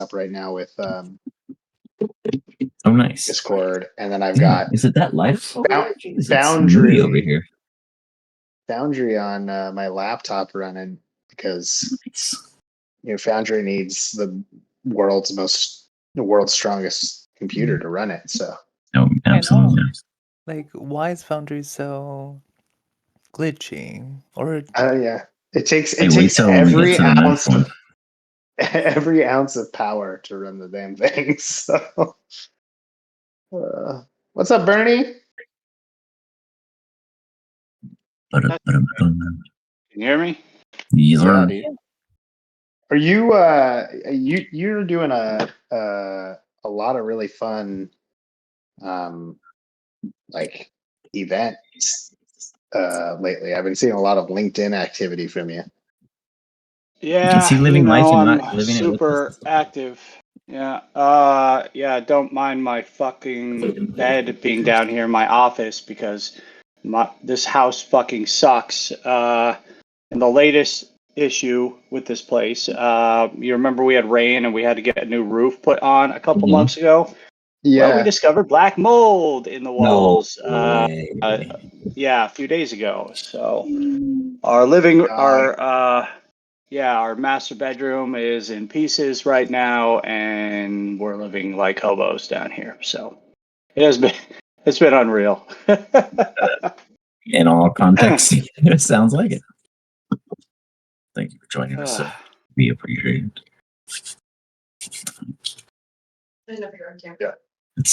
up right now with Oh, nice. Discord, and then I've got Is it that life? Foundry over here. Foundry on my laptop running because Foundry needs the world's strongest computer to run it. So no, absolutely. Like, why is Foundry so glitchy? Or yeah, it takes every ounce of power to run the damn thing. So, what's up, Bernie? Can you hear me? Yes, yeah, dude. Are you you're doing a lot of really fun like events lately. I've been seeing a lot of LinkedIn activity from you. Yeah, is he living life and not I'm living super it with us? active. Yeah. Yeah, don't mind my fucking bed being down here in my office because this house fucking sucks. And the latest issue with this place, you remember we had rain and we had to get a new roof put on a couple months ago? Yeah. Well, we discovered black mold in the walls. No Yeah, a few days ago. So our our master bedroom is in pieces right now, and we're living like hobos down here. So it's been unreal. In all contexts, it sounds like it. Thank you for joining us. We appreciate it. Yeah.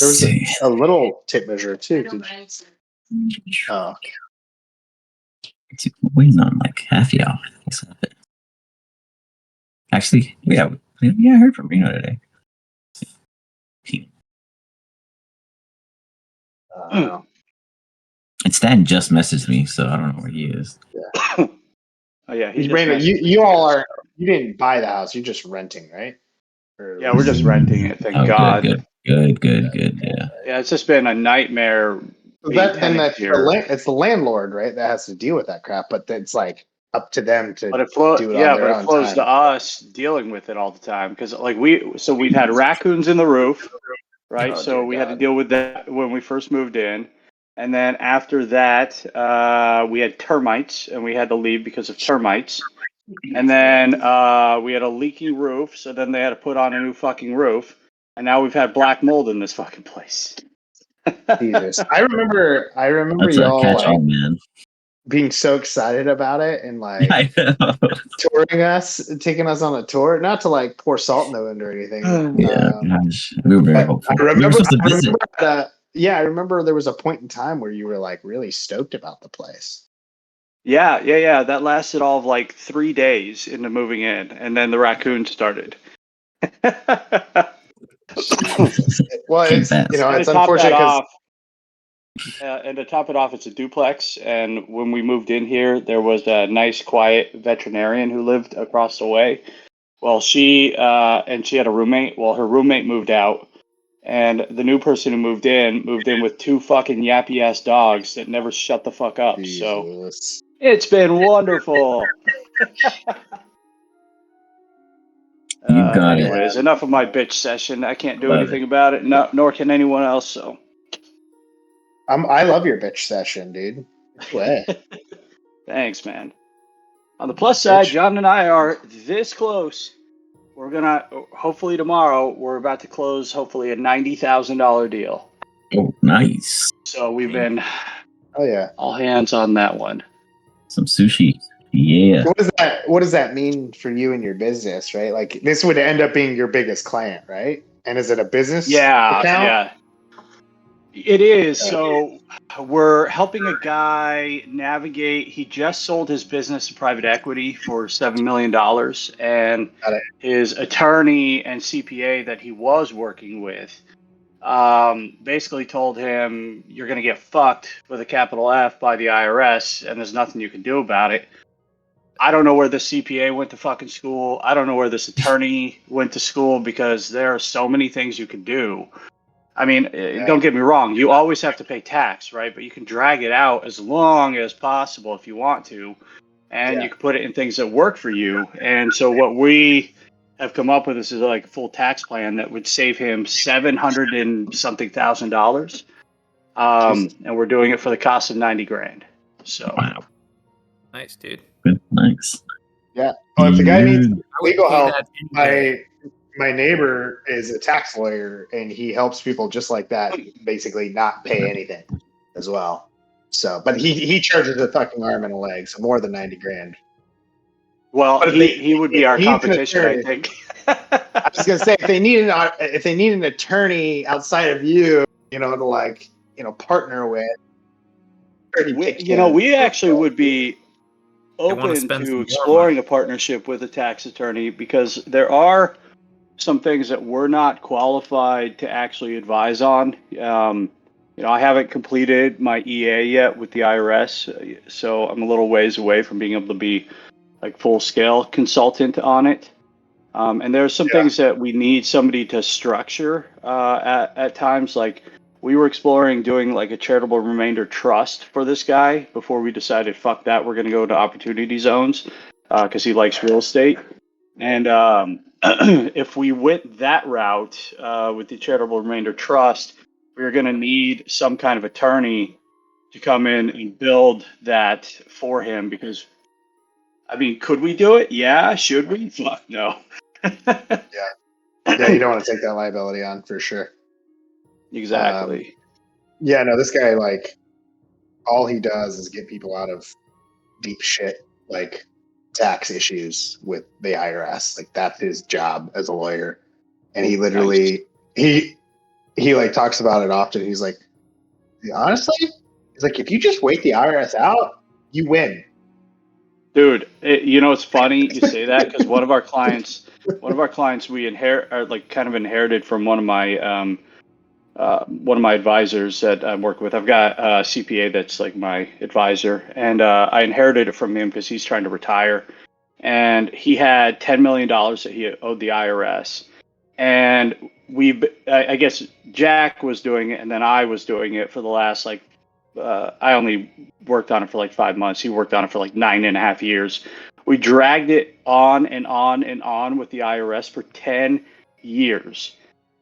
There was a little tape measure too. Oh, okay. It's waiting on like half y'all. Actually, yeah, I heard from Reno today. And Stan just messaged me, so I don't know where he is. Yeah. Oh yeah, Brandon, you didn't buy the house, you're just renting, right? Yeah, we're just renting it. Thank God. Good. Yeah. Yeah, it's just been a nightmare. It's the landlord, right? That has to deal with that crap, but it's like up to them to do it on their own flows time. to us dealing with it all the time because like we've had raccoons in the roof, right? So we had to deal with that when we first moved in, and then after that we had termites and we had to leave because of termites, and then we had a leaking roof, so then they had to put on a new fucking roof, and now we've had black mold in this fucking place. Jesus, I remember That's y'all catch-all, man. Being so excited about it and like touring us, taking us on a tour, not to like pour salt in the wind or anything. Gosh, we were very hopeful. We were supposed to visit. I remember there was a point in time where you were like really stoked about the place. Yeah. That lasted all of like 3 days into moving in, and then the raccoons started. Well, it's it's unfortunate because. And to top it off, it's a duplex. And when we moved in here, there was a nice, quiet veterinarian who lived across the way. Well, she had a roommate. Well, her roommate moved out, and the new person who moved in with 2 fucking yappy ass dogs that never shut the fuck up. Jesus. So it's been wonderful. You got anyways, enough of my bitch session. I can't do anything about it. No, nor can anyone else. So. I love your bitch session, dude. Thanks, man. On the plus side, John and I are this close. We're gonna hopefully tomorrow. We're about to close hopefully a $90,000 deal. Oh, nice. So we've been. Oh yeah. All hands on that one. Some sushi. Yeah. What does that mean for you and your business, right? Like this would end up being your biggest client, right? And is it a business account? Yeah. It is. So we're helping a guy navigate. He just sold his business to private equity for $7 million. And his attorney and CPA that he was working with basically told him, you're going to get fucked with a capital F by the IRS, and there's nothing you can do about it. I don't know where the CPA went to fucking school. I don't know where this attorney went to school because there are so many things you can do. I mean, don't get me wrong. You always have to pay tax, right? But you can drag it out as long as possible if you want to. And you can put it in things that work for you. And so what we have come up with this is like a full tax plan that would save him $700 and something thousand. And we're doing it for the cost of $90,000. So Wow. Nice, dude. Nice. Yeah. Well, if the guy needs I would legal pay help, that any day. my neighbor is a tax lawyer, and he helps people just like that basically not pay anything as well. So, but he charges a fucking arm and a leg, so more than $90,000. well, But if he would be our he's an competition, I attorney. think. I was gonna say if they need an attorney outside of you, to like partner with. We actually would be wanna open spend some to more exploring money. a partnership with a tax attorney because there are some things that we're not qualified to actually advise on. I haven't completed my EA yet with the IRS, so I'm a little ways away from being able to be like full scale consultant on it. And there's some things that we need somebody to structure at times. Like we were exploring doing like a charitable remainder trust for this guy before we decided, fuck that, we're going to go to opportunity zones because he likes real estate. And if we went that route with the charitable remainder trust, we were going to need some kind of attorney to come in and build that for him because, I mean, could we do it? Yeah. Should we? Fuck no. Yeah, you don't want to take that liability on for sure. Exactly. Yeah, no, this guy, like, all he does is get people out of deep shit, like tax issues with the IRS. Like, that's his job as a lawyer. And he literally, he like talks about it often. He's like, honestly, he's like, if you just wait the IRS out, you win. Dude, it's funny you say that because one of our clients we inherited from one of my advisors that I'm working with. I've got a CPA that's like my advisor, and I inherited it from him because he's trying to retire, and he had $10 million that he owed the IRS, and I guess Jack was doing it, and then I was doing it for the last I only worked on it for like 5 months. He worked on it for like 9.5 years. We dragged it on and on and on with the IRS for 10 years.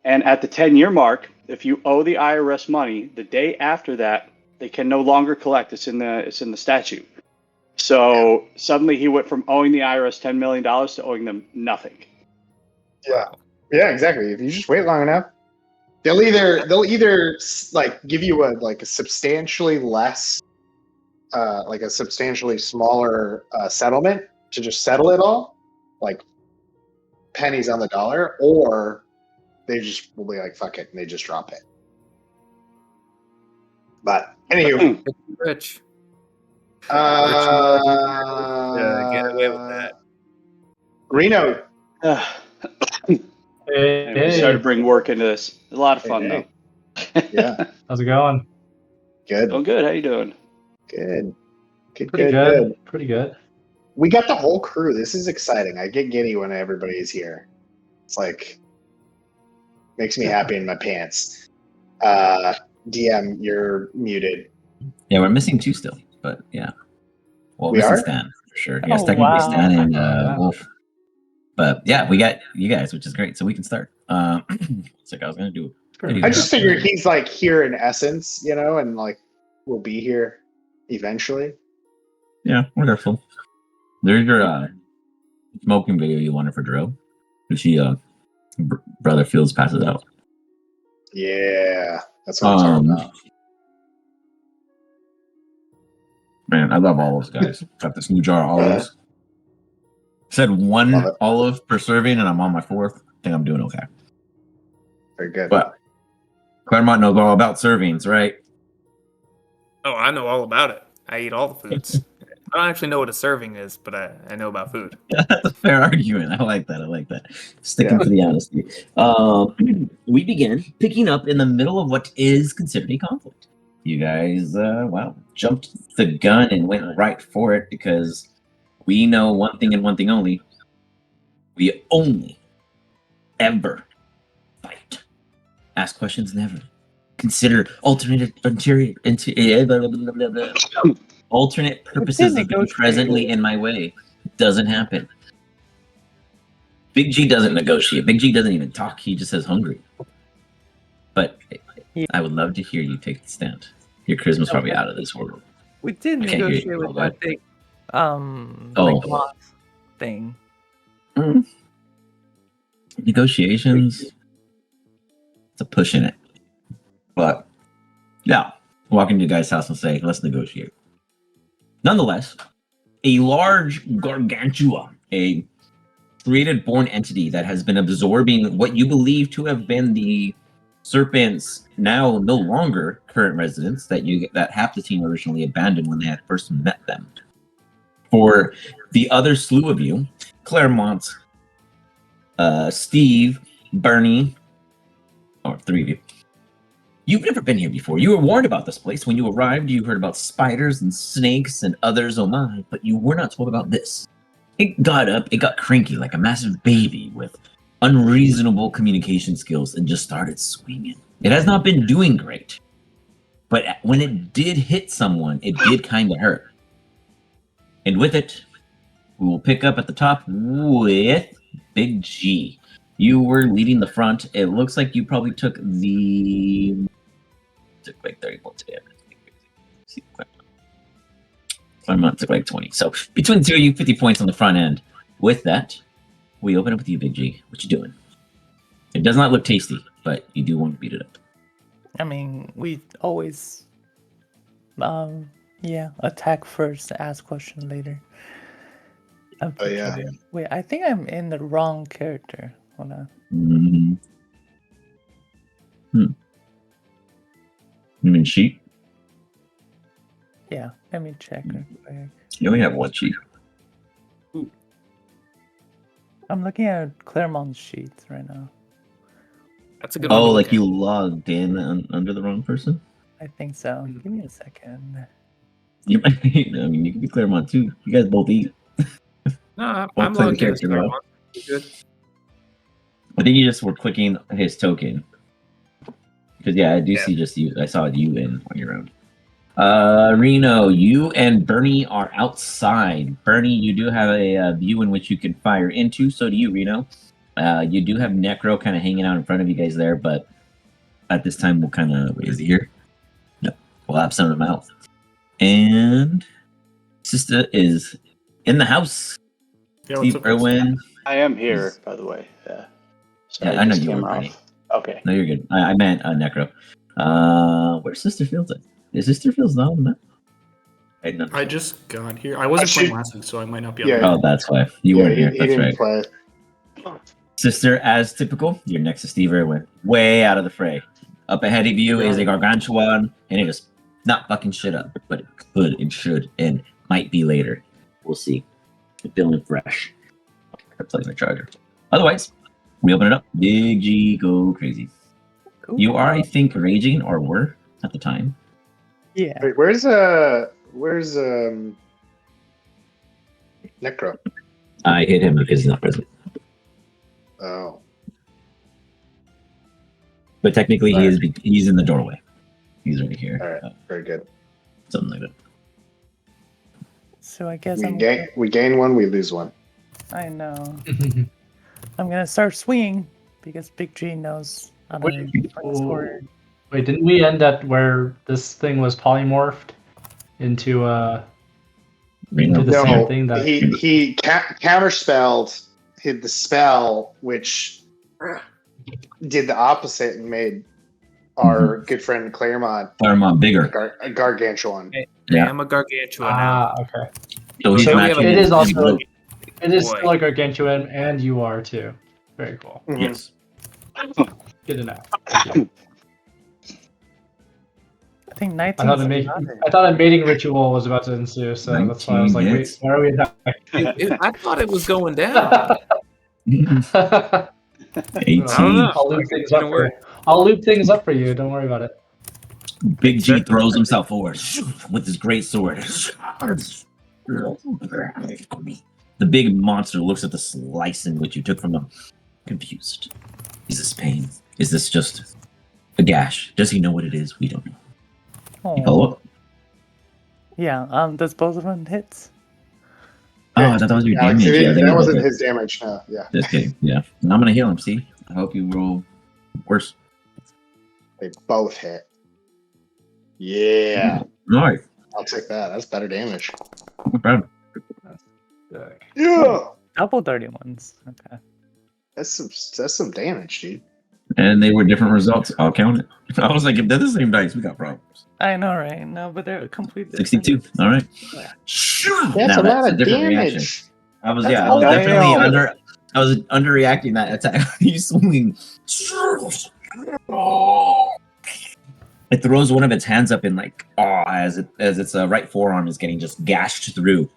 And at the 10-year mark, if you owe the IRS money, the day after that, they can no longer collect. It's in the statute. So suddenly he went from owing the IRS $10 million to owing them nothing. Yeah, exactly. If you just wait long enough, they'll either like give you a substantially less, like a substantially smaller settlement to just settle it all, like pennies on the dollar, or they just will be like, fuck it, and they just drop it. But anywho, Rich. Get away with that. Reno. And we started to bring work into this. A lot of fun though. Yeah. How's it going? Good. Doing good. How you doing? Good. Pretty good. Pretty good. We got the whole crew. This is exciting. I get giddy when everybody is here. It's like makes me happy in my pants. DM, you're muted. Yeah, we're missing 2 still, but yeah. Well, We missing are? Stan for sure. Yes, Oh, technically wow. Stan and Wolf. But yeah, we got you guys, which is great. So we can start. It's like I was gonna do. I just figured he's like here in essence, and like we'll be here eventually. Yeah, wonderful. There's your smoking video you wanted for Drill. She brother Fields passes out. Yeah, that's what I'm talking about. Man, I love olives, guys. Got this new jar of olives. Said 1 olive per serving, and I'm on my 4th. I think I'm doing okay. Very good. But Claremont knows all about servings, right? Oh, I know all about it. I eat all the foods. I don't actually know what a serving is, but I know about food. That's a fair argument. I like that. Sticking to the honesty. We begin picking up in the middle of what is considered a conflict. You guys, jumped the gun and went right for it because we know one thing and one thing only. We only ever fight. Ask questions never. Consider alternate purposes that come presently in my way. Doesn't happen. Big G doesn't negotiate. Big G doesn't even talk. He just says hungry. But I would love to hear you take the stand. Your charisma's probably out of this world. We did I can't hear negotiate you. with Oh, that God. big, Oh. like boss thing. Negotiations. It's a push in it. But yeah, walk into your guy's house and say, let's negotiate. Nonetheless, a large gargantua, a created born entity that has been absorbing what you believe to have been the serpent's now no longer current residents that half the team originally abandoned when they had first met them. For the other slew of you, Claremont, Steve, Bernie, or three of you, you've never been here before. You were warned about this place. When you arrived, you heard about spiders and snakes and others, oh my, but you were not told about this. It got cranky like a massive baby with unreasonable communication skills and just started swinging. It has not been doing great. But when it did hit someone, it did kind of hurt. And with it, we will pick up at the top with Big G. You were leading the front. It looks like you probably took like 30 points today. Claremont took like 20. So between the two of you, 50 points on the front end. With that, we open up with you, Big G. What you doing? It does not look tasty, but you do want to beat it up. I mean, we always, attack first, ask question later. Oh yeah. Wait, I think I'm in the wrong character. Hold on. You mean sheep? Yeah, let me check real quick. You only have one sheep. I'm looking at Claremont's sheets right now. That's a good one. Oh, to like look you logged in under the wrong person? I think so. Give me a second. You might. I mean, you can be Claremont too. You guys both eat. at. No, Well, I'm play the logged in as character, bro. Claremont. Good. I think you just were clicking his token. Because yeah, I do Yeah. see just you. I saw you in on your own. Reno, you and Bernie are outside. Bernie, you do have a view in which you can fire into. So do you, Reno. You do have Necro kind of hanging out in front of you guys there, but at this time we'll kind of is he here? No, we'll have some of them out. And Sister is in the house. Yeah, what's Steve up, Irwin. I am here, by the way. Yeah. Yeah, I know just you came were, Bernie. off. Okay. No, you're good. I meant Necro. Where's Sister Fields at? Is Sister Fields not on the map? I just got here. I wasn't playing last week, so I might not be on Yeah. the Oh, that's why. You weren't here. He That's didn't right. play. Sister, as typical, you're next to Steve Irwin. Way out of the fray. Up ahead of you is a gargantuan, and it is not fucking shit up, but it could and should and might be later. We'll see. It's feeling fresh. I'm plugging the charger. Otherwise, we open it up. Big G, go crazy. Cool. You are, I think, raging or were at the time. Yeah. Wait, where's Necro? I hit him because he's not present. Oh. But technically, he's in the doorway. He's right here. All right. Very good. Something like that. So I guess We gain one, we lose one. I know. I'm gonna start swinging because Big G knows how to swing his sword. Wait, didn't we end at where this thing was polymorphed into Reno. the same thing that he counterspelled hid the spell, which did the opposite and made our good friend Claremont bigger. a gargantuan. Yeah. I'm a gargantuan now. okay. So he's So we matching. have It is also Boy. it is still a gargantuan, and you are too. Very cool. Mhm. Yes. Good to know. I think I 19. thought a mating ritual was about to ensue, so that's why I was like, 19 wait, why are we attacking? I thought it was going down. 18. I don't know. I'll loop It's things gonna up for work. you. I'll loop things up for you. Don't worry about it. Big G throws himself forward with his great sword. The big monster looks at the slice in which you took from him, confused. Is this pain? Is this just a gash? Does he know what it is? We don't know. You follow up? Yeah. Does both of them hits? Oh, I thought that was your Alex, damage. Yeah, that wasn't his damage. No, yeah. Just kidding. Yeah. And I'm going to heal him. See? I hope you roll worse. They both hit. Yeah. All right. I'll take that. That's better damage. No problem. Yeah. Double 31s. Okay. That's some damage, dude. And they were different results. I'll count it. I was like, if they're the same dice, we got problems. I know, right? No, but they're completely 62. All right. That's a lot of different damage. reaction. I was That's I was all definitely damage. I was underreacting that attack. You swinging. It throws one of its hands up in like awe as its right forearm is getting just gashed through.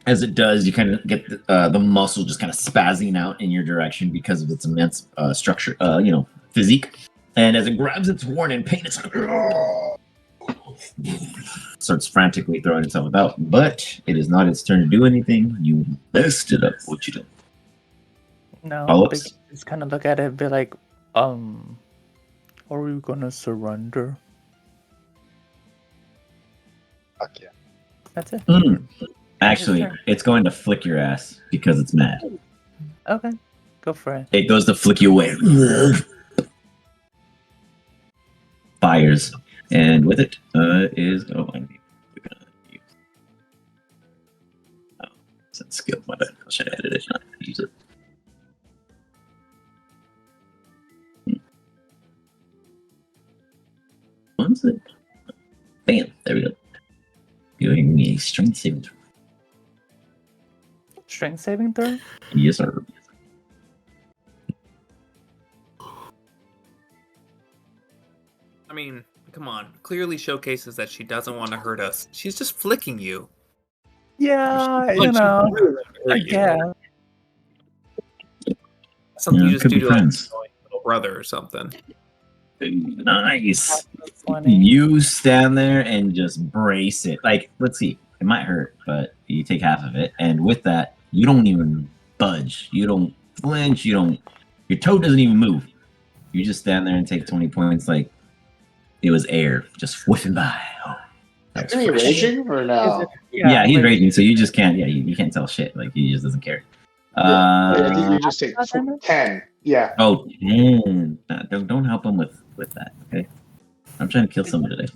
As it does, you kind of get the muscle just kind of spazzing out in your direction because of its immense structure, physique. And as it grabs its horn in pain, it's like starts frantically throwing itself about. But it is not its turn to do anything. You messed it up. What you do? No, Follow-ups? they just kind of look at it and be like, are we gonna surrender? Fuck yeah. That's it. Actually, it's going to flick your ass because it's mad. Okay, go for it. It goes to flick you away. Fires. And with it is... Oh, I need... We're gonna use... Oh, it's a skill. My bad. I should have edited it, not use it. What's it? Bam. There we go. Giving me a strength saving throw. Strength saving throw? Yes, sir. I mean, come on. Clearly showcases that she doesn't want to hurt us. She's just flicking you. Yeah, Like, you she know, really doesn't hurt you. yeah. Something Yeah, you just could do be to like, friends. your little brother or something. Nice. Funny. You stand there and just brace it. Like, let's see. It might hurt, but you take half of it. And with that, you don't even budge. You don't flinch. Your toe doesn't even move. You just stand there and take 20 points like it was air just whiffing by. Oh, that was Is he fresh. raging or no? Yeah, he's like- raging, so you just can't. Yeah, you can't tell shit. Like he just doesn't care. I think you just take damage? 10. Yeah. Oh, 10. Don't help him with that. Okay, I'm trying to kill someone today.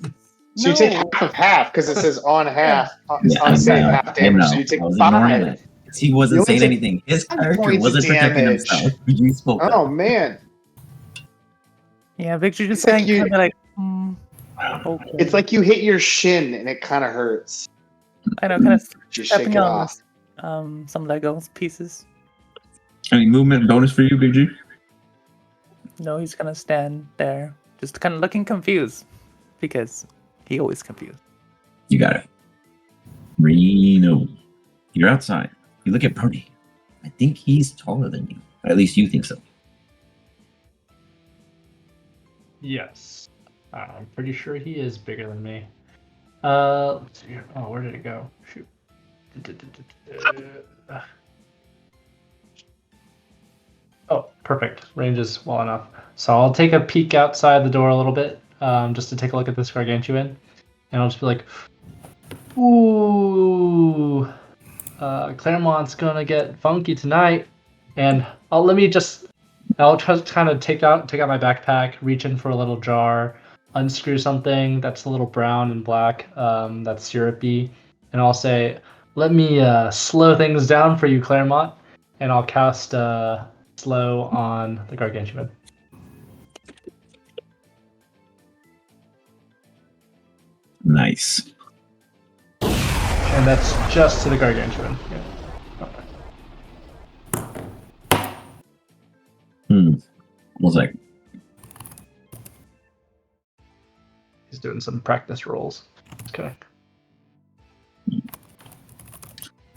So you take half of half because it says on half. Yeah, on save I half damage. know. So you take I was ignoring 5. that. He wasn't You only saying take anything. His 5 character points of wasn't protecting damage. himself. You spoke. up. Oh man, Yeah, Victor just It's like saying you- kind of like, okay. it's like you hit your shin and it kind of hurts. I know, kind of Just shake stepping it on off. some Lego pieces. Any movement bonus for you, Big G? No, he's gonna stand there, just kind of looking confused, because he always confused. You got it. Reno. You're outside. You look at Bernie. I think he's taller than you. At least you think so. Yes. I'm pretty sure he is bigger than me. Let's see. Oh, where did it go? Shoot. Oh, perfect. Range is well enough. So I'll take a peek outside the door a little bit, just to take a look at this gargantuan. And I'll just be like, ooh, Claremont's gonna get funky tonight. And I'll try to kind of take out my backpack, reach in for a little jar, unscrew something that's a little brown and black, that's syrupy, and I'll say, let me slow things down for you, Claremont, and I'll cast slow on the gargantuan. Nice. And that's just to the gargantuan. Yeah. Was like, He's doing some practice rolls. Okay.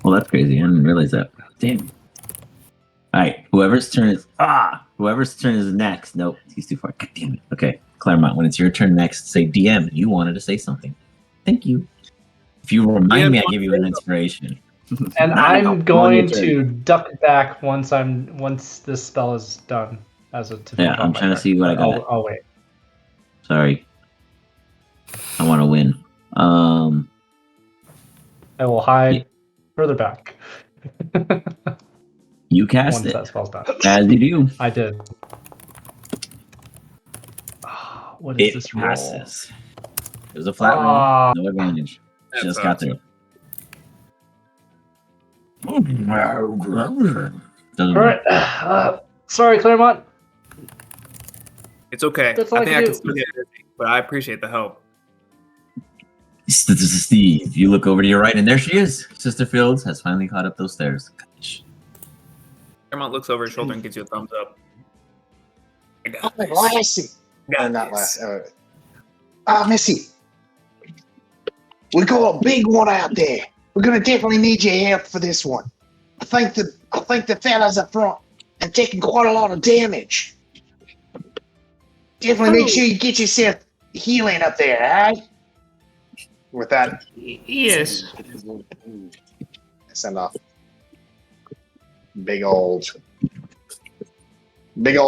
well, that's crazy. I didn't realize that. Damn. All right. Whoever's turn is next. Nope, he's too far. God damn it. Okay, Claremont. When it's your turn next, say DM. You wanted to say something. Thank you. If you remind me, I give you an inspiration. And Now, I'm on going your turn. to duck back once this spell is done. As a to Yeah, finish I'm off my trying to turn. see what I got. I'll wait. Sorry. I want to win. I will hide further back. You cast Once it. that spell's done. As you do, I did. What is it this roll? passes. It was a flat roll, no advantage. That Just got sucks. through. All right. Sorry, Claremont. It's okay. That's all I I think can I do. can still get busy, but I appreciate the help. Steve, you look over to your right, and there she is. Sister Fields has finally caught up those stairs. Claremont looks over his shoulder and gives you a thumbs up. I got Oh, this. Lassie. Got Not this. Lassie. Missy. We got a big one out there. We're gonna definitely need your help for this one. I think the fellas up front have taken quite a lot of damage. Definitely make sure you get yourself healing up there, alright? With that, Yes. send off big old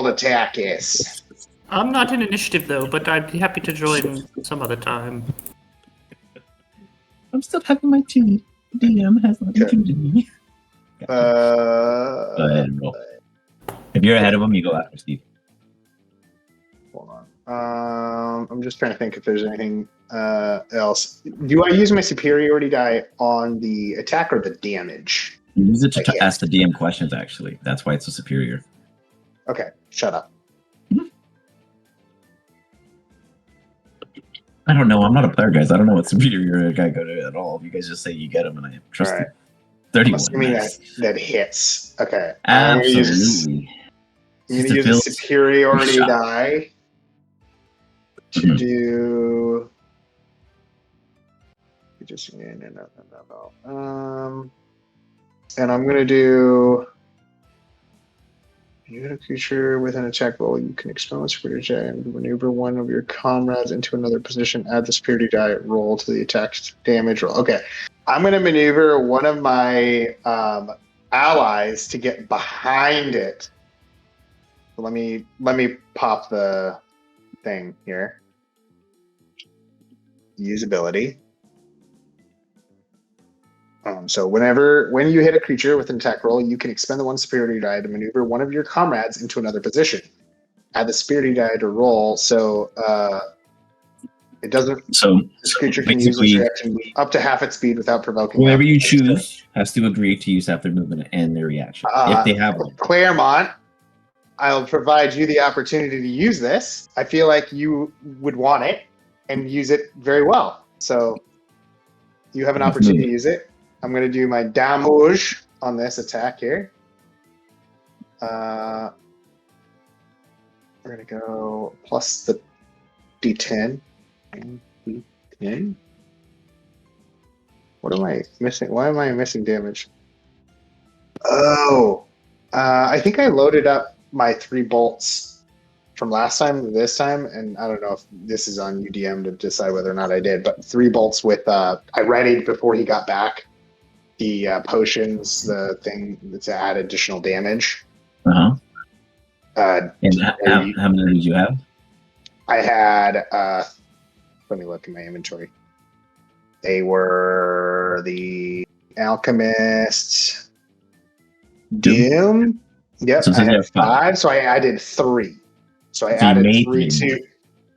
attack, yes. I'm not in initiative though, but I'd be happy to join some other time. I'm still having my tea. DM has nothing to do with me. Go ahead and roll. If you're ahead of him, you go after Steve. Hold on. I'm just trying to think if there's anything else. Do I use my superiority die on the attack or the damage? You use it to Like, ask the DM questions, actually. That's why it's so superior. Okay, shut up. I don't know. I'm not a player, guys. I don't know what superior I go to at all. You guys just say you get them, and I trust All you. right. 31. I'm assuming Nice. that hits. Okay. Absolutely. I'm going to use a superiority shot. die to Mhm. do. And I'm going to do. You hit a creature with an attack roll. You can expel a superiority die and maneuver one of your comrades into another position. Add the superiority die roll to the attack damage roll. Okay. I'm going to maneuver one of my allies to get behind it. Let me pop the thing here. Usability. So when you hit a creature with an attack roll, you can expend the one superiority die to maneuver one of your comrades into another position. Add the superiority die to roll, so it doesn't. So This creature can use its reaction up to half its speed without provoking. whoever you damage. choose has to agree to use half their movement and their reaction. If they have one. Claremont, I'll provide you the opportunity to use this. I feel like you would want it and use it very well. So you have an opportunity to use it. I'm going to do my damage on this attack here. We're going to go plus the D10. D10? What am I missing? Why am I missing damage? Oh, I think I loaded up my 3 bolts from last time to this time, and I don't know if this is on UDM to decide whether or not I did, but 3 bolts with, I readied before he got back the potions, the thing to add additional damage. And how many did you have? I had, let me look in my inventory. They were the Alchemist, Doom. Yep, So I had 5, so I did 3. So I added 3 to.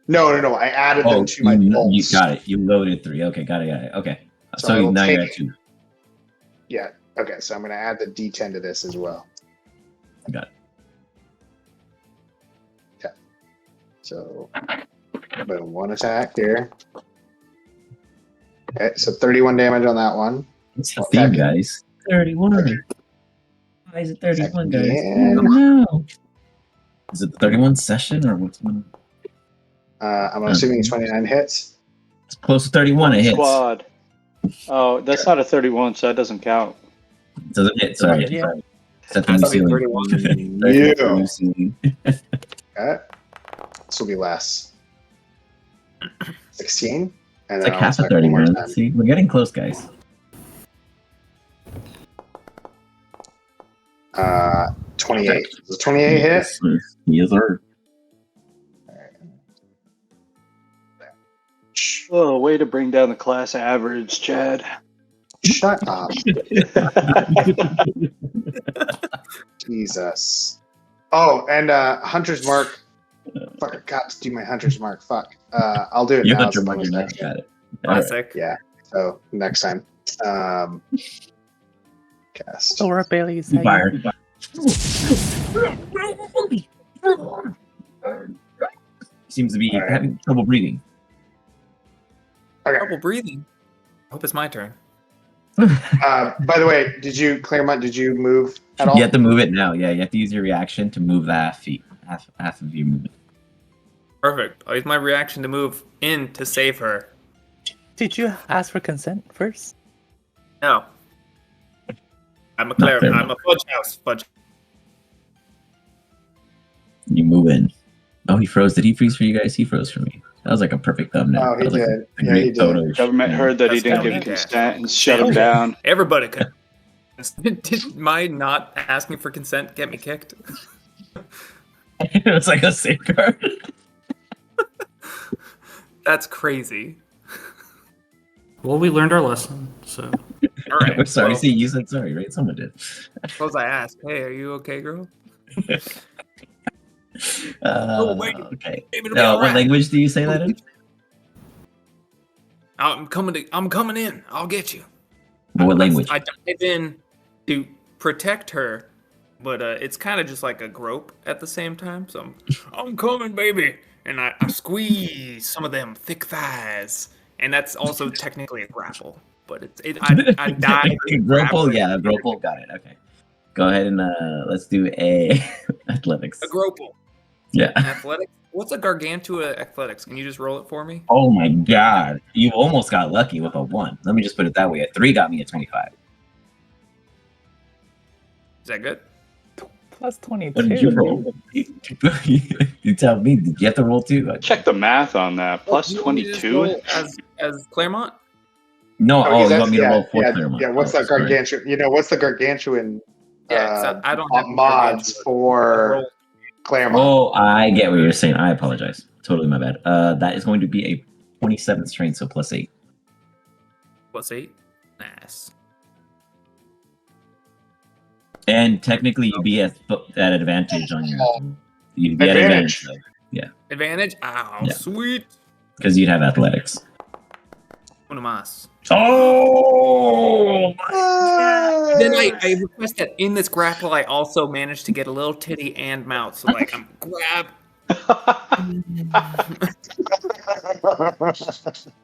No. I added them to my bolts. You got it. You loaded 3. Okay, got it. Okay. So now you're at 2. Yeah. Okay, so I'm going to add the D10 to this as well. I got it. Okay. So, boom, 1 attack here. Okay, so 31 damage on that one. It's the theme, guys. 31. Okay. Why is it 31, guys? Again. Oh, no. Is it the 31 session or what's going on? I'm assuming it's 29 hits. It's close to 31. It hits. Squad. Oh, that's not a 31, so that doesn't count. It doesn't hit. Sorry. Yeah. Sorry. Set the new ceiling. Yeah. Okay. This will be less. 16. And It's then like I'll half a attack one more 31. time. See, we're getting close, guys. 28. Does 28 hit? Yes, sir. Oh, way to bring down the class average, Chad. Shut up. Jesus. Oh, and Hunter's Mark. Fuck, I got to do my Hunter's Mark. Fuck. I'll do it You now. got your as a mark bonus now. action. Got it. All right. Classic. Yeah. So next time. Cast. Laura Bailey's how Fire. Seems to be All right. having trouble breathing. Okay. Trouble breathing. I hope it's my turn. By the way, Claremont, did you move at all? You have to move it now. Yeah, you have to use your reaction to move the half of your movement. Perfect. I'll use my reaction to move in to save her. Did you ask for consent first? No. I'm a Not fair. I'm a fudge house. Fudge. You move in. Oh, he froze. Did he freeze for you guys? He froze for me. That was like a perfect thumbnail. Oh, he That was like did. a Yeah, great he did. photo. Government heard that he That's didn't give gotta be consent and shut him down. Everybody could. Did my not asking for consent get me kicked? It's like a safeguard. That's crazy. Well, we learned our lesson, so. All right. We're sorry. well, See, you said sorry, right? Someone did. suppose I asked, hey, are you okay, girl? Wait. Okay. Maybe it'll be all What right. language do you say that in? I'm coming in. I'll get you. What language? I dive in to protect her, but it's kind of just like a grope at the same time. So I'm coming, baby, and I squeeze some of them thick thighs, and that's also technically a grapple. But I dive. and grab Grapple, her. yeah, grapple. Got it. Okay. Go ahead and let's do a athletics. A grapple. Yeah. Athletics. What's a gargantua athletics? Can you just roll it for me? Oh my god. You almost got lucky with a 1. Let me just put it that way. A 3 got me a 25. Is that good? Plus 22. What did you roll? You tell me. Did you have to roll 2? Check the math on that. Plus You want me to just 22. roll as Claremont? No, Oh, you want me to roll 4 yeah, Claremont? yeah, what's Oh, that sorry. gargantuan? What's the gargantuan Yeah, 'cause I don't have mods gargantua. for Roll. Claremont? Oh, I get what you're saying. I apologize. Totally my bad. That is going to be a 27 strength, so plus 8. Plus 8. Nice. And technically, you'd be at advantage on your. You'd be at Advantage. advantage Advantage? Ow, Yeah. sweet. because you'd have athletics. Uno más. Oh! Then I request that in this grapple, I also managed to get a little titty and mouth. So, like, I'm grab.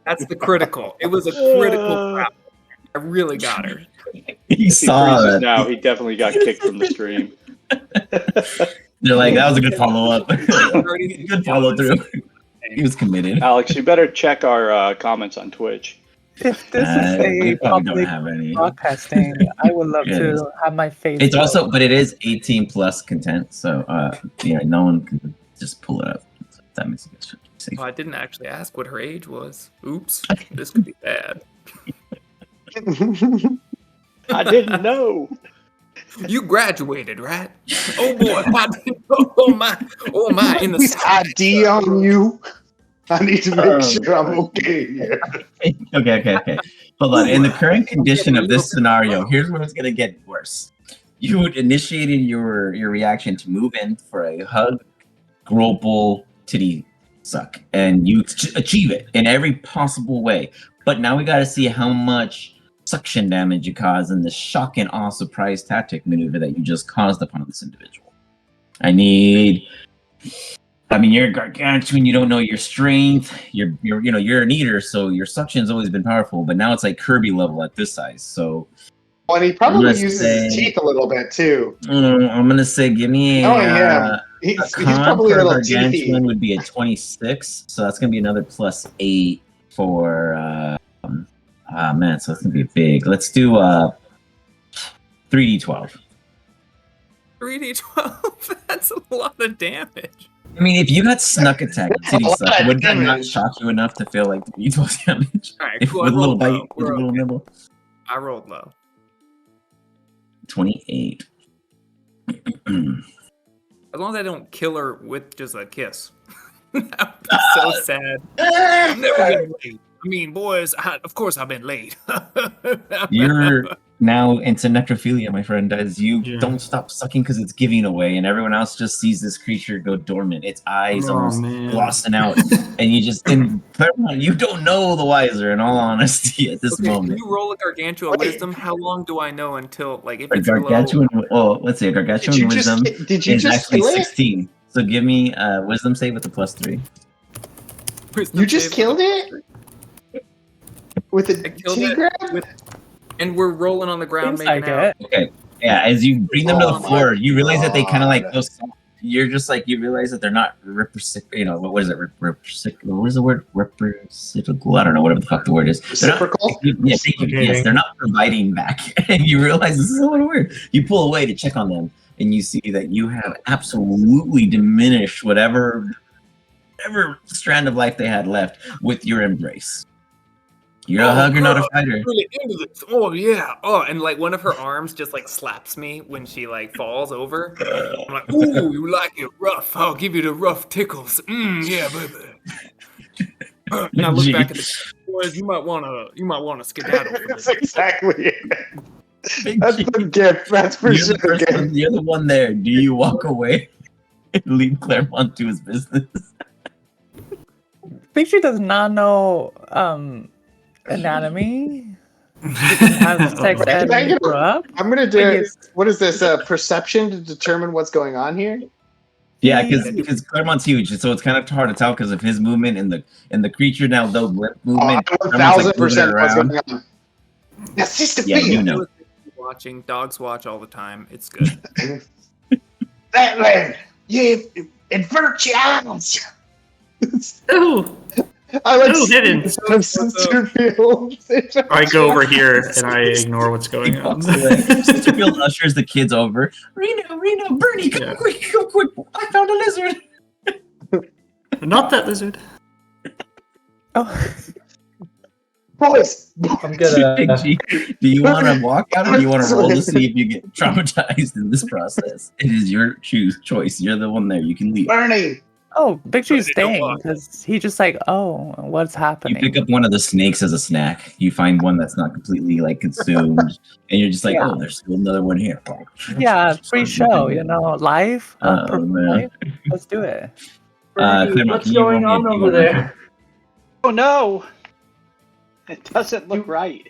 That's the critical. It was a critical grapple. I really got her. He If he saw freezes that. now, he definitely got kicked from the stream. They're like, that was a good follow up. Good follow through. He was committed. Alex, you better check our comments on Twitch. If this is We a probably don't public have any. broadcasting, I would love It is. to have my face. It's also, but it is 18 plus content, so yeah, no one can just pull it up. So that makes it safe. Oh, I didn't actually ask what her age was. Oops. This could be bad. I didn't know. You graduated, right? Oh boy. Oh my. In the ID on you. I need to make sure I'm okay here. Okay. Hold on. In the current condition of this scenario, here's where it's gonna get worse. You would initiated your reaction to move in for a hug, grapple, titty suck, and you achieve it in every possible way. But now we got to see how much suction damage you cause in the shock and awe surprise tactic maneuver that you just caused upon this individual. You're gargantuan. You don't know your strength. You're an eater, so your suction's always been powerful. But now it's like Kirby level at this size. So, Well, and he probably I'm gonna uses say- his teeth a little bit too. I'm gonna say, give me Knowing him, a he's con probably a for little gargantuan teethy. would be a 26. So that's gonna be another plus 8 for. Man, so that's gonna be big. Let's do 3d12. 3d12. That's a lot of damage. I mean, if you got snuck attack, titty What suck, would that not damage? shock you enough to feel like 3d12 damage? All right, If cool. with I a little rolled bite, low. with a little nibble. I rolled low. 28. As long as I don't kill her with just a kiss. That would be so sad. I'm never gonna wait. I mean, boys, of course I've been late. You're now into necrophilia, my friend, as you Yeah. don't stop sucking because it's giving away, and everyone else just sees this creature go dormant, its eyes Oh, almost man. glossing out, and Claremont, you don't know the wiser, in all honesty, at this Okay, can moment. you roll a gargantua Wait. wisdom? How long do I know until, like, if A it's low? gargantuan, let's see, a gargantuan wisdom Did you is just actually kill it? 16. So give me a wisdom save with a +3. Wisdom You just save killed with it with I a killed titty it grab? and we're rolling on the ground Seems like making out. it. Okay. Yeah, as you bring them to Oh the my floor, you realize that they kind of like God. go soft. You're just like, you realize that they're not reciprocal. You know, what is it? Reciprocal. What is the word? Reciprocal. I don't know, whatever the fuck the word is. They're not- Reciprocal? yeah, thank you. Yes, they're not providing back. And you realize this is a little weird. You pull away to check on them, and you see that you have absolutely diminished whatever strand of life they had left with your embrace. You're a hugger, not a girl, fighter. I'm really into this. Oh yeah. Oh, and like one of her arms just like slaps me when she like falls over. I'm like, ooh, you like it rough? I'll give you the rough tickles. Yeah, baby. And I look back at the boys. You might wanna skedaddle. For That's this. exactly it. Big That's G. the gift. That's for You're sure. the first gift. one, you're the one there. Do you walk away and leave Claremont to his business? Big Tree does not know anatomy. He didn't have sex Can ed I when he get grew up. I'm gonna But do. yes, What is this? Perception to determine what's going on here? Yeah, he- because Claremont's huge, so it's kind of hard to tell because of his movement and the creature now though limp Oh, movement. I Claremont's, like, moving 1000% know what's around. going on. That's just a Yeah, you feel. know. Watching dogs watch all the time. It's good. That man, you invert your eyes. Oh, I like Oh, hidden. Sister Fields. I go over here and I ignore what's going on. Sister Field ushers the kids over. Reno, Bernie, come Yeah. quick, come quick! I found a lizard. Not that lizard. oh, Boys, I'm gonna. Big G, do you want to walk out or do you want to roll to see if you get traumatized in this process? It is your choice. You're the one there. You can leave. Bernie. oh, Big Tree's But they don't staying walk. because he just like, oh, what's You happening? pick up one of the snakes as a snack. You find one that's not completely like consumed, and you're just like, Yeah. oh, there's still another one here. Yeah, free show, you know, live. Oh, perfect man. live. Let's do it. Claremont, What's can you roll going me a on D100? over there? Oh no, it doesn't look right.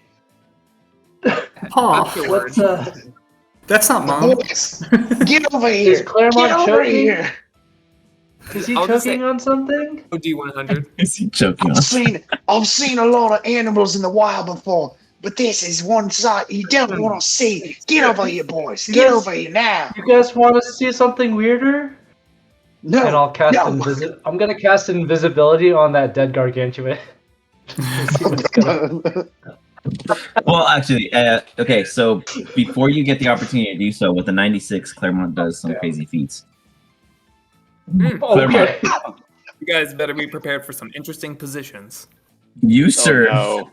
Paw. What's That's not mom. Boys, get over here. Is Claremont Get over choking? here. Is he I'll just choking say- on something? OD100. Is he choking on? I've seen a lot of animals in the wild before, but this is one sight you don't want to see. Get over here, boys. You Get guys- over here now. You guys want to see something weirder? No, And I'll cast no. I'm gonna cast invisibility on that dead gargantuan. See what's gonna- Well, actually, okay. So before you get the opportunity to do so, with the 96, Claremont does some Yeah. crazy feats. Okay. You guys better be prepared for some interesting positions. You, Oh sir, no.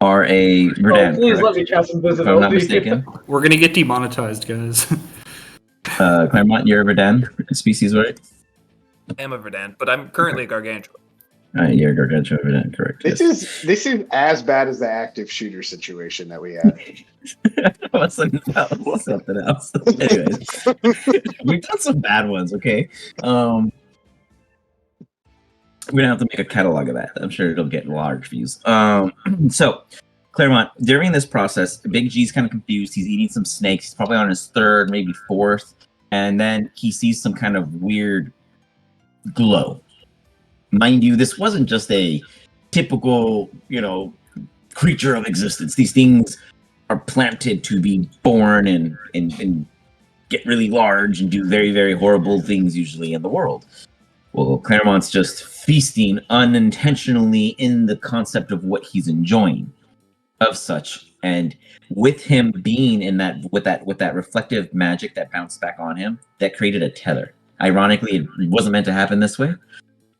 are a Oh, Verdan, please correct? let me cast If I'm not invisibility. mistaken. We're gonna get demonetized, guys. Claremont, you're a Verdan species, right? I am a Verdan, but I'm currently a Gargantua. You're a Gargantua Verdan, correct? This is as bad as the active shooter situation that we had. What's something else? Anyways, we've done some bad ones. Okay, we're gonna have to make a catalog of that. I'm sure it'll get large views. So Claremont, during this process, Big G's kind of confused. He's eating some snakes. He's probably on his third, maybe fourth, and then he sees some kind of weird glow. Mind you, this wasn't just a typical, creature of existence. These things are planted to be born and get really large and do very, very horrible things usually in the world. Well, Claremont's just feasting unintentionally in the concept of what he's enjoying of such. And with him being in that with that reflective magic that bounced back on him, that created a tether. Ironically, it wasn't meant to happen this way,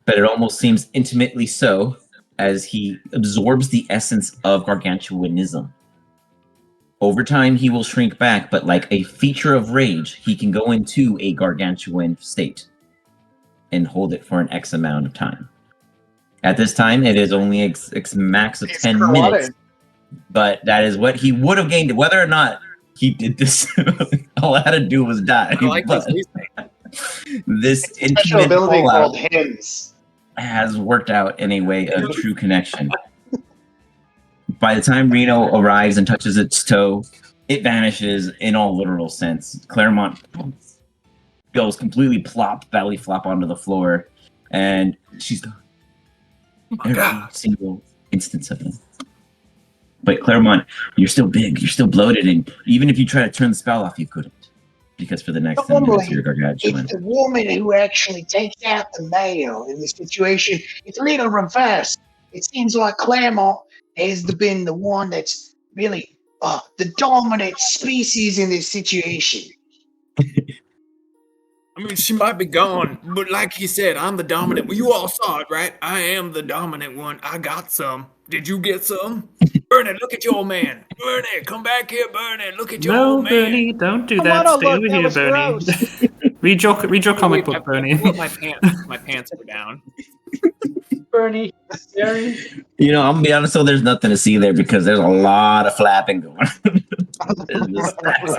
but it almost seems intimately so as he absorbs the essence of gargantuanism. Over time, he will shrink back, but like a feature of rage, he can go into a gargantuan state and hold it for an X amount of time. At this time, it is only max of It's 10 karate. minutes, but that is what he would have gained. Whether or not he did this, all I had to do was die. I like but this reasoning. this It's a special intimate ability fallout called hymns. has worked out in a way of true connection. By the time Reno arrives and touches its toe, it vanishes in all literal sense. Claremont goes completely plop, belly flop onto the floor, and she's gone. Oh my Every God. single instance of it. But Claremont, you're still big, you're still bloated, and even if you try to turn the spell off, you couldn't. Because for the next 10 minutes, you're gargantuan. It's the woman who actually takes out the male in this situation. It's a little reverse. It seems like Claremont has been the one that's really the dominant species in this situation. I mean, she might be gone, but like he said, I'm the dominant. Well, you all saw it, right? I am the dominant one. I got some. Did you get some? Bernie, look at your old man. Bernie, come back here, Bernie. Look at your No, old man. Bernie, don't do Come that. on, Stay look, over that here, was Bernie. gross. read your comic book, I Bernie. pulled up my pants were down. Bernie, Gary. You know, I'm gonna be honest, so there's nothing to see there because there's a lot of flapping going on. There's just stacks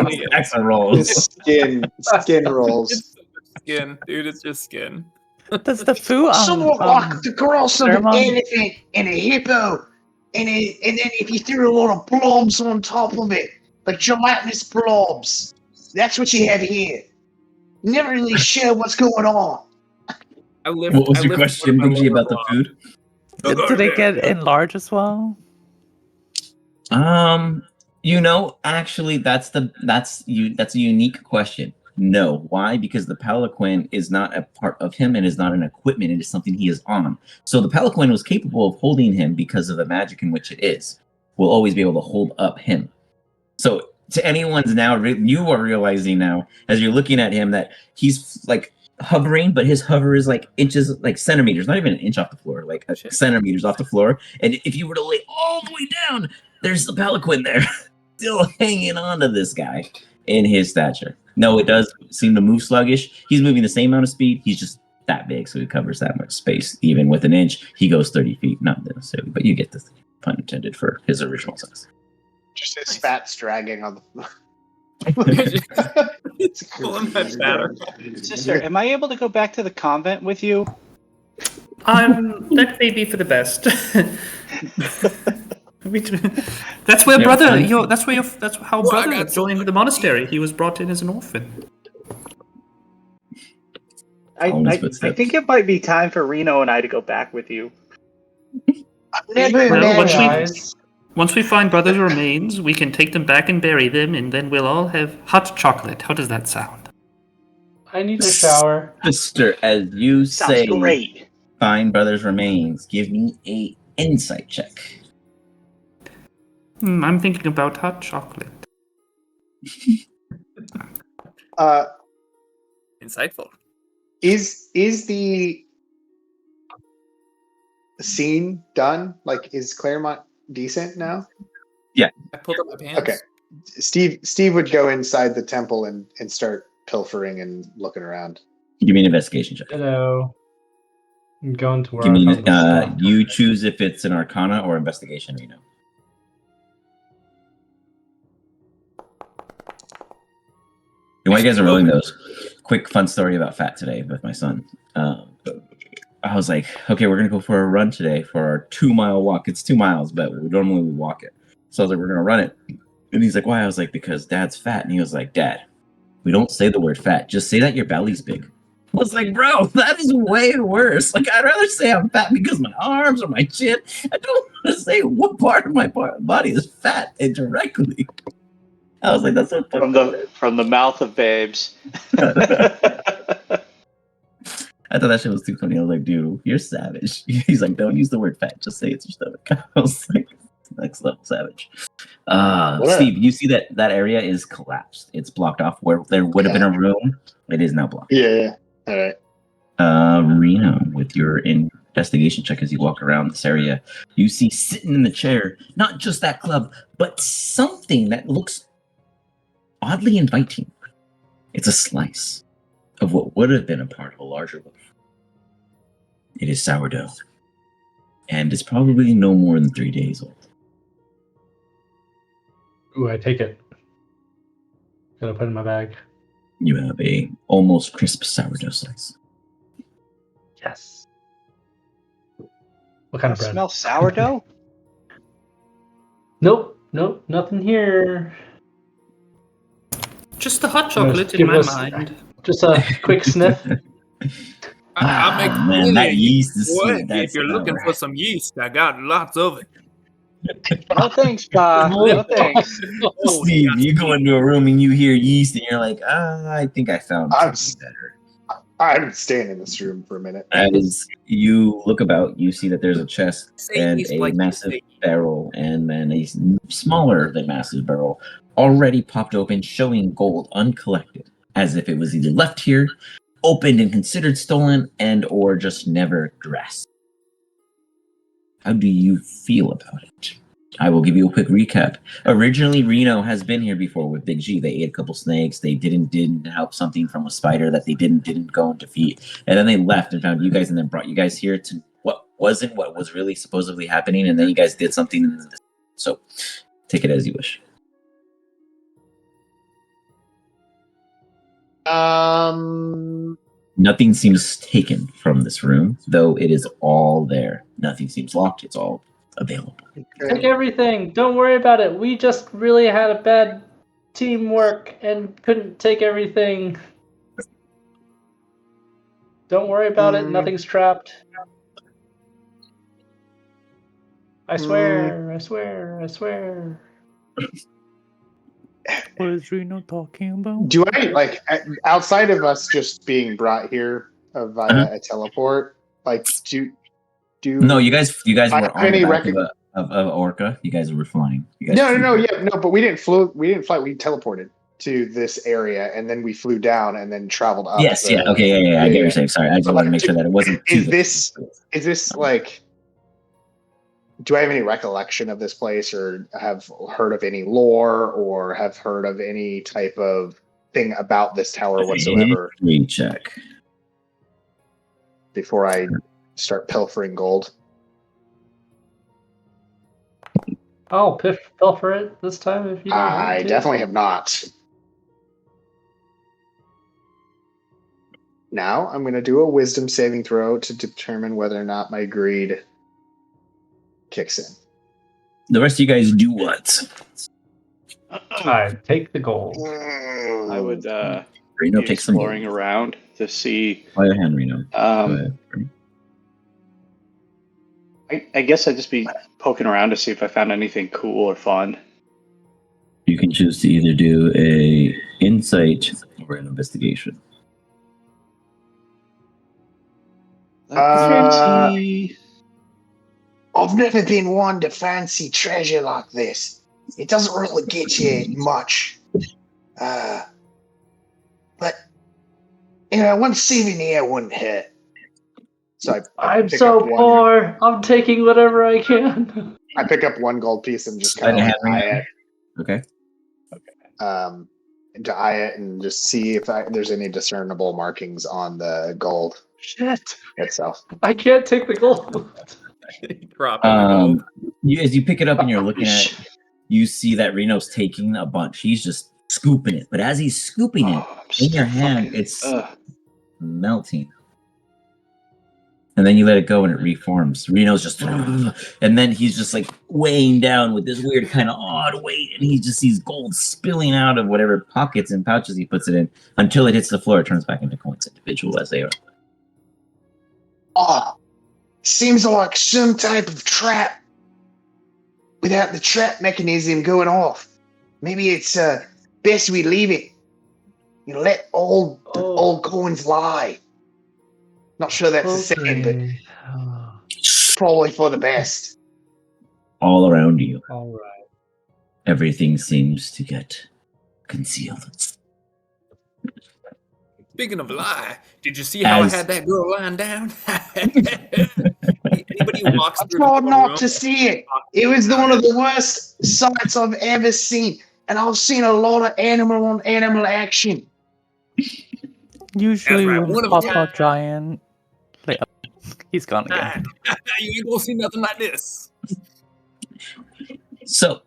of rolls. Skin rolls. It's skin, dude. It's just skin. Does the foo Somewhat like the cross of an Claremont? elephant and a hippo. And then if you threw a lot of blobs on top of it, like gelatinous blobs, that's what you have here. Never really sure what's going on. What was your question, Big G, about the food? Did it get enlarged as well? You know, actually, that's a unique question. No, why? Because the palanquin is not a part of him and is not an equipment. It is something he is on. So the palanquin was capable of holding him because of the magic in which it is. Will always be able to hold up him. So to anyone's now, you are realizing now as you're looking at him that he's like hovering, but his hover is like inches, like centimeters, not even an inch off the floor, like centimeters off the floor. And if you were to lay all the way down, there's the palanquin there, still hanging on to this guy in his stature. No, it does seem to move sluggish. He's moving the same amount of speed. He's just that big, so he covers that much space. Even with an inch, he goes 30 feet. Not necessarily, but you get the pun intended for his original size. Just his fat's dragging on the Pulling that batter. Sister, am I able to go back to the convent with you? That may be for the best. That's where that's how brother joined the monastery. He was brought in as an orphan. I think it might be time for Reno and I to go back with you. Once we find brother's remains, we can take them back and bury them, and then we'll all have hot chocolate. How does that sound? I need a shower. Sister, as you say, great. Find brother's remains. Give me a insight check. I'm thinking about hot chocolate. Insightful. Is the scene done? Like, is Claremont decent now? Yeah. I pulled up my pants. Okay. Steve would go inside the temple and start pilfering and looking around. Give me an investigation check. Hello. I'm going to work. Give me you choose if it's an Arcana or investigation. You know. While you guys are rolling those, quick fun story about fat today with my son. I was like, okay, we're gonna go for a run today for our 2-mile walk. It's 2 miles, but normally we walk it. So I was like, we're gonna run it. And he's like, why? I was like, because Dad's fat. And he was like, Dad, we don't say the word fat. Just say that your belly's big. I was like, bro, that is way worse. Like, I'd rather say I'm fat because my arms or my chin. I don't want to say what part of my body is fat indirectly. I was like, that's so funny. From the mouth of babes. I thought that shit was too funny. I was like, dude, you're savage. He's like, don't use the word fat. Just say it's your stomach. I was like, next level savage. Steve, you see that area is collapsed. It's blocked off where there would have been a room. It is now blocked. Yeah. All right. Reno, with your investigation check as you walk around this area, you see sitting in the chair, not just that club, but something that looks oddly inviting. It's a slice of what would have been a part of a larger loaf. It is sourdough. and it's probably no more than 3 days old. Ooh, I take it. Gonna put it in my bag. You have a almost crisp sourdough slice. Yes. What kind of bread? Smell sourdough? Nope, nothing here. Just the hot Give us- chocolate in give my us- mind. Just a quick sniff. I'll make man, that millions. yeast is Boy, sweet. if you're looking for some yeast, I got lots of it. No thanks, Pa. No thanks. Oh, Steve, yes, you go into a room and you hear yeast, and you're like, I think I found I'm something better. I'm staying in this room for a minute. As you look about, you see that there's a chest Say and yeast a like you massive say. barrel, and then a smaller than massive barrel already popped open, showing gold uncollected, as if it was either left here, opened and considered stolen, and or just never grasped. How do you feel about it? I will give you a quick recap. Originally, Reno has been here before with Big G. They ate a couple snakes. They didn't help something from a spider that they didn't go and defeat. And then they left and found you guys and then brought you guys here to what was really supposedly happening. And then you guys did something. So take it as you wish. Nothing seems taken from this room, though it is all there. Nothing seems locked. It's all available. Take everything. Don't worry about it. We just really had a bad teamwork and couldn't take everything. Don't worry about it. Nothing's trapped. I swear. I swear. I swear. What is Reno talking about? Do I like outside of us just being brought here via a teleport? Like, do No, you guys I were have on any the back of Orca. You guys were flying. You guys No, but we didn't fly. We teleported to this area, and then we flew down, and then traveled up. Yes, yeah, okay, yeah. I get what you're saying. Sorry, I just wanted to make sure that it wasn't. Is this like? Do I have any recollection of this place, or have heard of any lore, or have heard of any type of thing about this tower whatsoever? Check before I start pilfering gold. I'll pilfer it this time if you don't want I to. definitely have not. Now I'm going to do a wisdom saving throw to determine whether or not my greed kicks in. The rest of you guys do what? I take the gold. I would Reno be takes some gold. exploring around to see. By your hand, Reno. Go ahead. I guess I'd just be poking around to see if I found anything cool or fun. You can choose to either do a insight or an investigation. See. I've never been one to fancy treasure like this. It doesn't really get you much. But, one souvenir wouldn't hurt. So I'm so poor. I'm taking whatever I can. I pick up one gold piece and just kind of like eye it. Okay. And to eye it and just see if there's any discernible markings on the gold Shit. itself. I can't take the gold. As you pick it up and you're looking at it, you see that Reno's taking a bunch. He's just scooping it. But as he's scooping it in your hand, it's melting. And then you let it go and it reforms. Reno's just, and then he's just like weighing down with this weird kind of odd weight, and he just sees gold spilling out of whatever pockets and pouches he puts it in until it hits the floor. It turns back into coins, individual as they are. Seems like some type of trap without the trap mechanism going off. Maybe it's best we leave it. Let old coins lie. Not sure that's the same, but probably for the best. All around you. All right. Everything seems to get concealed. Speaking of lie, did you see how I had that girl lying down? Anybody who walks I through tried the not room, to see it. It was one of the worst sights I've ever seen. And I've seen a lot of animal on animal action. Usually right, when one of Papa them- Giant, He's gone again. You ain't gonna see nothing like this. So,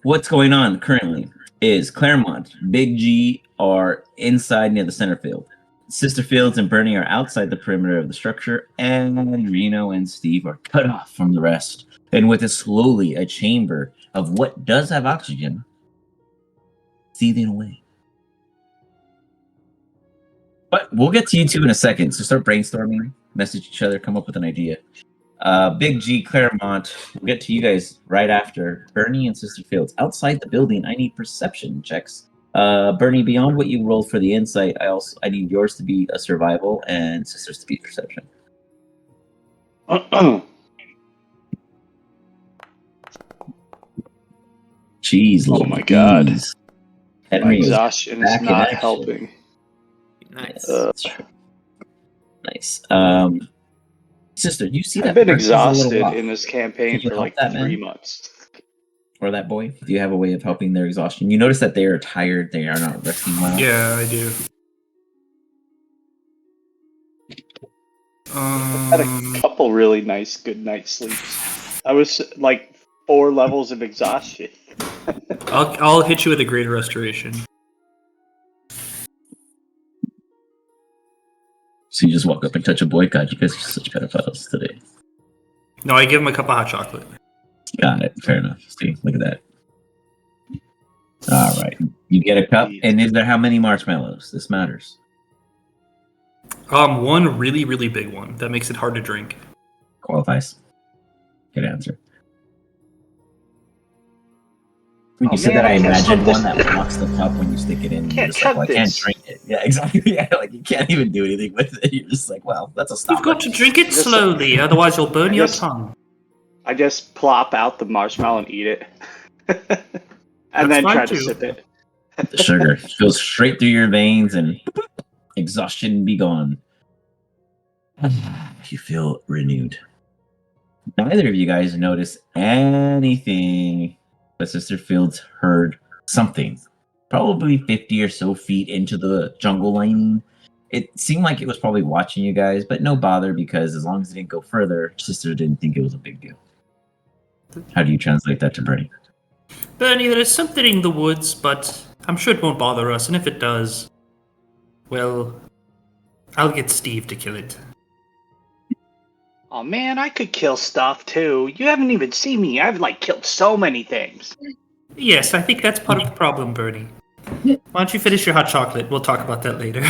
what's going on currently is Claremont, Big G are inside near the center field. Sister Fields and Bernie are outside the perimeter of the structure, and Reno and Steve are cut off from the rest. And with it slowly, a chamber of what does have oxygen seething away. But we'll get to you two in a second, so start brainstorming, message each other, come up with an idea. Big G, Claremont, we'll get to you guys right after. Bernie and Sister Fields, outside the building, I need perception checks. Bernie, beyond what you rolled for the insight, I need yours to be a survival and Sister's to be perception. Jeez, Oh my God. Louise. My Henry is exhaustion back is in not action. helping. Nice. That's true. Nice. Sister, you see that I've been Bernie's a little exhausted rough. in this campaign Can you for help like that 3 man? months. Or that boy? Do you have a way of helping their exhaustion? You notice that they are tired, they are not resting well. Yeah, I do. I had a couple really nice good night sleeps. I was like 4 levels of exhaustion. I'll hit you with a greater restoration. So you just walk up and touch a boy? God, you guys are such pedophiles today. No, I give him a cup of hot chocolate. Got it. Fair enough. See, look at that. All right. You get a cup, and is there how many marshmallows? This matters. One really, really big one that makes it hard to drink. Qualifies. Good answer. When you Oh, said man, that, I I can't imagined stop one this. that blocks the cup when you stick it in. And you're Can't just like, cut well, I can't this. drink it. Yeah, exactly. Yeah, like you can't even do anything with it. You're just like, well, that's a stop. You've got to drink it Just- slowly, otherwise you'll burn your Just- tongue. I just plop out the marshmallow and eat it. And then fine, try to too. sip it. The sugar goes straight through your veins and exhaustion be gone. You feel renewed. Neither of you guys notice anything, but Sister Fields heard something. Probably 50 or so feet into the jungle lining. It seemed like it was probably watching you guys, but no bother because as long as it didn't go further, Sister didn't think it was a big deal. How do you translate that to Bernie? Bernie, there is something in the woods, but I'm sure it won't bother us, and if it does, well, I'll get Steve to kill it. Oh man, I could kill stuff too. You haven't even seen me. I've like killed so many things. Yes, I think that's part of the problem, Bernie. Why don't you finish your hot chocolate? We'll talk about that later.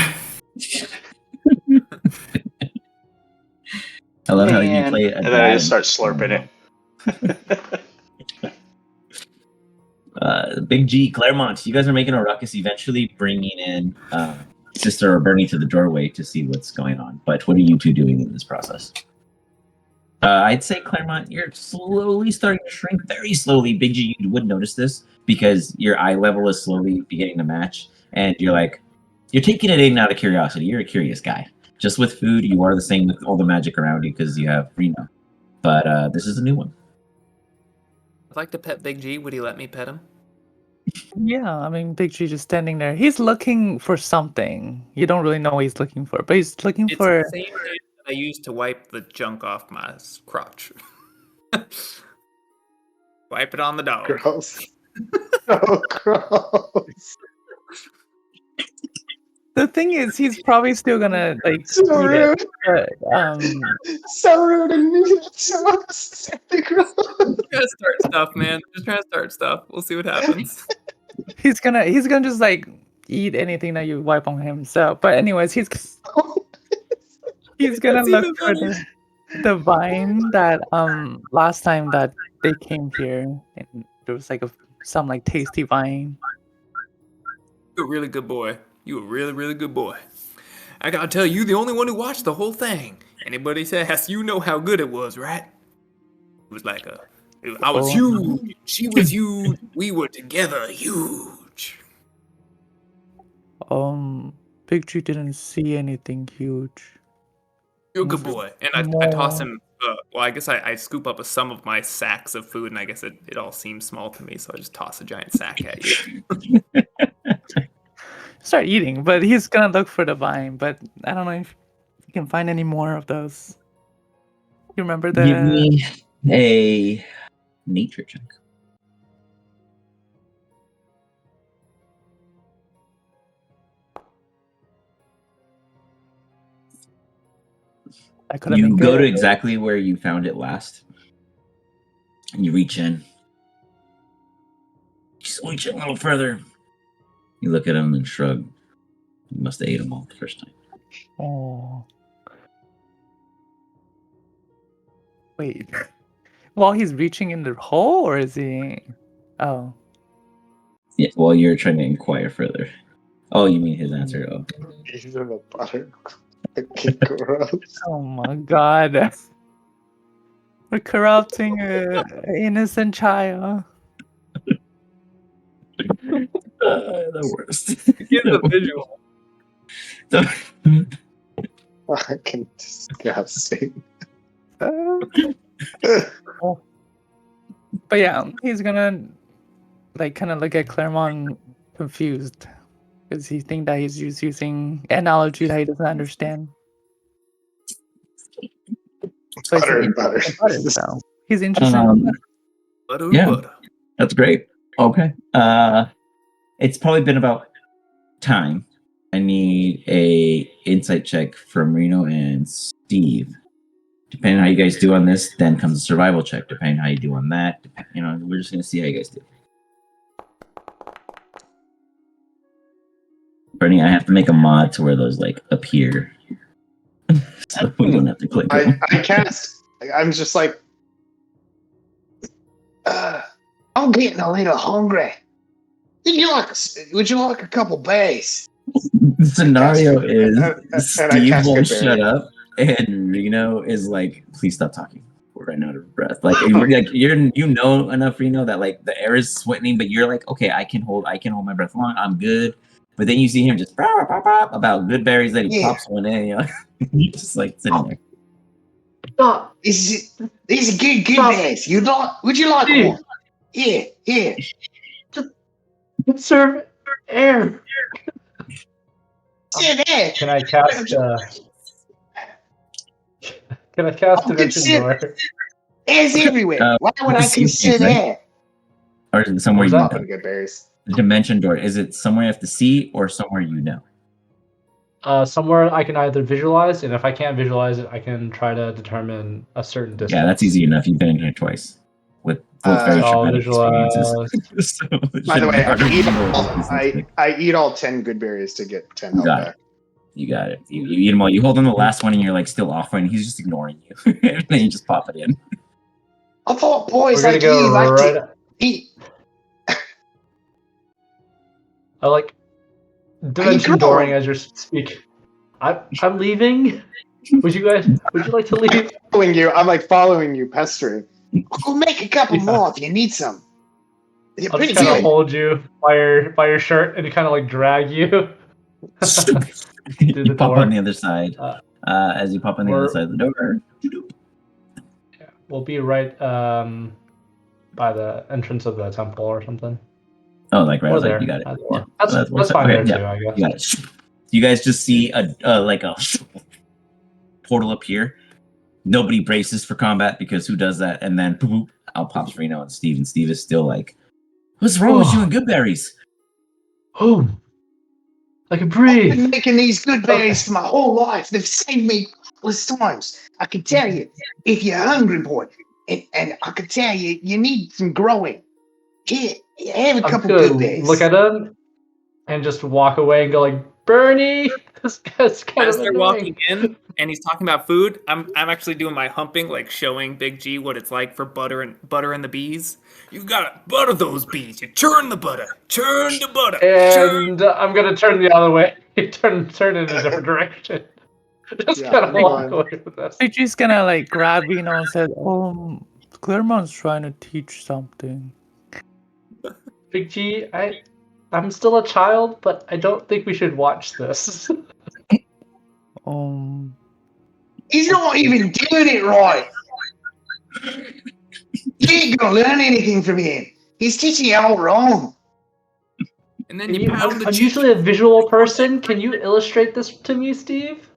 I love how you Man. play a And then I just dad. start slurping it. Big G, Claremont, you guys are making a ruckus, eventually bringing in Sister or Bernie to the doorway to see what's going on. But what are you two doing in this process? I'd say, Claremont, you're slowly starting to shrink, very slowly. Big G, you would notice this because your eye level is slowly beginning to match. And you're taking it in out of curiosity. You're a curious guy. Just with food, you are the same with all the magic around you because you have Reno. But this is a new one. I'd like to pet Big G. Would he let me pet him? Yeah, I mean, Big G just standing there. He's looking for something. You don't really know what he's looking for, but he's looking It's for. the same thing that I used to wipe the junk off my crotch. Wipe it on the dog. Gross. So gross. The thing is, he's probably still gonna like So eat rude. it. But, So rude and so gross. Just trying to start stuff, man. Just trying to start stuff. We'll see what happens. he's gonna just like eat anything that you wipe on him. So, but anyways, he's gonna That's look even for funny. the vine that last time that they came here, and there was like some like tasty vine. You're a really good boy. You a really, really good boy. I gotta tell you, the only one who watched the whole thing. Anybody says you know how good it was, right? It was like I was huge. She was huge. We were together huge. Big G didn't see anything huge. You're a good boy. And I toss him. Well, I guess I scoop up some of my sacks of food, and I guess it all seems small to me, so I just toss a giant sack at you. Start eating, but he's gonna look for the vine. But I don't know if you can find any more of those. You remember Give the? me a nature check. I couldn't You make go it. to exactly where you found it last, and you reach in. Just reach in a little further. You look at him and shrug. You must have ate them all the first time. Oh. Wait. While he's reaching in the hole, or is he? Oh. Yeah, well, you're trying to inquire further. Oh, you mean his answer? Oh, He's in the butter. Fucking gross. Oh my god. We're corrupting an innocent child. the worst. Get the visual. Fucking disgusting. But yeah, he's gonna like kind of look at Claremont confused because he think that he's just using analogy that he doesn't understand. So Butter and he's butter. interested in butter, so he's interested in butter. Butter, Yeah. butter. That's great. Okay. It's probably been about time. I need a insight check from Reno and Steve. Depending on how you guys do on this, then comes a survival check. Depending on how you do on that, we're just gonna see how you guys do. Bernie, I have to make a mod to where those like appear, so we don't have to click them. I cast. I'm just like, I'm getting a little hungry. Would you like a couple berries? The scenario is and I Steve cast won't good shut berry. up, and Reno is like, "Please stop talking. We're running out of breath." Like you know enough, Reno, that like the air is sweating, but you're like, "Okay, I can hold my breath long. I'm good." But then you see him just about good berries. Then he pops one in. You're just like sitting there. Oh, these are good berries. Would you like one? Here. Serve air. Sit there. Can I cast? Can I cast Dimension Door? Air's everywhere. Why would I the same thing, consider right? air? Or is it somewhere What you was know? that? Put good berries. The dimension door. Is it somewhere you have to see or somewhere you know? Somewhere I can either visualize, and if I can't visualize it, I can try to determine a certain distance. Yeah, that's easy enough. You've been in here twice with very I'll traumatic visualize. experiences. So it By the shouldn't be way, hard to remember. I eat all 10 good berries to get 10 health Got back. You got it. You eat them all. You hold on the last one, and you're like still offering. He's just ignoring you, and then you just pop it in. I thought boys We're gonna like go you like right. to eat. I like dimension growing? dooring as you're speaking. I'm leaving. Would you like to leave? I'm like following you, pestering. We'll make a couple Yeah. more if you need some. They're I'll pretty just kind of good. hold you by your shirt and kind of like drag you through You the pop door. on the other side. As you pop on the other we're- side of the door. We'll be right by the entrance of the temple or something. Oh, like right. I Or was like, there. you got it. Either Yeah. or. That's works fine out. there Okay, too, I guess. You got it. You guys just see a portal appear. Nobody braces for combat because who does that? And then boop, out pops Reno and Steve. And Steve is still like, "What's wrong with you and good berries?" Oh, I can I've breathe. been making these good berries for my whole life. They've saved me countless times. I can tell you, if you're hungry, boy, and I can tell you, you need some growing. Here, have a I'm couple gonna good berries. look at him and just walk away and go like, Bernie, this guy's kind As of they're annoying. walking in and he's talking about food, I'm actually doing my humping, like showing Big G what it's like for butter and the bees. You've got to butter those bees. You churn the butter. Churn the butter. Churn. And I'm gonna turn the other way. turn in a different direction. Just Yeah, kind of I'm walk going. away with this. She's gonna like grab Reno and said, Claremont's trying to teach something. Big G, I'm still a child, but I don't think we should watch this. He's not even doing it right. You ain't gonna learn anything from him. He's teaching you all wrong. And then you pound the I'm cheese. usually a visual person. Can you illustrate this to me, Steve?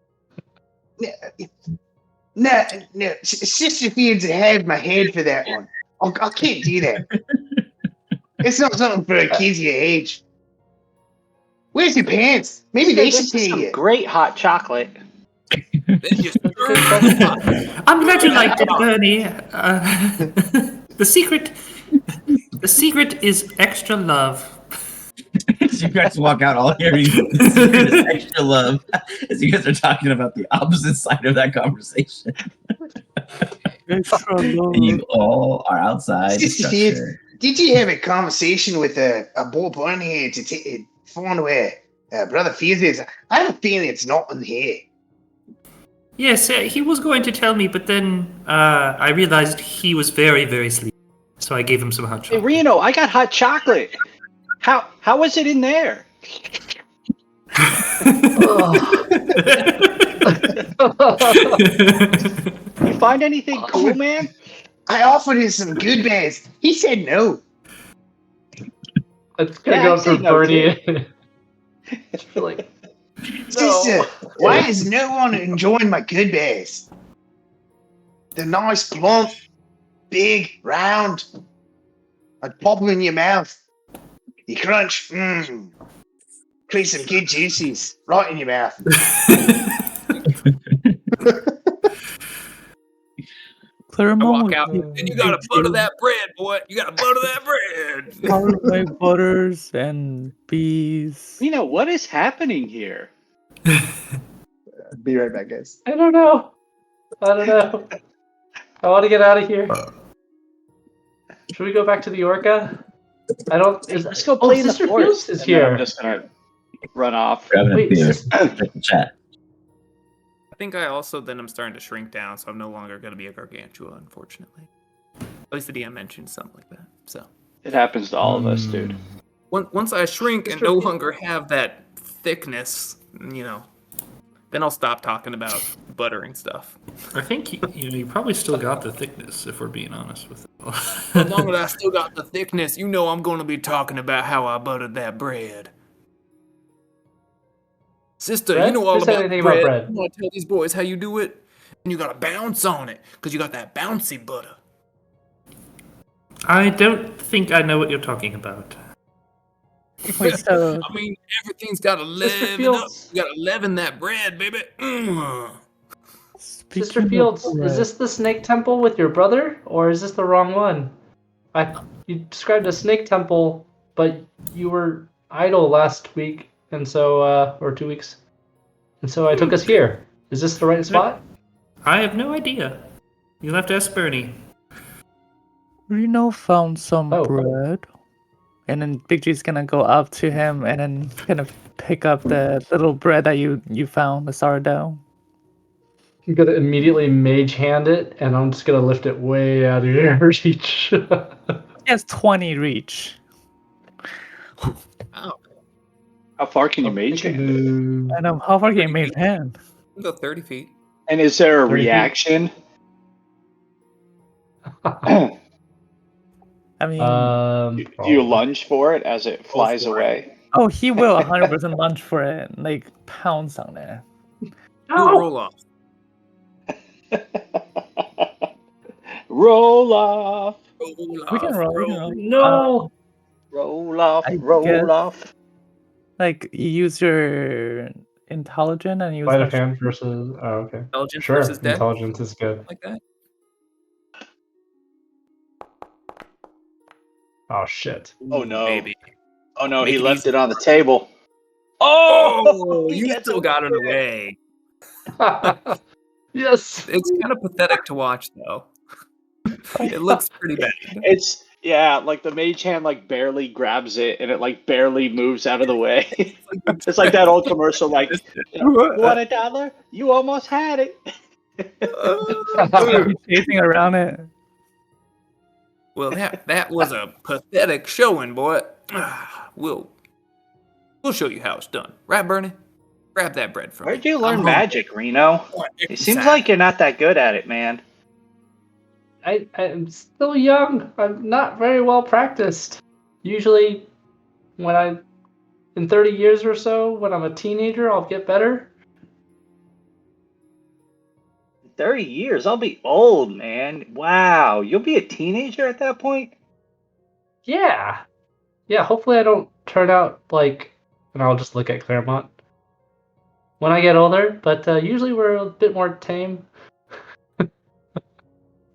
No, no. Sister Fields had my head for that one. I can't do that. It's not something for a kid your age. Where's your pants? Maybe they should This is tell some you. great hot chocolate. They just I'm glad you liked it, Bernie. The secret is extra love. As you guys walk out, all hearing the secret is extra love. As you guys are talking about the opposite side of that conversation. Extra love. And you all are outside the Sister Fields, structure. did you have a conversation with a bull bunny here to find where Brother Fields is? I have a feeling it's not in here. Yes, he was going to tell me, but then I realized he was very, very sleepy. So I gave him some hot Hey, chocolate. Reno, I got hot chocolate. How was it in there? You find anything cool, man? I offered him some good bears. He said no. It's gonna Yeah, go I'd say for no, Bernie. Like, Sister, why is no one enjoying my good bears? They're nice, plump, big, round. I'd pop them in your mouth. You crunch. Create some good juices right in your mouth. I Claremont walk with out, the and you gotta big butter tail. that bread, boy. You gotta butter that bread. Powered by butters and bees. Reno, what is happening here? Be right back, guys. I don't know. I want to get out of here. Should we go back to the Orca? Let's go play in the Sister forest. Fields is And then here. I'm just gonna run off. Grabbing a Wait, beer. sis- Check the chat. I think I also then I'm starting to shrink down, so I'm no longer gonna be a gargantua, unfortunately. At least the DM mentioned something like that. So It happens to all of us, dude. once I shrink and Mr. no Field- longer have that thickness, then I'll stop talking about buttering stuff. I think you probably still got the thickness, if we're being honest with it. As long as I still got the thickness, I'm gonna be talking about how I buttered that bread. Sister, Bread? you know all Who said about anything bread. about bread? You want to tell these boys how you do it? And you gotta bounce on it, because you got that bouncy butter. I don't think I know what you're talking about. Wait, so I mean, everything's gotta Sister leaven up. Fields. You gotta leaven that bread, baby. speaking Sister of Fields, bread, is this the snake temple with your brother, or is this the wrong one? You described a snake temple, but you were idle last week, and so or 2 weeks, and so I took us here. Is this the right spot? I have no idea. You'll have to ask Bernie. Reno found some Oh. bread, and then Big G's gonna go up to him and then kind of pick up the little bread that you found, the sourdough. I'm gonna immediately mage hand it, and I'm just gonna lift it way out of your reach. He has 20 reach. Oh, How far can you mage hand it? And how far can you mage hand? you can go 30 feet. And is there a 30 feet. reaction? I mean, Do you lunge for it as it flies away? oh, he will 100% lunge for it, like pounce on it. You'll roll off. Roll off. We can roll. We can roll. No. Roll off. I Roll guess- off. Like you use your intelligence and use Sleight of like, hand versus. Oh, okay. Intelligence Sure. versus dex, Intelligence is good. like that. Oh shit. Oh no. Baby. Oh no, Make he it left easy. it on the table. Oh, he you gets still got it away. Yes. It's kind of pathetic to watch, though. It looks pretty bad. It's like the mage hand like barely grabs it and it like barely moves out of the way. It's like that old commercial, like you want $1? You almost had it. chasing around it. Well, that was a pathetic showing, boy. We'll show you how it's done, right, Bernie? Grab that bread from me. Where'd you learn I'm magic, Reno? It seems like you're not that good at it, man. I'm still young. I'm not very well practiced. Usually, in 30 years or so, when I'm a teenager, I'll get better. 30 years. I'll be old, man. Wow. You'll be a teenager at that point? Yeah. Yeah, hopefully I don't turn out like, and I'll just look at Claremont when I get older, but usually we're a bit more tame.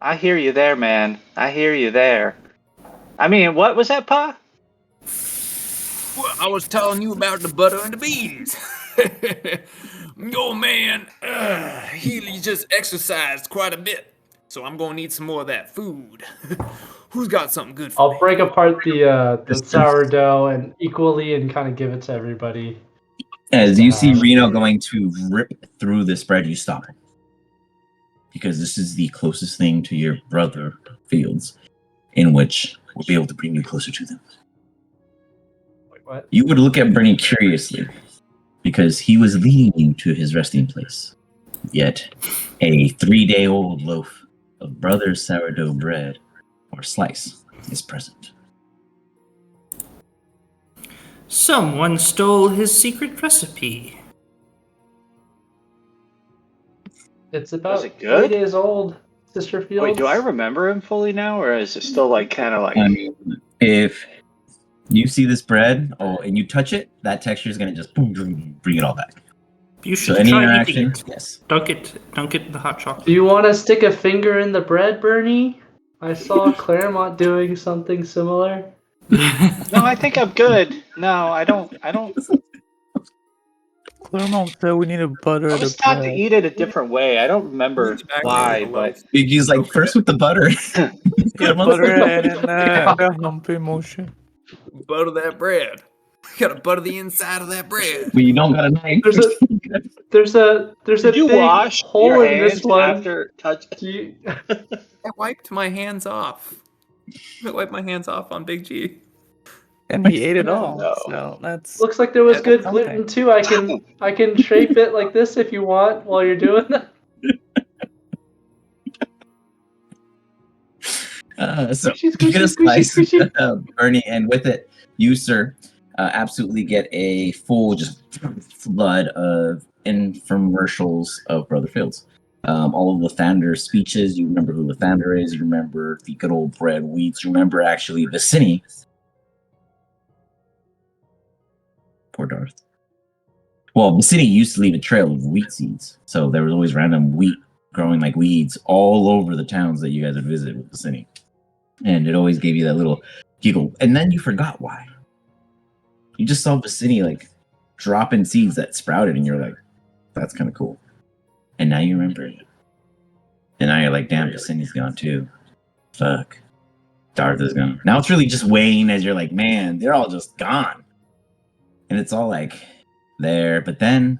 I hear you there, man. I hear you there. I mean, what was that, Pa? Well, I was telling you about the butter and the bees. Your man, he just exercised quite a bit, so I'm gonna need some more of that food. Who's got something good for I'll me? break apart the sourdough and equally and kind of give it to everybody. As you see Reno going to rip through this bread, you stop him. Because this is the closest thing to your brother Fields, in which we'll be able to bring you closer to them. Wait, what? You would look at Bernie curiously, because he was leading you to his resting place. Yet, a 3-day-old loaf of brother's sourdough bread, or slice, is present. Someone stole his secret recipe. It's about Was it good? 3 days old, Sister Fields. Wait, do I remember him fully now, or is it still like kind of like? I mean, if you see this bread, and you touch it, that texture is going to just boom, bring it all back. You So should any try interaction, eating it. yes. Dunk it in the hot chocolate. Do you want to stick a finger in the bread, Bernie? I saw Claremont doing something similar. No, I think I'm good. No, I don't. Claremont said we need to butter I the was taught to bread. eat it a different way. I don't remember why, but Biggie's like, first with the butter. Butter it and the humpy motion. Butter that bread. You gotta butter the inside of that bread. Well, you don't got a knife. There's a did you big wash hole your in this hands one. after touch? Do you... I wiped my hands off. I wiped my hands off on Big G. And he ate it all. No. So that's Looks like there was Yeah, good that's gluten too. I can shape it like this if you want while you're doing that. So Squishy, you get a squishy, slice, squishy. Bernie, and with it, you, sir, absolutely get a full just flood of infomercials of Brother Fields. All of Lathander's speeches. You remember who Lathander is. You remember the good old bread wheats. You remember actually Vicini. Poor Darth. Well, Vicini used to leave a trail of wheat seeds, so there was always random wheat growing like weeds all over the towns that you guys would visit with Vicini. And it always gave you that little giggle. And then you forgot why. You just saw Vicini like dropping seeds that sprouted, and you're like, that's kind of cool. And now you remember it. And now you're like, damn, Vicini's gone too. Fuck. Darth is gone. Now it's really just Wayne as you're like, man, they're all just gone. And it's all like there. But then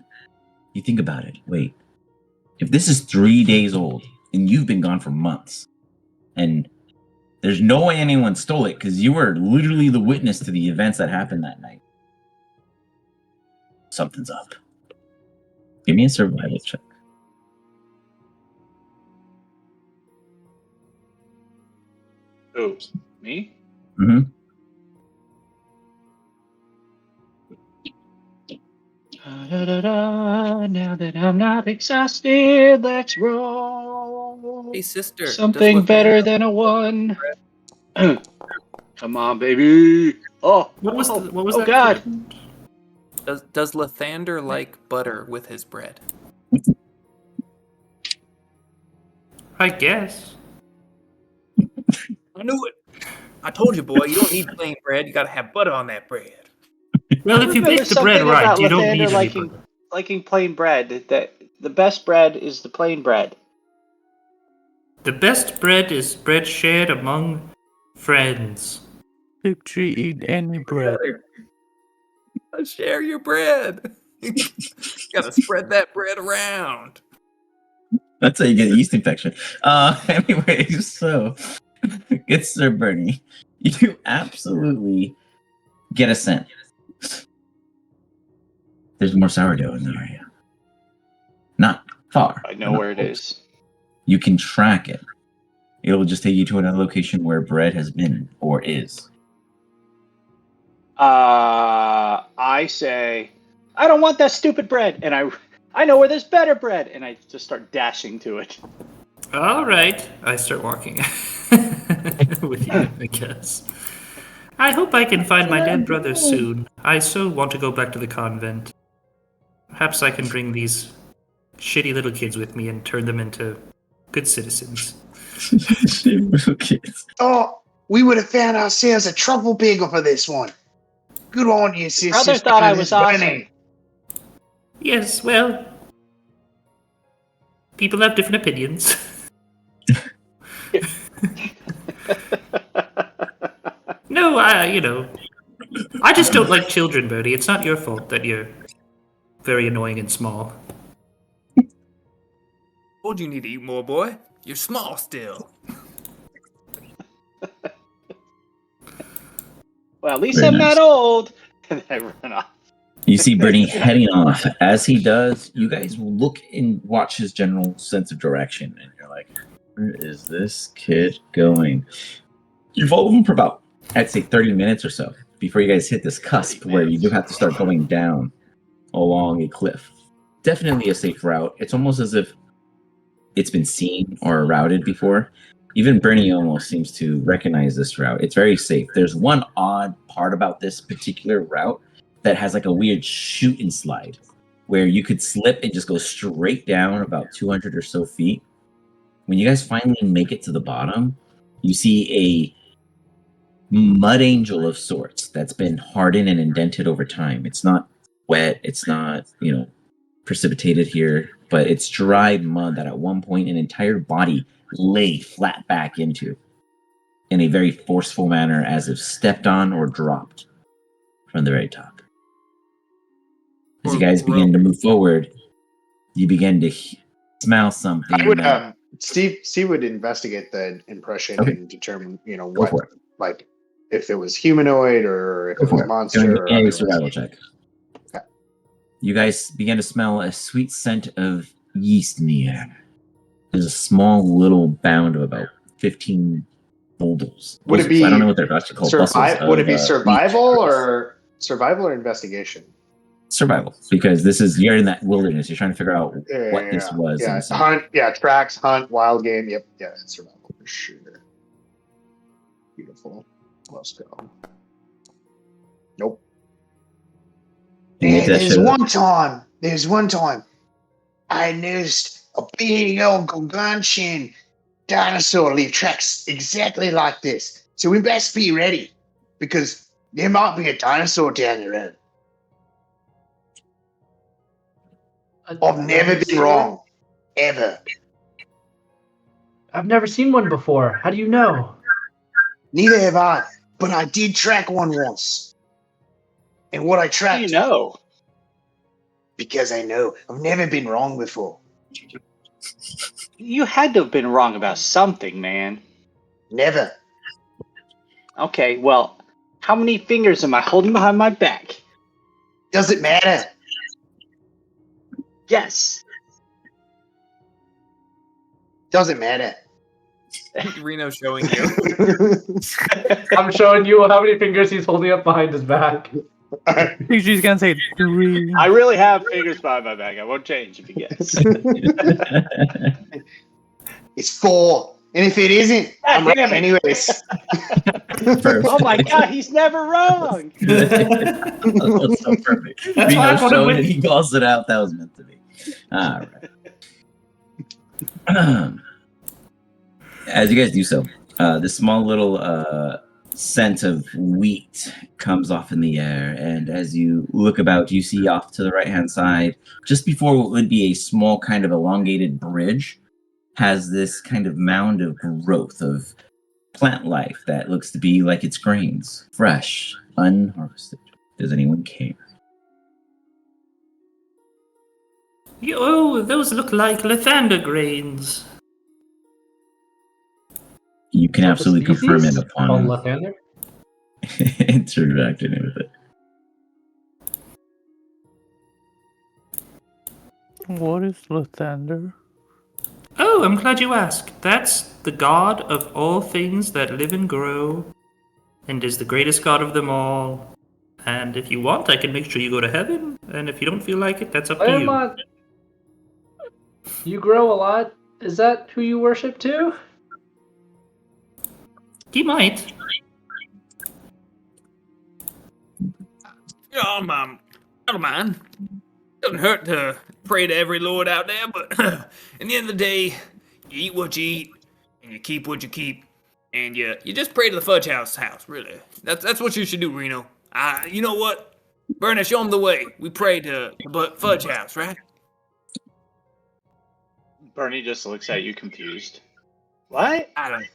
you think about it. Wait. If this is 3 days old and you've been gone for months, and there's no way anyone stole it because you were literally the witness to the events that happened that night. Something's up. Give me a survival check. Who? Me? Mm-hmm. Now that I'm not exhausted, let's roll. Hey, sister. Something does better Lathander- than a 1. Come on, baby. Oh, What was oh that? God. Does Lathander like butter with his bread? I guess. I knew it. I told you, boy. You don't need plain bread. You gotta have butter on that bread. Well, if you Remember bake the bread something right, about you don't Lathander need any liking, butter. liking plain bread. That the best bread is the plain bread. The best bread is bread shared among friends. Big G eat any bread. Share your bread. You gotta spread that bread around. That's how you get a yeast infection. Anyways, so good Sir Bernie. You absolutely get a scent. There's more sourdough in the area. Not far. I know where it is. You can track it. It'll just take you to another location where bread has been or is. I say, I don't want that stupid bread, and I know where there's better bread, and I just start dashing to it. All right, I start walking with you, I guess. I hope I can find my dead brother soon. I so want to go back to the convent. Perhaps I can bring these shitty little kids with me and turn them into good citizens. Kids. Oh, we would have found ourselves a truffle bagel for this one. Good on you, sis. Brother thought I was awesome. Yes, well, people have different opinions. No, I just don't like children, Bertie. It's not your fault that you're very annoying and small. Told you need to eat more, boy. You're small still. Well, at least Very I'm nice. not old. And I run off. You see Bernie heading off. As he does, you guys look and watch his general sense of direction, and you're like, where is this kid going? You follow him for about, I'd say, 30 minutes or so before you guys hit this cusp where you do have to start going down along a cliff. Definitely a safe route. It's almost as if it's been seen or routed before. Even Bernie almost seems to recognize this route. It's very safe. There's one odd part about this particular route that has like a weird shoot and slide where you could slip and just go straight down about 200 or so feet. When you guys finally make it to the bottom, you see a mud angel of sorts that's been hardened and indented over time. It's not wet. It's not, precipitated here, but it's dried mud that at one point an entire body lay flat back into in a very forceful manner as if stepped on or dropped from the very top. As you guys begin to move forward, you begin to smell something. I would, Steve would investigate the impression and determine, what, like, if it was humanoid or if it was a monster. Or survival check. Okay. You guys begin to smell a sweet scent of yeast in the air. There's a small little bound of about 15 boulders. Would it be? I don't know what they're actually called. Would it be survival or investigation? Survival, because you're in that wilderness. You're trying to figure out what this was. Yeah, hunt. Yeah, tracks, hunt, wild game. Yep. Yeah, it's survival for sure. Beautiful. Let's go. Nope. There's one time I noticed a big old gargantuan dinosaur leave tracks exactly like this. So we best be ready because there might be a dinosaur down the road. I've never been wrong. Ever. I've never seen one before. How do you know? Neither have I, but I did track one once. And what I tracked... How do you know? Because I know. I've never been wrong before. You had to have been wrong about something, man. Never. Okay, well, how many fingers am I holding behind my back? Does it matter? Yes. Doesn't matter. Reno showing you. I'm showing you how many fingers he's holding up behind his back. She's gonna say 3. I really have fingers behind my back. I won't change if you guess. It's 4. And if it isn't, I'm right anyways. Oh my god, he's never wrong. That's so perfect. Reno showed it, he calls it out. That was meant to be. All right. As you guys do so, this small little scent of wheat comes off in the air, and as you look about, you see off to the right-hand side, just before what would be a small kind of elongated bridge, has this kind of mound of growth of plant life that looks to be like it's grains, fresh, unharvested. Does anyone care? Oh, those look like lathander grains. You can absolutely confirm it upon lathander? interacting with it. What is lathander? Oh, I'm glad you asked. That's the god of all things that live and grow, and is the greatest god of them all. And if you want, I can make sure you go to heaven. And if you don't feel like it, that's up to you. You grow a lot. Is that who you worship too? He might. I don't mind. Doesn't hurt to pray to every lord out there, but in the end of the day, you eat what you eat, and you keep what you keep, and you just pray to the FUDGEHOUSE house. Really, that's what you should do, Reno. You know what, Bernie, show him the way. We pray to the FUDGEHOUSE, right? Bernie just looks at you confused. What? I don't.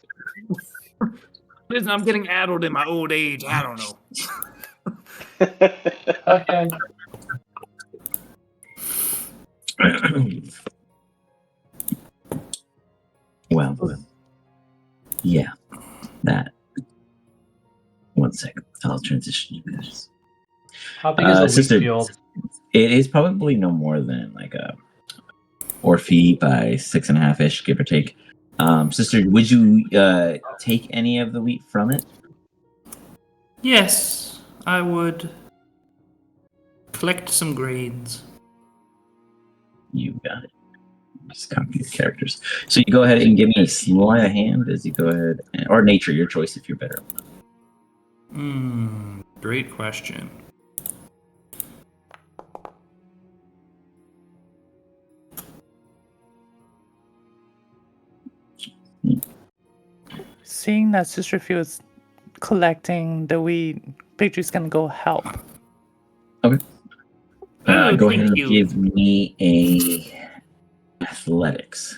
Listen, I'm getting addled in my old age. I don't know. Okay. Well, yeah, that. One second, I'll transition you guys. How big is the Sister, wheat field? It is probably no more than like a 4 feet by 6.5 ish, give or take. Sister, would you take any of the wheat from it? Yes, I would collect some grains. You got it. Just copy the characters. So you go ahead and give me a sleight of hand as you go ahead, or nature, your choice if you're better. Great question. Seeing that Sister feels collecting the weed, Picture's gonna go help. Okay. Oh, Go thank ahead and you. give me a athletics.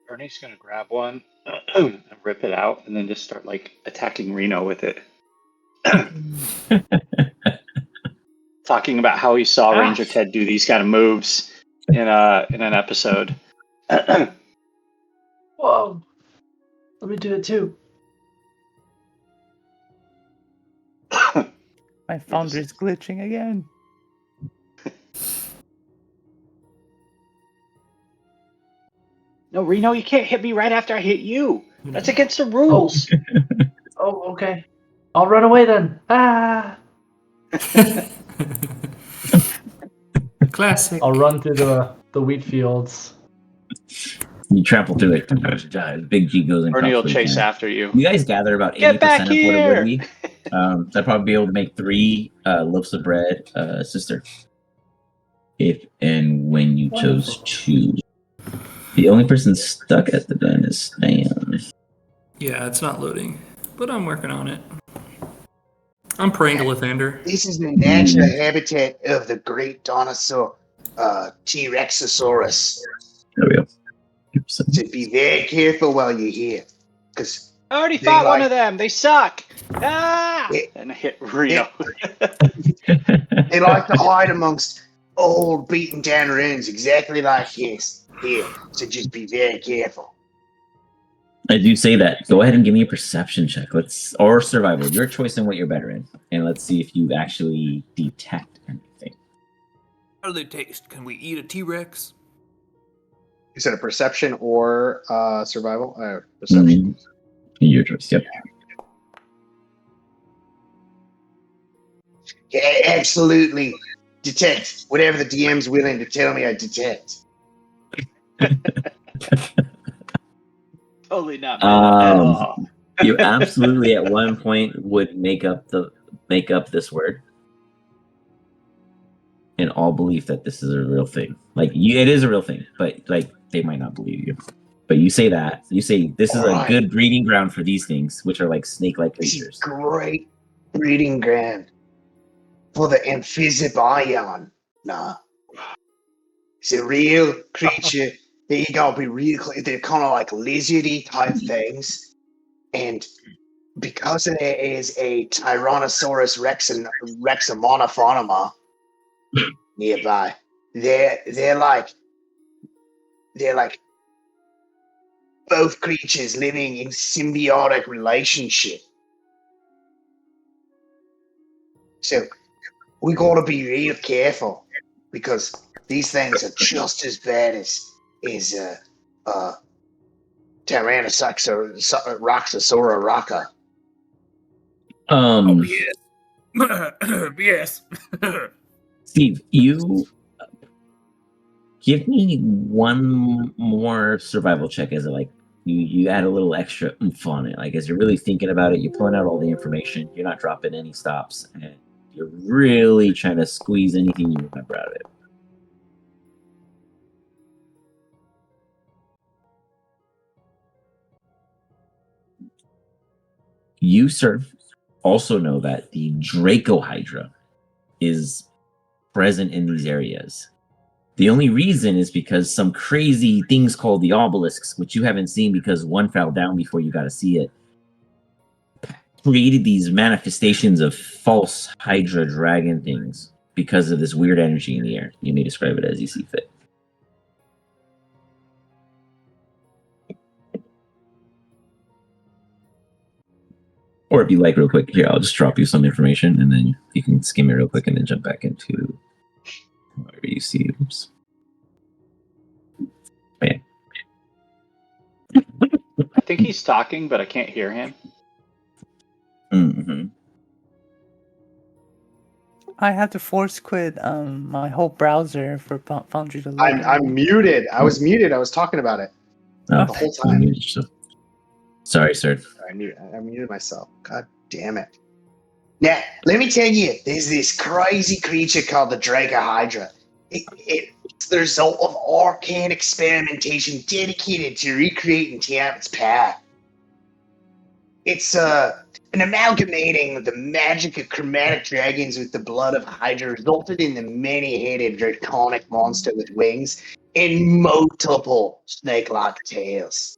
Bernie's gonna grab one and rip it out, and then just start like attacking Reno with it. Talking about how he saw Ranger Ted do these kind of moves in an episode. Whoa. Let me do it too. My foundry's glitching again. No, Reno, you can't hit me right after I hit you. That's against the rules. Oh, okay. I'll run away then. Ah. Classic. I'll run through the wheat fields. You trample through it. Big G goes and Bernie will crouches chase down. after you. You guys gather about Get 80% back of what it here! would be. So I'd probably be able to make 3 loaves of bread, sister. If and when you chose to. The only person stuck at the den is Stan. Yeah, it's not loading, but I'm working on it. I'm praying to Lathander. This is the natural habitat of the great dinosaur, T-Rexosaurus. There we go. So be very careful while you're here, because I already fought one of them. They suck. Ah! Yeah. And I hit Reno. they like to hide amongst old, beaten down ruins, exactly like this here. So just be very careful. I do say that. Go ahead and give me a perception check. Or survival. Your choice in what you're better in. And let's see if you actually detect anything. How do they taste? Can we eat a T-Rex? You said a perception or survival? Perception. Your choice, yep. Yeah, absolutely. Detect whatever the DM's willing to tell me I detect. Totally not at all. You absolutely at one point would make up this word in all belief that this is a real thing. Like it is a real thing, but like they might not believe you. But you say that. You say this is a good breeding ground for these things, which are like snake-like This is creatures. great breeding ground for the amphibian. Nah. It's a real creature that you gotta be real clear. They're kind of like lizardy type things. And because there is a Tyrannosaurus rexamonophonema nearby, they're like both creatures living in symbiotic relationship. So we gotta be real careful because these things are just as bad as Roxasaura raka. Yes. Steve, you give me one more survival check as you add a little extra oomph on it. Like as you're really thinking about it, you're pulling out all the information, you're not dropping any stops, and you're really trying to squeeze anything you remember out of it. You, sir, also know that the Draco Hydra is present in these areas. The only reason is because some crazy things called the obelisks, which you haven't seen because one fell down before you got to see it, created these manifestations of false Hydra dragon things because of this weird energy in the air. You may describe it as you see fit. Or if you like, real quick, here, I'll just drop you some information and then you can skim it real quick and then jump back into whatever you see. Oops. Oh, yeah. I think he's talking, but I can't hear him. Mm-hmm. I had to force quit my whole browser for Foundry to load. I'm muted. I was muted. I was talking about it Oh, the whole time. Sorry, sir. I muted myself. God damn it. Now, let me tell you, there's this crazy creature called the Draco Hydra. It's the result of arcane experimentation dedicated to recreating Tiamat's power. It's an amalgamating of the magic of chromatic dragons with the blood of Hydra resulted in the many-headed draconic monster with wings and multiple snake-like tails.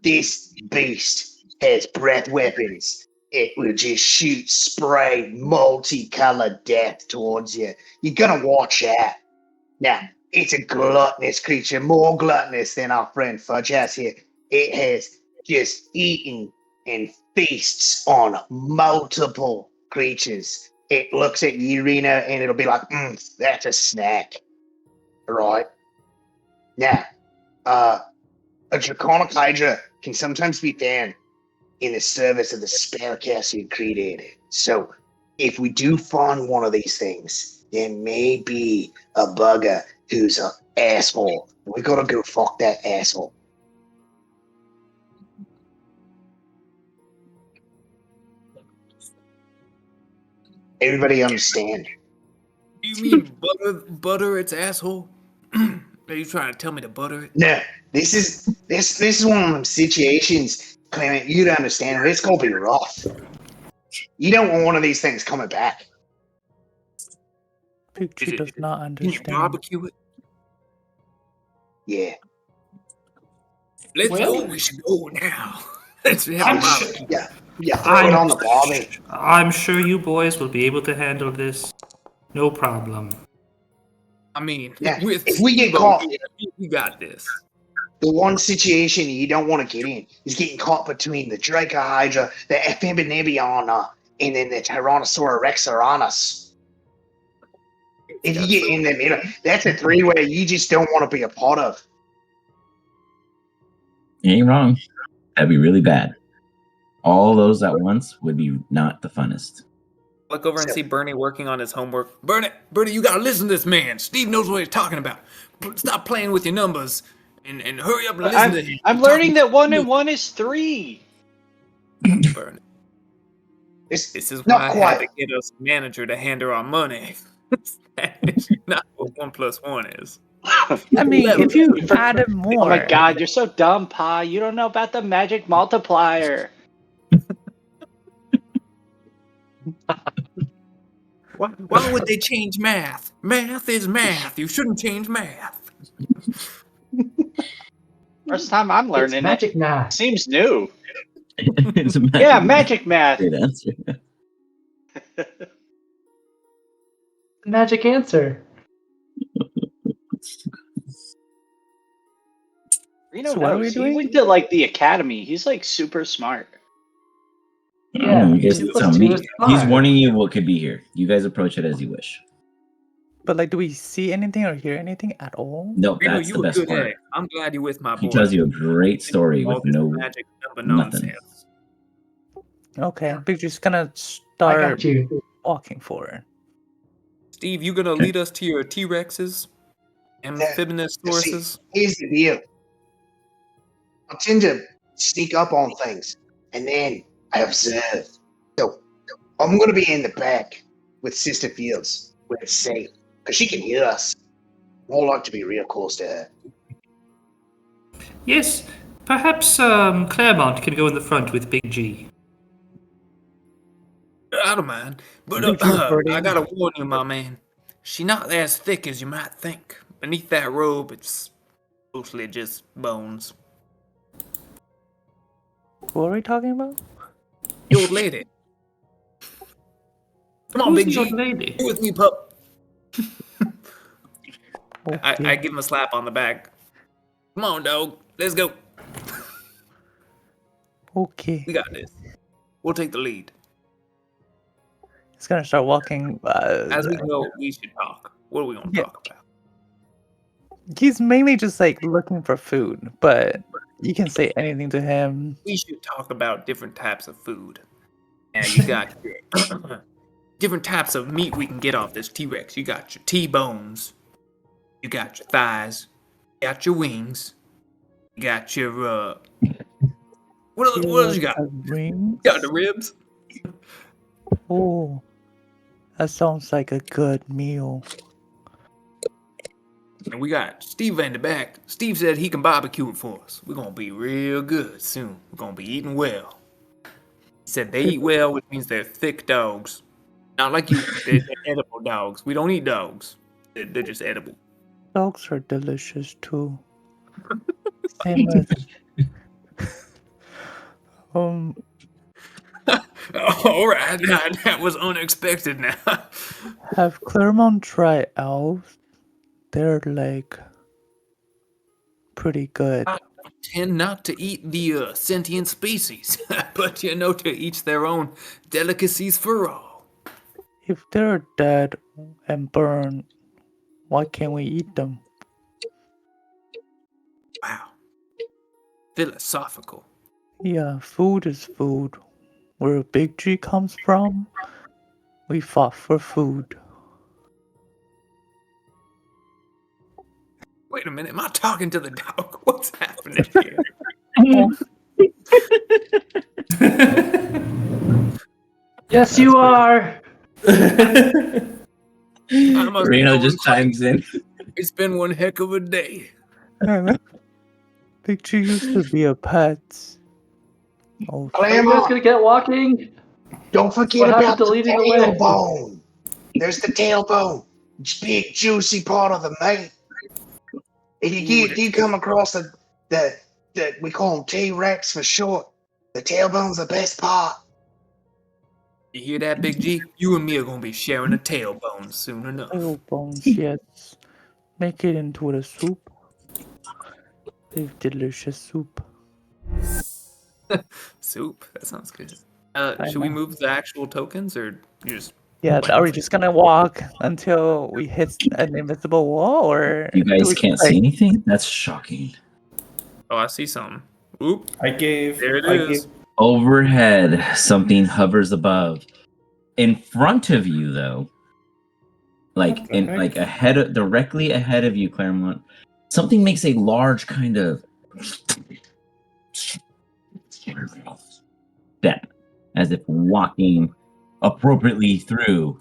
This beast has breath weapons. It will just shoot spray multicolored death towards you. You gotta watch out. Now, it's a gluttonous creature, more gluttonous than our friend FUDGEHOUSE here. It has just eaten and feasts on multiple creatures. It looks at you, Reno, and it'll be like, that's a snack. Right? Now, a draconic Hydra can sometimes be found in the service of the spellcaster created. So, if we do find one of these things, there may be a bugger who's an asshole. We gotta go fuck that asshole. Everybody understand? You mean butter its asshole? Are you trying to tell me to butter it? No, this is one of them situations, Clement, you don't understand. It's gonna be rough. You don't want one of these things coming back. She does not Can you understand. barbecue it? Yeah. Let's Well- go. We should go now. Let's have a I'm barbecue. sure, yeah, throw it on the barbie. I'm sure you boys will be able to handle this. No problem. I mean, Yeah, with if we get Steve-O caught- here, we got this. The one situation you don't want to get in is getting caught between the Draco Hydra, the Amphibianiana, and then the Tyrannosaurus Rexaranus. If you get in the middle, that's a three-way you just don't want to be a part of. You ain't wrong. That'd be really bad. All those at once would be not the funnest. Look over and see Bernie working on his homework. Bernie, you gotta listen to this man. Steve knows what he's talking about. Stop playing with your numbers and hurry up and listen to him. I'm learning that 1 and 1 is 3. Bernie. It's This is not why I had quite. to get us a manager to hand her our money. That's not what 1 + 1 is. I mean, if you added more. Oh my god, you're so dumb, Pa. You don't know about the magic multiplier. Why would they change math? Math is math. You shouldn't change math. First time I'm It's learning magic it. math. Seems new. It's a Yeah, magic math. Great answer. Magic answer. Reno So what are we knows. He doing? went to like the academy. He's like super smart. Yeah, You guys 2 tell + 2 me. is He's 5. warning you what could be here. You guys approach it as you wish. But like, do we see anything or hear anything at all? No, Reno, that's you the a best good part. egg. I'm glad you're with my He boy. tells you a great story All with this no magic number nothing. nonsense. Okay, Big G's gonna I start got you. walking forward. Steve, you gonna lead us to your T-Rexes? Amphibinosaurus? Here's the deal. I tend to sneak up on things, and then I observe. So I'm gonna be in the back with Sister Fields where it's safe, because she can hear us. More like to be real close to her. Yes, perhaps Claremont can go in the front with Big G. I don't mind. But Big G's hurting. I gotta warn you, my man. She's not as thick as you might think. Beneath that robe, it's mostly just bones. What are we talking about? The old lady. Come on, Who's Big the old G. lady? You with me, pup. Okay. I give him a slap on the back. Come on, dog. Let's go. Okay. We got this. We'll take the lead. He's gonna start walking. As we go, we should talk. What are we gonna Yeah. talk about? He's mainly just like looking for food, but you can say anything to him. We should talk about different types of food. Now you got your different types of meat we can get off this T-Rex. You got your T-bones. You got your thighs. You got your wings. You got your what else you got? Rings? You got the ribs. Oh, that sounds like a good meal. And we got Steve in the back. Steve said he can barbecue it for us. We're gonna be real good soon. We're gonna be eating well. He said they eat well, which means they're thick dogs. Not like you. They're edible dogs. We don't eat dogs. They're just edible. Dogs are delicious too. Same as All right, that was unexpected. Now, have Claremont tried elves? They're like pretty good. I tend not to eat the sentient species, but to each their own. Delicacies for all. If they're dead and burned, why can't we eat them? Wow, philosophical. Yeah, food is food. Where Big G comes from, we fought for food. Wait a minute, am I talking to the dog? What's happening here? Yes, you are. I must be Reno going just chimes in. It's been one heck of a day. Big G used to be a pet. Oh, Are you guys gonna get walking? Don't forget What happened about to the leading the way? tailbone. There's the tailbone. It's a big, juicy part of the meat. If you come across the we call them T-Rex for short, the tailbone's the best part. You hear that, Big G? You and me are gonna be sharing a tailbone soon enough. tail bones, yes. Make it into the soup. It's delicious soup. Soup? That sounds good. I Should we know. move the actual tokens, or you just... Yeah, are we just gonna walk until we hit an invisible wall, or You do guys we can't like- see anything? That's shocking. Oh, I see something. Oop, I gave. there it I is. Overhead, something hovers above. In front of you, though, What the heck? directly ahead of you, Claremont, something makes a large kind of step, as if walking appropriately through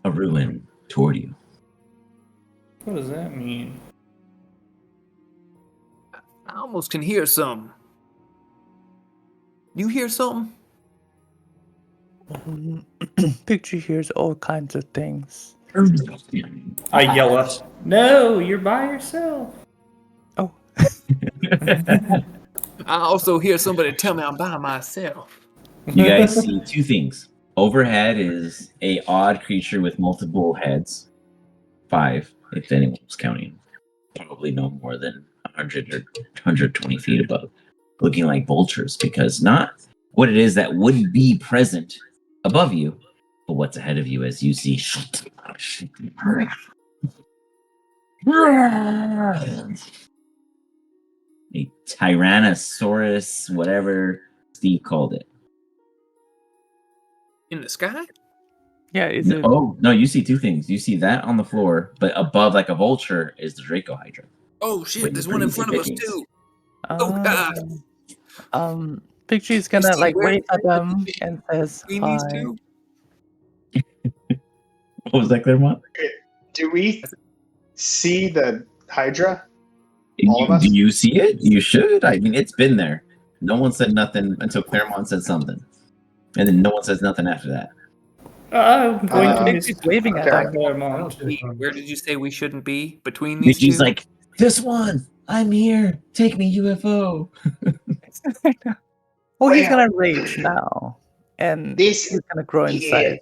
a ruin toward you. What does that mean? I almost can hear something. You hear something? Big G hears all kinds of things. I yell at. No, you're by yourself. Oh. I also hear somebody tell me I'm by myself. You guys see two things. Overhead is a odd creature with multiple heads. 5, if anyone was counting. Probably no more than 100 or 120 feet above. Looking like vultures, because not what it is that would be present above you, But what's ahead of you as you see a Tyrannosaurus, whatever Steve called it. In the sky? Yeah, is it? Oh, no, you see two things. You see that on the floor, but above, like a vulture, is the Draco Hydra. Oh shit! Waiting There's for one in you to front of us pick too. Oh god! Picture's gonna see like where wave the at them and says, between these "Hi." two? What was that, Claremont? Do we see the Hydra? All of us? Do you see it? You should. I mean, it's been there. No one said nothing until Claremont said something. And then no one says nothing after that. I'm going to Picture's miss waving at okay. them. Claremont. Where did you say we shouldn't be between these She's two? like, this one! I'm here! Take me, UFO! Well, he's Well, gonna rage now, and this he's gonna grow in here, size.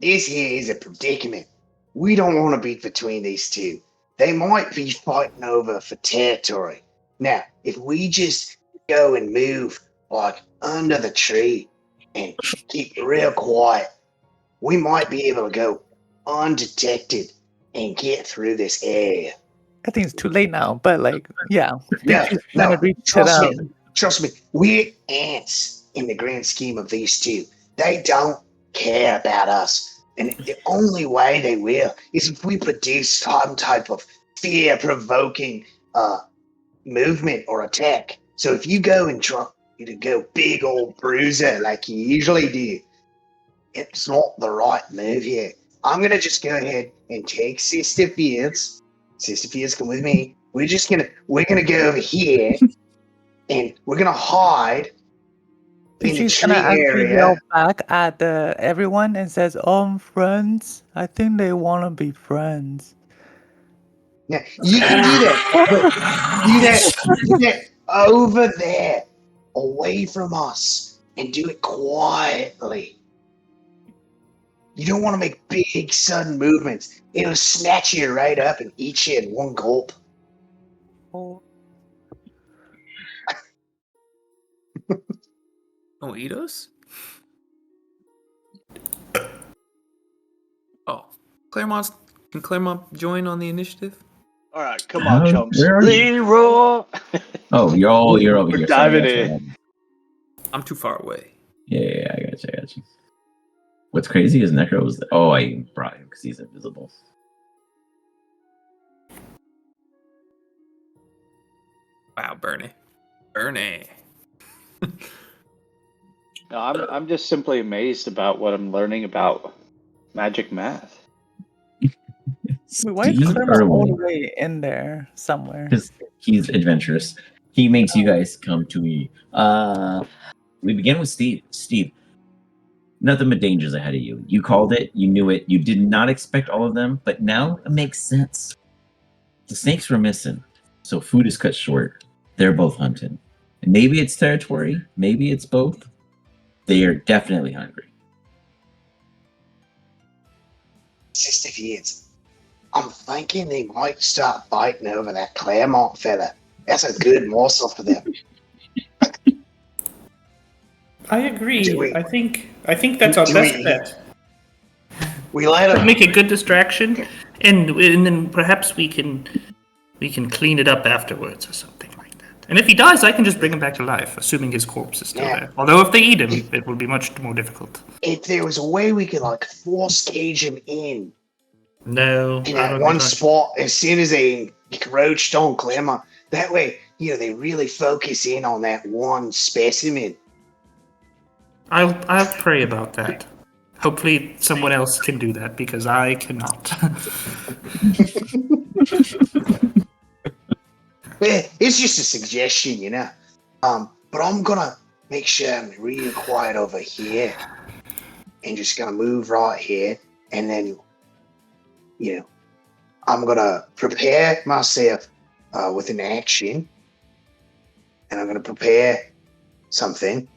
this here is a predicament. We don't want to be between these two. They might be fighting over for territory. Now, if we just go and move like under the tree and keep real quiet, we might be able to go undetected and get through this area. I think it's too late now, but like, yeah, No, Picture's trying to no, reach to trust me. them. Trust me, we're ants in the grand scheme of these two. They don't care about us. And the only way they will is if we produce some type of fear-provoking movement or attack. So if you go and try to go big old bruiser like you usually do, it's not the right move here. I'm going to just go ahead and take Sister Fields. Sister Fields, come with me. We're gonna go over here and we're gonna hide in the Picture's tree gonna actually area. yell back at everyone and says, friends. I think they wanna be friends." Now, you can do that, but do that over there, away from us, and do it quietly. You don't want to make big, sudden movements. It'll snatch you right up and eat you in one gulp. Oh. Oh, eat us? Oh, can Claremont join on the initiative? All right, come on, chumps. Where are you? Leroy. Oh, you're over We're here. diving Sorry, in. I'm too far away. Yeah, I got you. What's crazy is Necro was. Oh, I brought him because he's invisible. Wow, Bernie. No, I'm just simply amazed about what I'm learning about magic math. Wait, why is Steve Claremont all the Irwin, way in there somewhere? because he's adventurous. He makes you guys come to me. We begin with Steve. Steve, nothing but dangers ahead of you. You called it. You knew it. You did not expect all of them, but now it makes sense. The snakes were missing, so food is cut short. They're both hunting. And maybe it's territory. Maybe it's both. They are definitely hungry. Sister Fields, I'm thinking they might start fighting over that Claremont fella. That's a good morsel for them. I agree. Do we- I think that's our do best we- bet. We let them. Make a good distraction, and then perhaps we can clean it up afterwards or something like that. And if he dies, I can just bring him back to life, assuming his corpse is still Yeah. there. Although if they eat him, it will be much more difficult. If there was a way we could like force cage him in No, in I that don't one think spot as soon as they encroached on Claremont, that way, they really focus in on that one specimen. I'll pray about that. Hopefully, someone else can do that because I cannot. It's just a suggestion, but I'm gonna make sure I'm real quiet over here and just gonna move right here, and then I'm gonna prepare myself with an action, and I'm gonna prepare something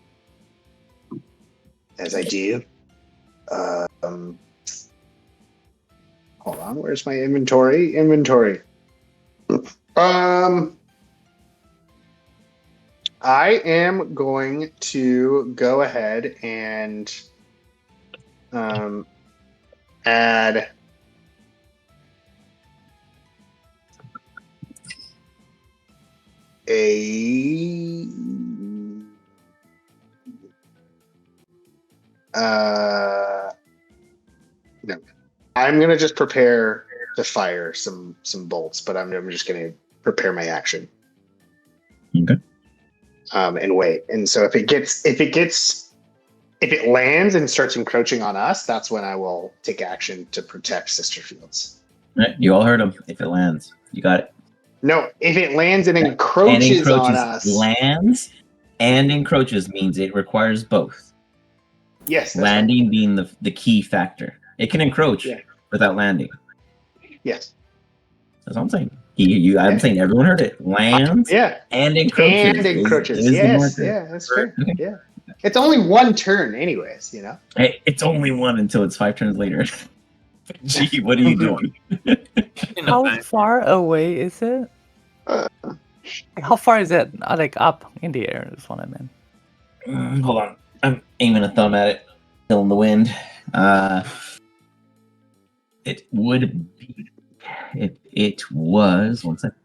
as I do. Hold on, where's my inventory? I am going to go ahead and Add a no. I'm gonna just prepare to fire some bolts, but I'm just gonna prepare my action. Okay. And wait. And so if it lands and starts encroaching on us, that's when I will take action to protect Sister Fields. Right, you all heard him. If it lands, you got it. No, if it lands and encroaches on us. Lands and encroaches means it requires both. Yes. That's Landing being the key factor. It can encroach without landing. Yes. That's what I'm saying. I'm saying everyone heard it. Lands and encroaches. And encroaches. Yes. Yeah, that's fair. Okay. Yeah. It's only one turn anyways, you know? Hey, it's only one until it's 5 turns later. Gee, what are you doing? How far away is it? How far is it? Like up in the air is what I meant. Hold on. I'm aiming a thumb at it. Still in the wind. It would be... It was... One second.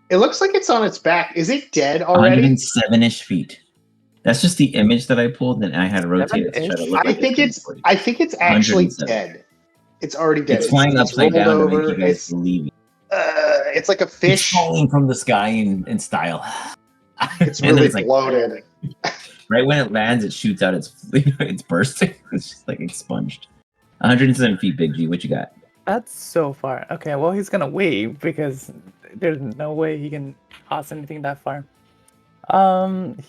It looks like it's on its back. Is it dead already? 107-ish feet. That's just the image that I pulled, and I had to rotate it to try to look. I think it's actually dead. It's already dead. It's flying upside down to make you guys believe it. It's like a fish it's falling from the sky in style. It's really bloated. Right when it lands, it shoots out. It's bursting. It's just like expunged. 107 feet, Big G. What you got? That's so far. Okay, well he's gonna wave because there's no way he can toss anything that far.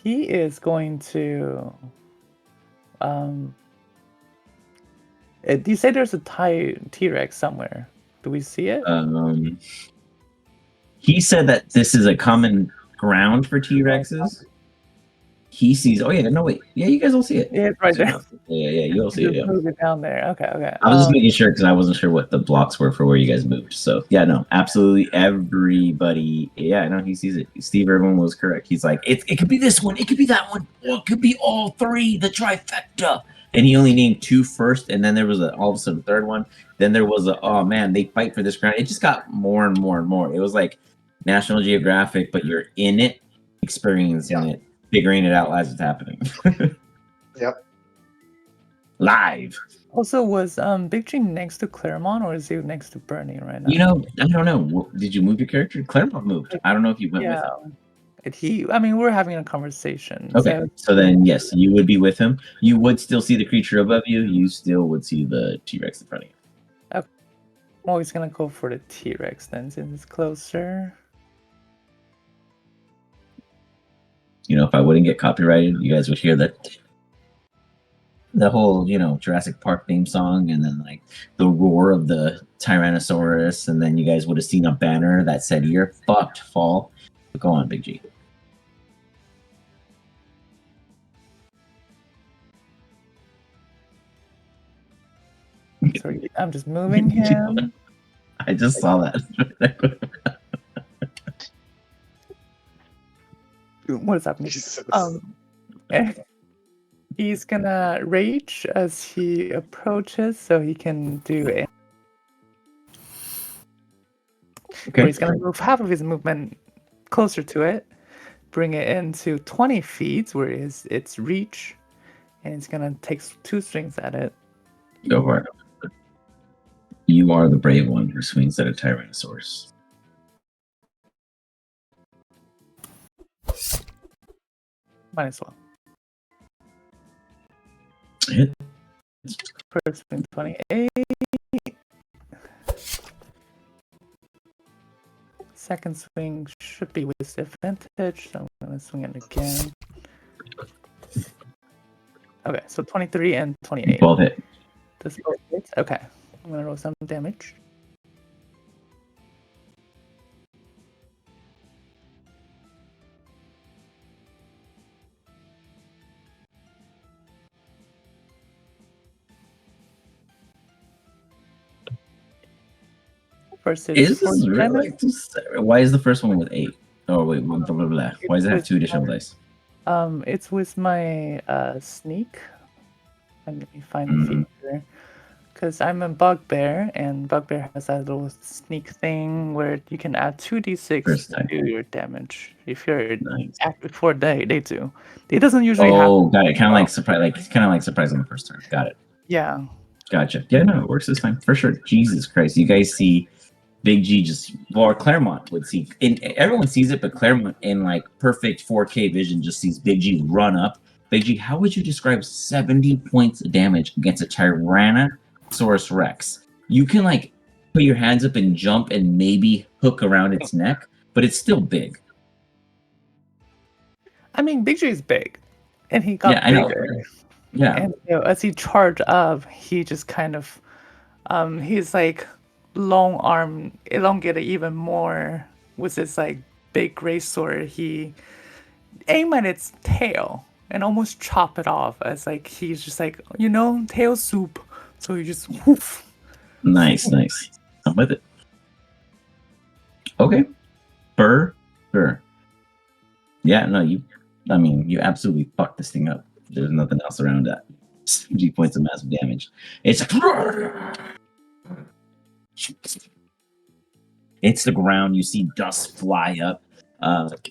He is going to. You say there's a T-Rex somewhere. Do we see it? He said that this is a common ground for T-Rexes. He sees. Oh yeah, no wait. Yeah, you guys all see it. Yeah, it's right there. Yeah, you all see it. Yeah. Move it down there. Okay. I was just making sure because I wasn't sure what the blocks were for where you guys moved. So yeah, no, absolutely everybody. Yeah, no, he sees it. Steve Irwin was correct. He's like, it could be this one, it could be that one, or it could be all three, the trifecta. And he only named 2 first, and then there was all of a sudden third one. Then there was oh man, they fight for this ground. It just got more and more and more. It was like National Geographic, but you're in it, experiencing it, figuring it out as it's happening. Yep. Live. Also, was Big G next to Claremont, or is he next to Bernie right now? You know, I don't know. Did you move your character? Claremont moved. I don't know if you went with him. We're having a conversation. Okay, so then yes, you would be with him. You would still see the creature above you. You still would see the T-Rex in front of you. Okay. Well, he's gonna go for the T-Rex then, since it's closer. You know, if I wouldn't get copyrighted, you guys would hear the whole, Jurassic Park theme song, and then like the roar of the Tyrannosaurus, and then you guys would have seen a banner that said "You're fucked, fall." Go on, Big G. Sorry, I'm just moving him. I just saw that. What is happening? He's gonna rage as he approaches, so he can do it. Okay. He's gonna move half of his movement closer to it, bring it into 20 feet where its reach, and it's gonna take 2 swings at it. Go for it. You are the brave one who swings at a Tyrannosaurus. Might as well. Hit. First swing 28. Second swing should be with disadvantage, so I'm gonna swing it again. Okay, so 23 and 28. Both hit. This both hits? Okay. I'm gonna roll some damage. First is this really why is the first one with 8? Oh wait, blah, blah, blah. Why does it have 2 additional dice? It's with my sneak. And let me find the feature. Because I'm a bugbear, and bugbear has that little sneak thing where you can add 2d6 First time. to your damage if you're Nice. active for day 2. It doesn't usually happen. Oh, got it. Kind of like surprise on the first turn. Got it. Yeah. Gotcha. Yeah, no, it works this time for sure. Jesus Christ, you guys see Big G or Claremont would see, and everyone sees it, but Claremont in like perfect 4K vision just sees Big G run up. Big G, how would you describe 70 points of damage against a Tyrannosaurus Rex? You can like put your hands up and jump and maybe hook around its neck, but it's still big. I mean, Big J is big, and he got bigger. Yeah. And as he charged up, he just kind of, he's like long arm elongated even more with this like big gray sword. He aimed at its tail and almost chop it off as like he's just like, tail soup. So he just woof. Nice. I'm with it. Okay. Sure. Yeah, no, you absolutely fucked this thing up. There's nothing else around that. 70 points of massive damage. It's the ground. You see dust fly up.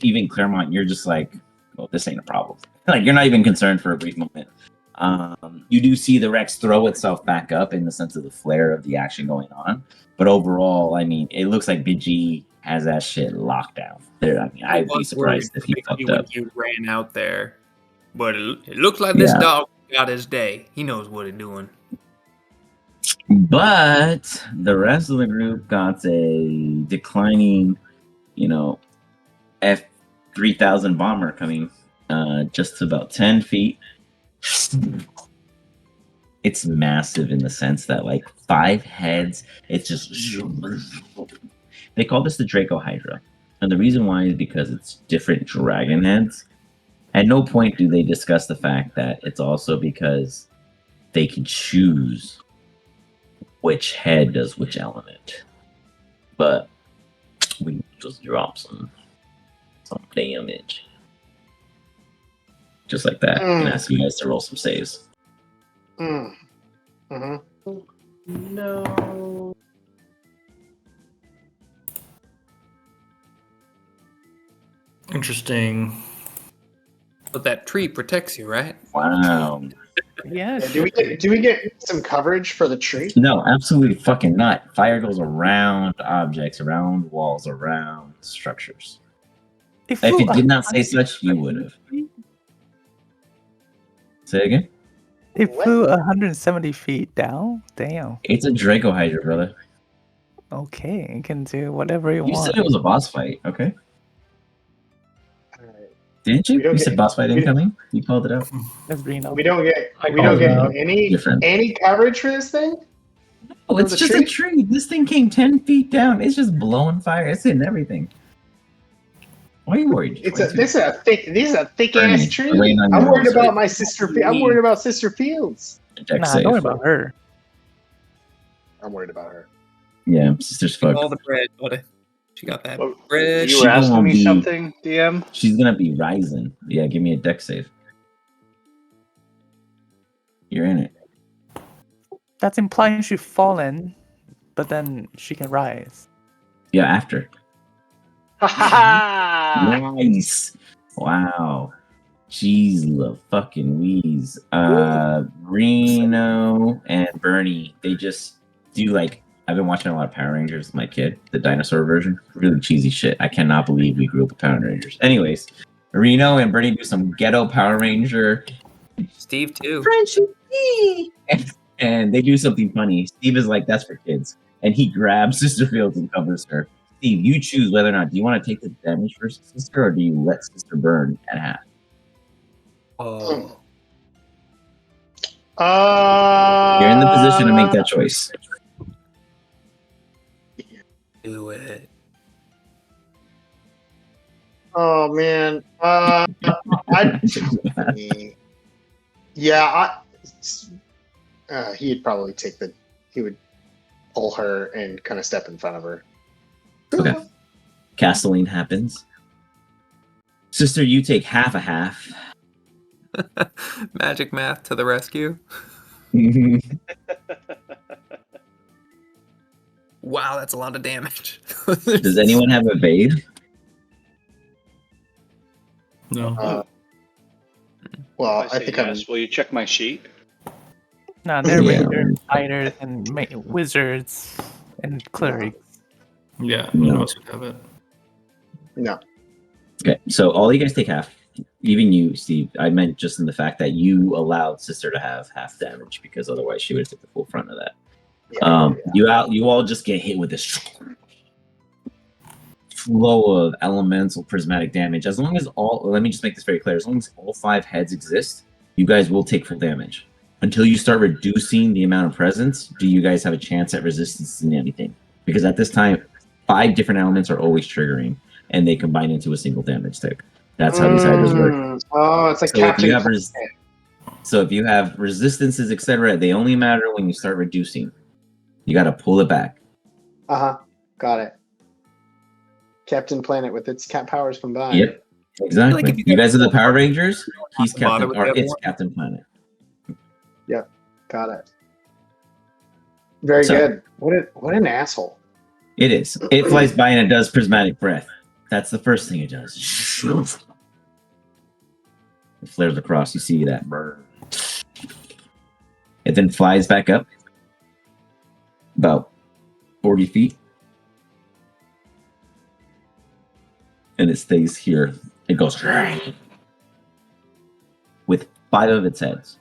Even Claremont, you're just like, well, this ain't a problem. Like, you're not even concerned for a brief moment. You do see the Rex throw itself back up in the sense of the flare of the action going on. But overall, I mean, it looks like Big G has that shit locked down. I'd be surprised if he fucked up. When you ran out there. But it looks like this dog got his day. He knows what he's doing. But the rest of the group got a declining, F-3000 bomber coming just to about 10 feet. It's massive in the sense that, like, 5 heads, it's just... They call this the Draco Hydra. And the reason why is because it's different dragon heads. At no point do they discuss the fact that it's also because they can choose which head does which element. But we just drop some damage. Just like that. And ask you guys to roll some saves. No. Interesting. But that tree protects you, right? Wow. Yeah. Do we get some coverage for the tree? No, absolutely fucking not. Fire goes around objects, around walls, around structures. If it did not say such, you would have. Say again? It flew 170 feet down? Damn. It's a Draco Hydra, brother. Okay, it can do whatever you want. You said it was a boss fight, okay? Didn't you? You said boss fight incoming? You called it out. We don't get any coverage for this thing? Oh, it's just a tree. This thing came 10 feet down. It's just blowing fire. It's hitting everything. Why are you worried? This is a thick ass tree. I'm worried about my sister. I'm worried about Sister Fields. Don't worry about her. I'm worried about her. Yeah, sister's fucked. All the bread, buddy. She got that bread. You were asking me something, DM? She's gonna be rising. Yeah, give me a deck save. You're in it. That's implying she's fallen, but then she can rise. Yeah, after. Nice. Wow. Jeez, the fucking wheeze. Reno and Bernie, they just do like, I've been watching a lot of Power Rangers with my kid, the dinosaur version. Really cheesy shit. I cannot believe we grew up with Power Rangers. Anyways, Reno and Bernie do some ghetto Power Ranger. Steve too. Friendship. And they do something funny. Steve is like, that's for kids. And he grabs Sister Fields and covers her. Steve, you choose whether or not, do you want to take the damage for Sister, or do you let Sister burn at half? Oh. You're in the position to make that choice. Do it. Oh man. He'd probably he would pull her and kind of step in front of her. Okay. Castelline happens. Sister, you take half a half. Magic math to the rescue. Wow, that's a lot of damage. Does anyone have evade? No. Uh, well, If I think I'm. yes. Will you check my sheet? No, they're Yeah. raiders, fighters, and wizards and clerics. Yeah, No. none of us would have it. No. Okay, so all you guys take half. Even you, Steve. I meant just in the fact that you allowed Sister to have half damage because otherwise she would have took the full front of that. You all just get hit with this flow of elemental prismatic damage. As long as let me just make this very clear. As long as all 5 heads exist, you guys will take full damage. Until you start reducing the amount of presence, do you guys have a chance at resistance in anything? Because at this time, 5 different elements are always triggering, and they combine into a single damage type. That's how these hydras work. Oh, it's like So if you Captain. have so if you have resistances, etc., they only matter when you start reducing. You got to pull it back. Got it. Captain Planet with its cat powers combined. Yep, exactly. Like if you guys are the Power Rangers. He's bother Captain, with or that it's one? Captain Planet. Got it. Very So- good. What an asshole. It is. It flies by and it does prismatic breath. That's the first thing it does. It flares across. You see that burn. It then flies back up about 40 feet. And it stays here. It goes with 5 of its heads.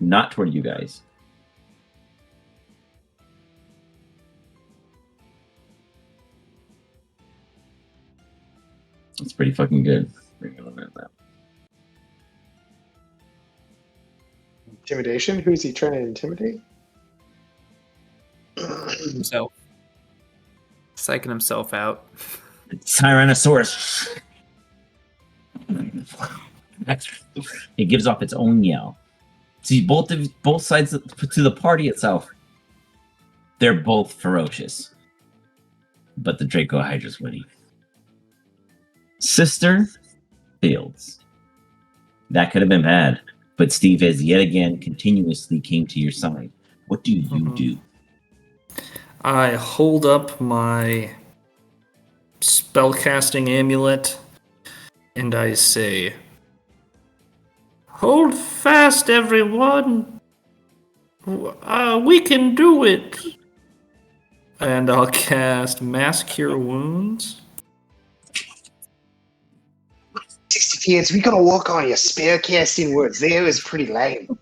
Not toward you guys. That's pretty fucking good. Bring it on that. Intimidation? Who's he trying to intimidate? himself. Psyching himself out. Tyrannosaurus. It gives off its own yell. See, both sides to the party itself, they're both ferocious. But the Draco Hydra's winning. Sister Fields. That could have been bad, but Steve has yet again continuously came to your side. What do you do? I hold up my spellcasting amulet and I say, "Hold fast, everyone. We can do it." And I'll cast Mass Cure Wounds. 60 kids, we gotta work on your spell casting words. There is pretty lame.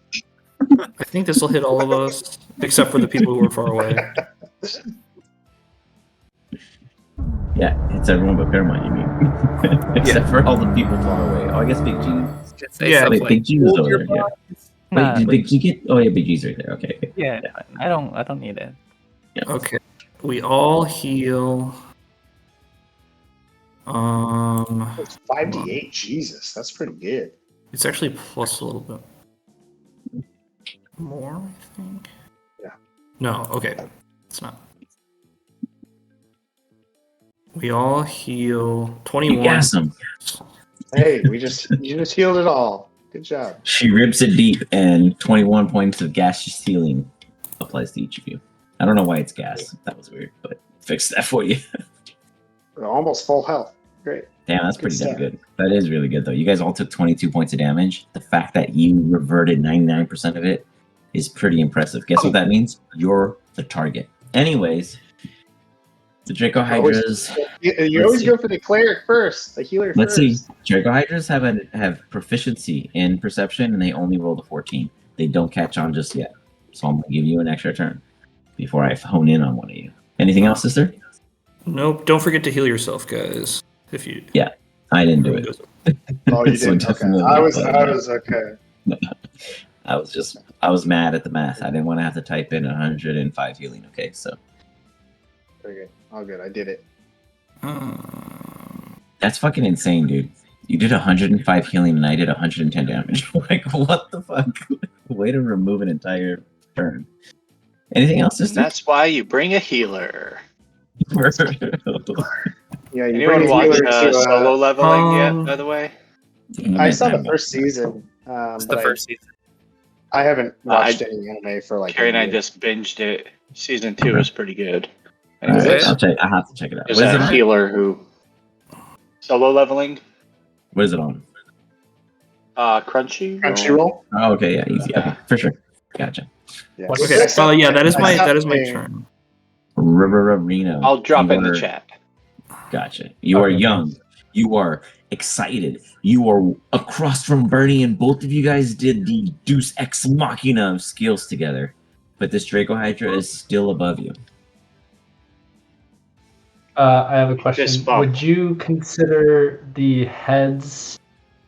I think this will hit all of us, except for the people who are far away. Yeah, it's everyone but Paramount, you mean? Except for all the people far away. Oh, I guess Big G. Yeah, Wait, Big G was over there. Yeah. Nah, Wait, did Big G get? Oh yeah, Big G's right there. Okay. yeah, I don't need it. Yeah. Okay. We all heal. It's 5d8. Jesus, that's pretty good. It's actually plus a little bit more, I think. Yeah. No, okay. It's not. We all heal 21. You gas him. Hey, you just healed it all. Good job. She rips it deep, and 21 points of gaseous healing applies to each of you. I don't know why it's gas. That was weird, but fix that for you. Almost full health. Great. Damn, that's Good pretty damn stuff. good. That is really good, though. You guys all took 22 points of damage. The fact that you reverted 99% of it is pretty impressive. Guess what that means? You're the target. Anyways, the Draco Hydras. You always go for the cleric first, the healer Let's first. see. Draco Hydras have proficiency in perception, and they only rolled a 14. They don't catch on just yet. So I'm going to give you an extra turn before I hone in on one of you. Anything else, sister? Nope. Don't forget to heal yourself, guys. If you. Yeah, I didn't do it. Oh, you So did. Okay. definitely I was not. okay. I was mad at the math. I didn't want to have to type in 105 healing. Okay, so Very good. All good. I did it. that's fucking insane, dude. You did 105 healing and I did 110 damage. Like, what the fuck? Way to remove an entire turn. Anything else, And sister? that's why you bring a healer. Yeah, you Anyone bring watch healer to, solo leveling yet, by the way? I saw the first season. It's the but first season. I haven't watched any anime for like. Carrie a and I year. just binged it. Season 2 is pretty good. All right, Anyways, I'll check. I have to check it out. there's What is it a on? healer who solo leveling. What is it on? Crunchyroll. Oh, okay, yeah, easy. Okay, for sure. Gotcha. Yeah. Okay. Next up- Yeah, that is my next up, turn. Reno. I'll drop you in the are- chat. Gotcha. You are Okay. young. You are excited. You are across from Bernie, and both of you guys did the Deus Ex Machina of skills together. But this Draco Hydra is still above you. I have a question. Fist bump. Would you consider the heads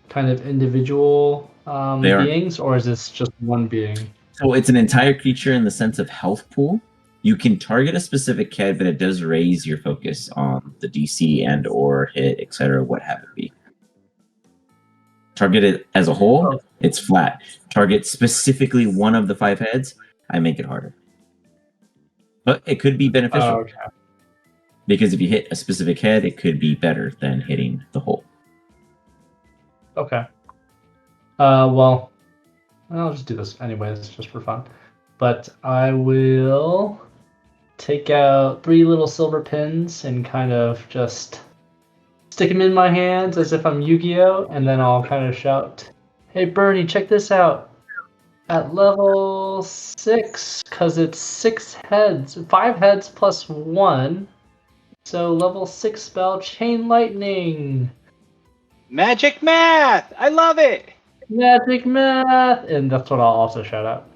kind of individual They are. beings, or is this just one being? So it's an entire creature in the sense of health pool. You can target a specific head, but it does raise your focus on the DC and or hit, etc., what have it be. Target it as a whole, it's flat. Target specifically one of the 5 heads, I make it harder. But it could be beneficial. Okay. Because if you hit a specific head, it could be better than hitting the whole. Okay. Well, I'll just do this anyways, just for fun. But I will take out 3 little silver pins and kind of just stick them in my hands as if I'm Yu-Gi-Oh! And then I'll kind of shout, "Hey Bernie, check this out. At level 6, because it's 6 heads, 5 heads plus 1. So level 6 spell, Chain Lightning. Magic math! I love it! Magic Math! And that's what I'll also shout out.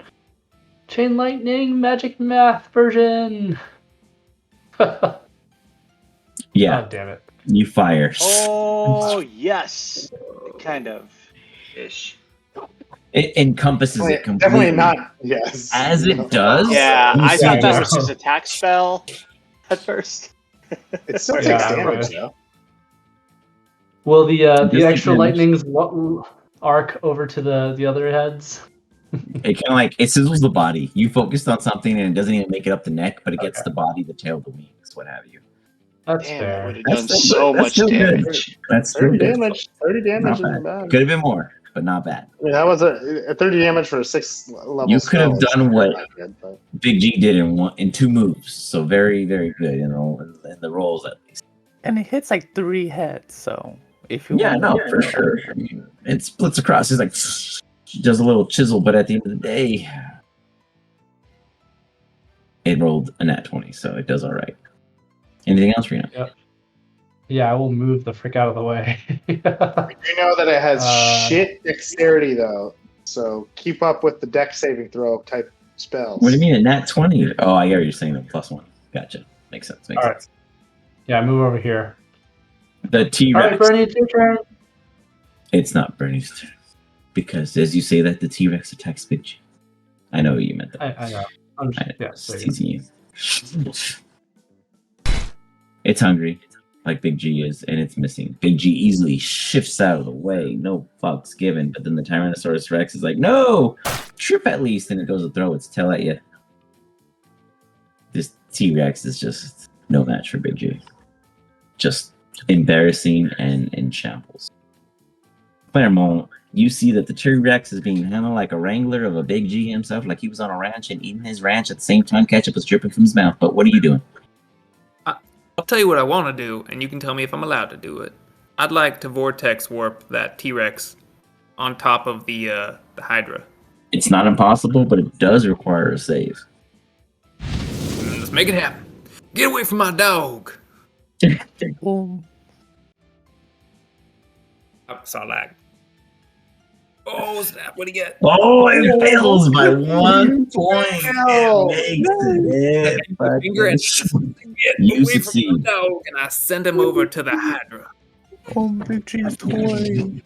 Chain Lightning Magic Math version! Yeah, Oh, damn it. you fire. Oh, yes. Kind of. Ish. It encompasses it completely. Definitely not. Yes. As it does. Yeah, you I see thought that it. was his attack spell at first. It still Yeah, takes I damage wish. though. Will the Just extra damage. lightnings arc over to the other heads? It kind of like it sizzles the body. You focused on something and it doesn't even make it up the neck, but it gets Okay. the body, the tail, the wings, what have you. That's Damn, that fair. would have That's done still so good. That's much still good. damage. That's still 30 good. damage. 30 damage Not isn't bad. bad. Could have been more, but not bad. I mean, that was a 30 damage for a 6 level. You could have spell is done what- not good, but- Big G did in 2 moves, so very, very good in the rolls at least. And it hits like 3 heads, so if you Yeah, want no, for sure. I mean, it splits across. It's like does a little chisel, but at the end of the day, it rolled a nat 20, so it does all right. Anything else, Reno? Yeah, I will move the frick out of the way. You know that it has shit dexterity though, so keep up with the dex saving throw type spells. What do you mean a nat 20? Oh, I get what you're saying. The +1. Gotcha. Makes sense. Makes All right. sense. Yeah, move over here. The T All right, Rex. Bernie, it's your turn. It's not Bernie's turn. Because as you say that, the T Rex attacks Big G. I know what you meant. I know. I'm just, yeah, Just so yeah. teasing you. It's hungry, like Big G is, and it's missing. Big G easily shifts out of the way, no fucks given. But then the Tyrannosaurus Rex is like, no, trip at least, and it goes to throw its tail at you. This T Rex is just no match for Big G. Just embarrassing and in shambles. Claremont, you see that the T Rex is being handled like a wrangler of a Big G himself, like he was on a ranch and eating his ranch at the same time ketchup was dripping from his mouth. But what are you doing? I'll tell you what I want to do, and you can tell me if I'm allowed to do it. I'd like to vortex warp that T-Rex on top of the Hydra. It's not impossible, but it does require a save. Let's make it happen. Get away from my dog. Boom. I saw lag. Oh snap! What'd he get? Oh, it fails by 1 point. No. It makes it. Finger and get You away from succeed. my dog, and I send him over to the Hydra. Oh, Big G's toy.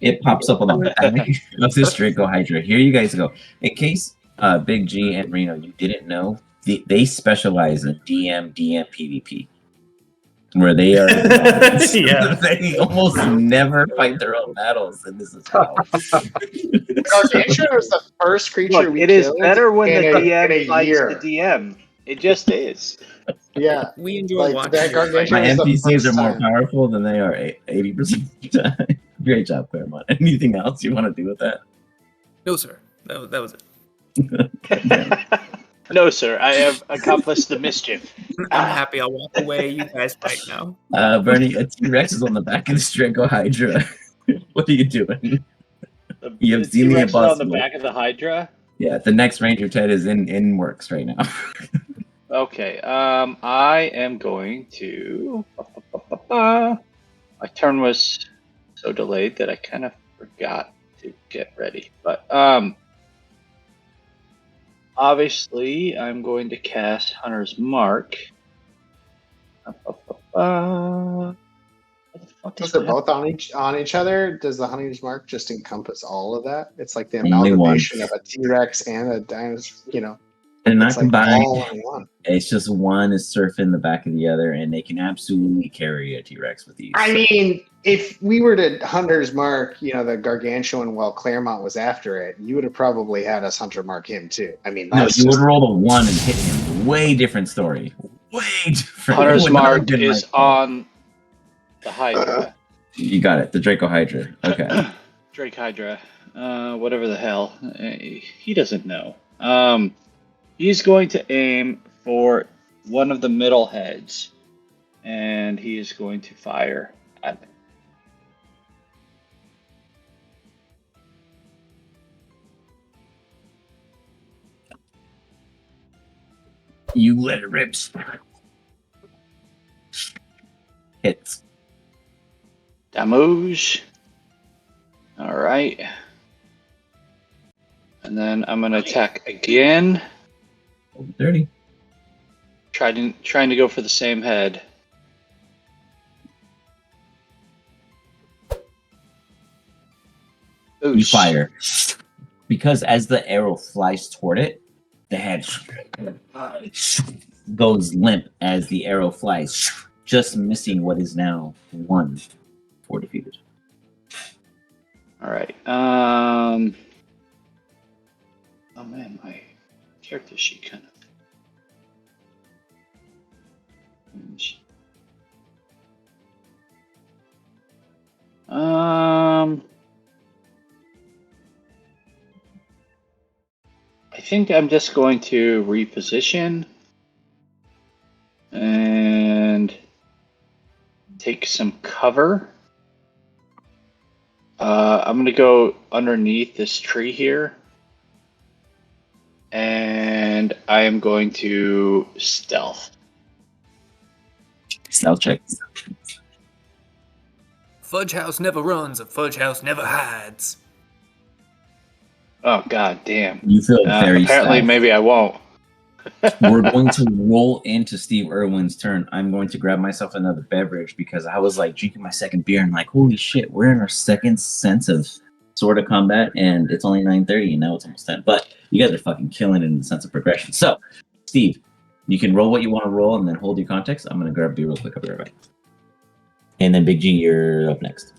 It pops up on the back of this Draco Hydra. Here you guys go. In case Big G and Reno, you didn't know, they specialize in DM PvP. Where they are, Yeah. they almost never fight their own battles, and this is how. Gargantua is the first creature Look, we it is killed better when in the a DM fights year. the DM. It just is. Yeah, We enjoy Like, watching that you Gargantua fight. My was the NPCs are first more time. powerful than they are 80% of the time. Great job, Claremont. Anything else you want to do with that? No, sir. That was it. No, sir. I have accomplished the mischief. I'm happy. I'll walk away. You guys fight now. Bernie, a T-Rex is on the back of the Strego What are you doing? You have seen the T-Rex is on the impossible. back of the Hydra. Yeah, the next Ranger Ted is in works right now. Okay. I am going to. My turn was so delayed that I kind of forgot to get ready. But obviously, I'm going to cast Hunter's Mark. What the fuck is If they're that? both on each other, does the Hunter's Mark just encompass all of that? It's like the Only one. amalgamation of a T-Rex and a dinosaur. You know, They're not it's like combined. all in one. It's just one is surfing the back of the other, and they can absolutely carry a T-Rex with these. I mean, if we were to Hunter's Mark, you know, the gargantuan while Claremont was after it, you would have probably had us Hunter Mark him too. I mean, No, that's you would just roll a 1 and hit him. Way different story. Way different. It Hunter's would not have Mark been is my fault. on the Hydra. You got it. The Draco Hydra. Okay. Drake Hydra. Whatever the hell. He doesn't know. He's going to aim for one of the middle heads, and he is going to fire at me. You let it rip. Hits. Damage. All right. And then I'm going to attack again. Over 30. Trying to go for the same head. You Oosh. fire. Because as the arrow flies toward it, the head goes limp as the arrow flies, just missing what is now 1 for defeated. All right. Oh man, my character sheet kind of. I think I'm just going to reposition and take some cover. I'm going to go underneath this tree here. And I am going to stealth. Stealth check. Fudge House never runs, a Fudge House never hides. Oh, god damn. You feel very apparently, stealth. maybe I won't. We're going to roll into Steve Irwin's turn. I'm going to grab myself another beverage because I was like drinking my second beer and like, holy shit, we're in our second sense of sort of combat and it's only 9:30 and now it's almost 10. But you guys are fucking killing it in the sense of progression. So, Steve, you can roll what you want to roll and then hold your context. I'm going to grab a beer real quick. I'll be right back. And then Big G, you're up next.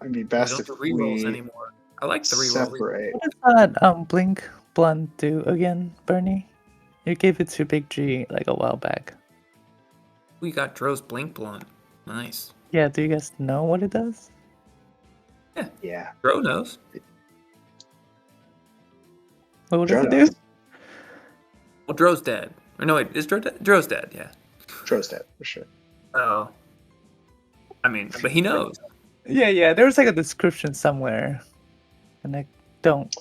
It'd be We best don't if do rerolls we anymore. I like the reroll. separate. What does that blink blunt do again, Bernie? You gave it to Big G like a while back. We got Dro's Blink Blunt. Nice. Yeah, do you guys know what it does? Yeah. Dro knows. What Joe does it knows. do? Well, Dro's dead. Or no, wait, is Dro dead? Dro's dead, yeah. Tro's dead for sure. Oh. I mean, but he knows. Yeah, there was like a description somewhere. And I don't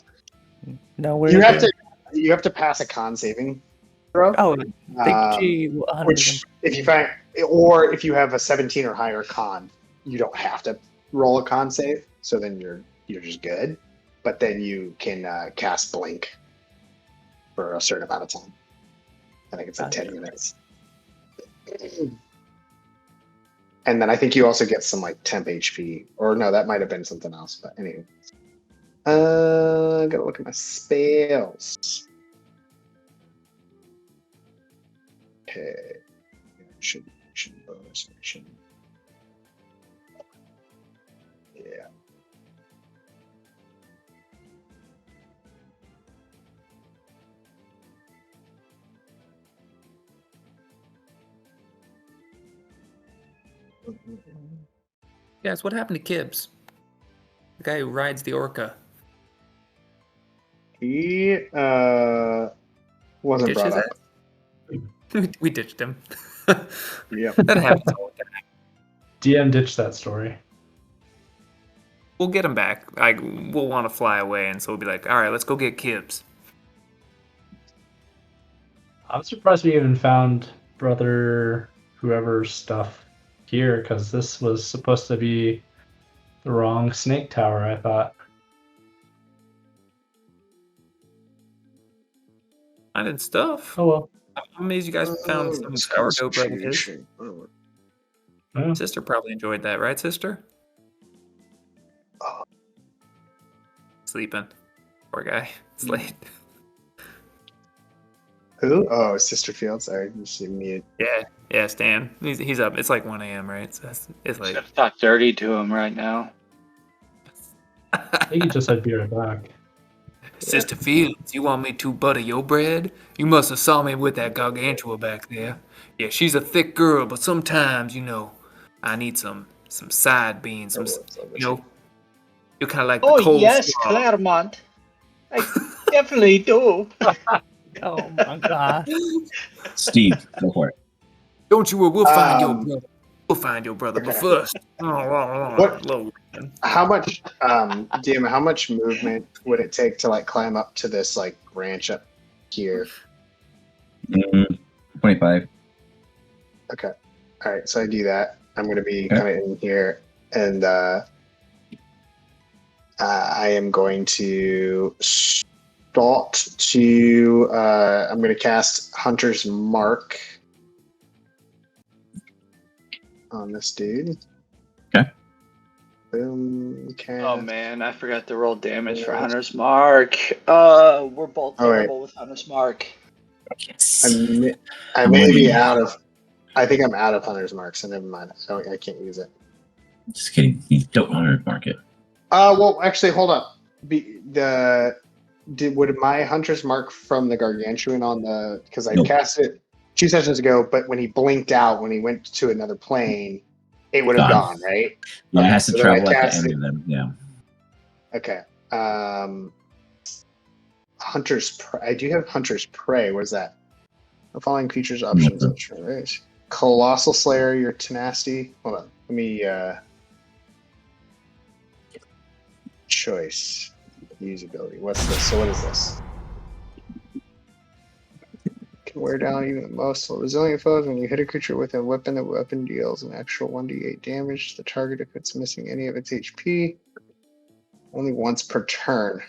know where You it have is. to pass a con saving throw. Oh, Big G 100. Which if you find, or if you have a 17 or higher con, you don't have to roll a con save. So then you're just good. But then you can cast blink for a certain amount of time. I think it's like 10 minutes. And then I think you also get some like temp HP, or no, that might have been something else. But anyway, gotta look at my spells. Okay, should bonus action. Yeah. Guys, what happened to Kibbs? The guy who rides the orca. He wasn't Ditch brought his up. ass? We ditched him. Yep. That happens all the time. DM ditched that story. We'll get him back. We'll want to fly away, and so we'll be like, all right, let's go get Kibbs. I'm surprised we even found brother whoever's stuff here, because this was supposed to be the wrong snake tower, I thought. Finding stuff. Oh well. I'm amazed you guys found some sourdough bread of his. Yeah. Sister probably enjoyed that, right, sister? Sleeping. Poor guy. It's late. Who? Oh, Sister Field. Sorry, you should mute. Yeah, Stan. He's up. It's like 1 a.m., right? So it's late. Should talk dirty to him right now. I think he just said be right back. Sister Fields, you want me to butter your bread? You must have saw me with that gargantua back there. Yeah, she's a thick girl, but sometimes, I need some side beans, you're kind of like the Oh, coleslaw. yes, Claremont. I definitely do. Oh my god. Steve, go for it. Don't you worry, we'll find your Um, brother. We'll find your brother, but okay. first. What? How much, DM? How much movement would it take to climb up to this ranch up here? 25. Okay. All right. So I do that. I'm going to be kind of in here, and I am going to start to. I'm going to cast Hunter's Mark on this dude. Okay. Boom. Cast. Oh man, I forgot to roll damage for Hunter's Mark. We're both All right. terrible with Hunter's Mark. Yes. I may be out of. I think I'm out of Hunter's Mark, so never mind. I can't use it. Just kidding. You don't want to mark it. Well, actually, hold up. Would my Hunter's Mark from the Gargantuan on the, because I Nope. cast it 2 sessions ago, but when he blinked out, when he went to another plane, it would have Gone. gone, right? Yeah, Okay, it has to so then I travel at the cast end it. of them. Yeah. Okay. I do have Hunter's Prey. What is that? The following creatures options. Right? Colossal Slayer, your tenacity. Hold on. Let me choice. Usability. What's this? So what is this? Can wear down even the most resilient foes when you hit a creature with a weapon. The weapon deals an actual 1d8 damage to the target if it's missing any of its HP. Only once per turn.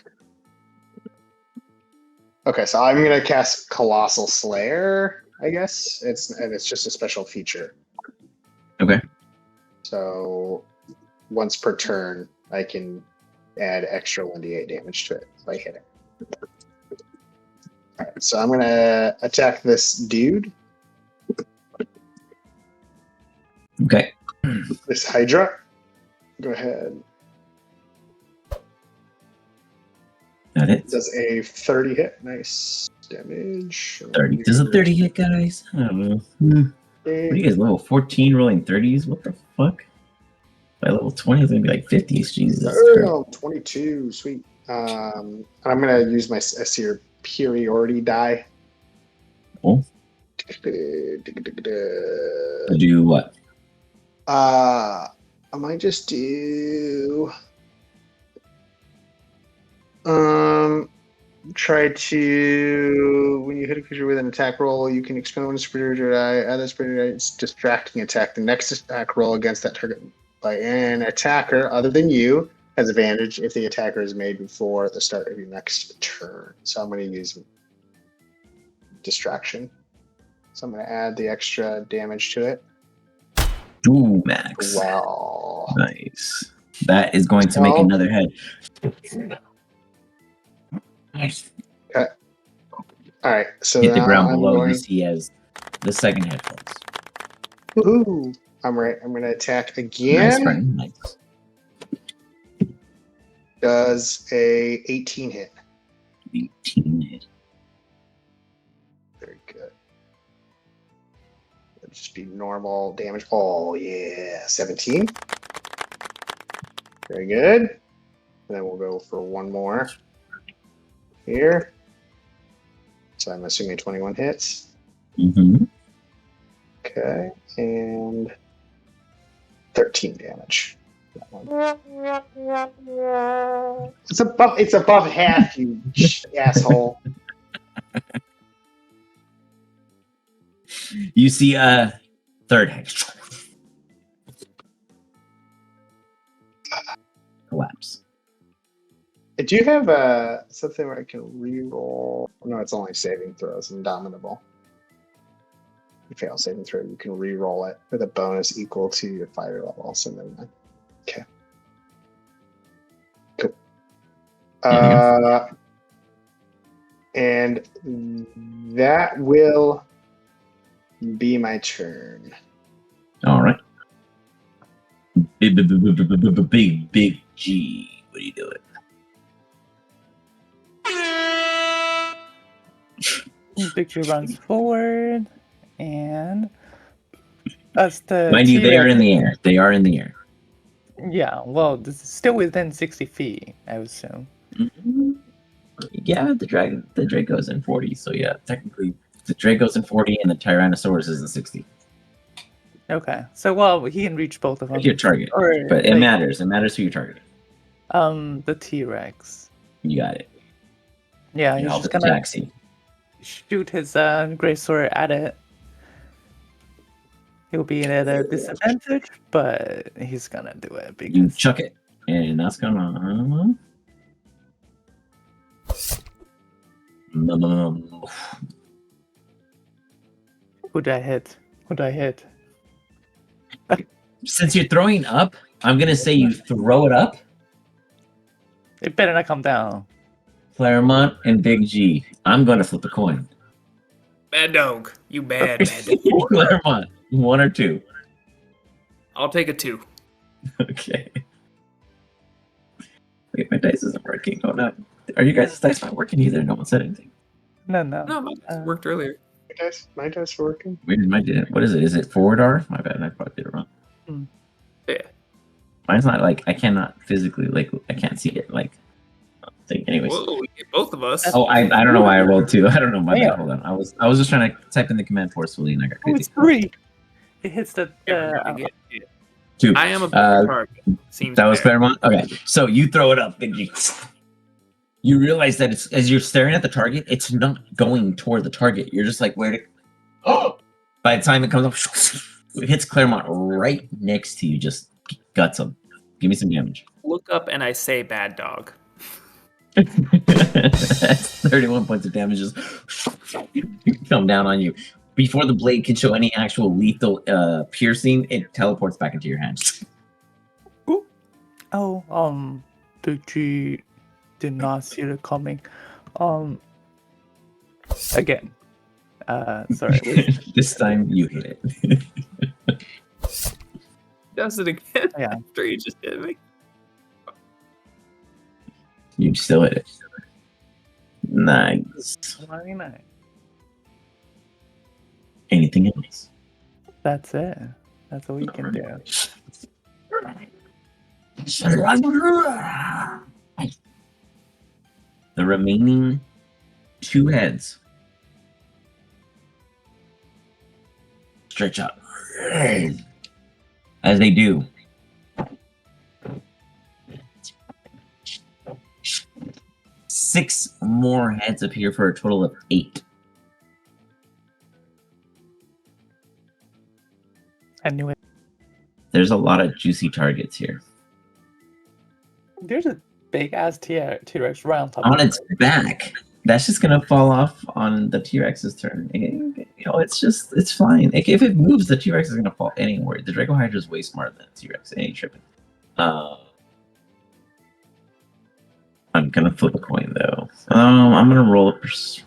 Okay, so I'm gonna cast Colossal Slayer, I guess. It's just a special feature. Okay. So once per turn, I can add extra 1d8 damage to it if I hit it. Alright, so I'm gonna attack this dude, Okay. this Hydra. Go ahead. Got it. Does a 30 hit. Nice damage. 30. Does a 30 hit, guys? I don't know. What are you guys, level 14 rolling 30s? What the fuck? By level 20, it's going to be like 50s. Jesus. Oh, 22. Sweet. I'm going to use my superiority die. Cool. To do what? I might just do. Try to. When you hit a creature with an attack roll, you can expend one superiority die. Add a superiority die. It's distracting attack. The next attack roll against that target by an attacker other than you has advantage if the attacker is made before the start of your next turn. So I'm going to use distraction. So I'm going to add the extra damage to it. Ooh, max. Well, Nice. That is going to make another head. Nice. Okay. All right. So Hit the now ground I'm below. going. You see as the second head falls. Woohoo! I'm right. I'm going to attack Nice, again. friend. Nice. Does a 18 hit? 18 hit. Very good. It'll just be normal damage. Oh yeah, 17. Very good. And then we'll go for one more. here. So I'm assuming 21 hits. Mm-hmm. Okay, and 13 damage. That one. It's above half, you asshole. You see a third head collapse. Do you have something where I can reroll? No, it's only saving throws. Indomitable. You fail saving throw, you can re-roll it with a bonus equal to your fire level. So never mind. Okay. Cool. And that will be my turn. All right. Big G. What are you doing? Big G runs forward, and as the Mind you, they are T-Rex- in the air. They are in the air. Yeah, well, this is still within 60 feet, I would assume. Mm-hmm. Yeah, the Draco's in 40. So yeah, technically, the Draco's in 40, and the Tyrannosaurus is in 60. Okay, so well, he can reach both of them. Your target, Or, but it like, matters. It matters who you're targeting. The T-Rex. You got it. Yeah, You're he's all just the gonna taxi. shoot his great sword at it. He'll be at a disadvantage, but he's gonna do it You because chuck it, and that's gonna. who'd I hit? Who'd I hit? Since you're throwing up, I'm gonna say you throw it up. It better not come down. Claremont and Big G. I'm gonna flip a coin. Bad dog. You bad dog. Claremont, 1 or 2. I'll take a 2. Okay. Wait, my dice isn't working. Oh no. Are you guys' dice not working either? No one said anything. No. No, mine worked earlier. My dice are working. Wait, mine didn't. What is it? Is it forward R? My bad. I probably did it wrong. Yeah. Mine's not like I cannot physically I can't see it like thing. Anyways. Whoa, we get both of us. Oh, I don't know why I rolled 2. I don't know. My Yeah. bad. Hold on. I was just trying to type in the command forcefully and I got Oh, crazy. it's 3. It hits the. Yeah. 2. I am a better target. Seems That was fair. Claremont? Okay. So you throw it up, Big G. You realize that it's as you're staring at the target, it's not going toward the target. You're just like, where to. By the time it comes up, it hits Claremont right next to you, just guts him. Give me some damage. Look up and I say bad dog. That's 31 points of damage just come down on you. Before the blade can show any actual lethal piercing, it teleports back into your hands. Oh, Big G did not see it coming. Again. Sorry. This time you hit it. Does it again? Yeah. After you just hit me. You still hit it. Nice. 29. Anything else? That's it. That's all we can do. The remaining 2 heads stretch out as they do. Six more heads appear for a total of 8. I knew it. There's a lot of juicy targets here. There's a big ass T-Rex right on top On of its back, that's just gonna fall off on the T-Rex's turn. You know, it's fine. Like, if it moves, the T-Rex is gonna fall anywhere. The Draco Hydra is way smarter than the T-Rex. It ain't tripping. I'm gonna flip a coin though. I'm gonna roll perception.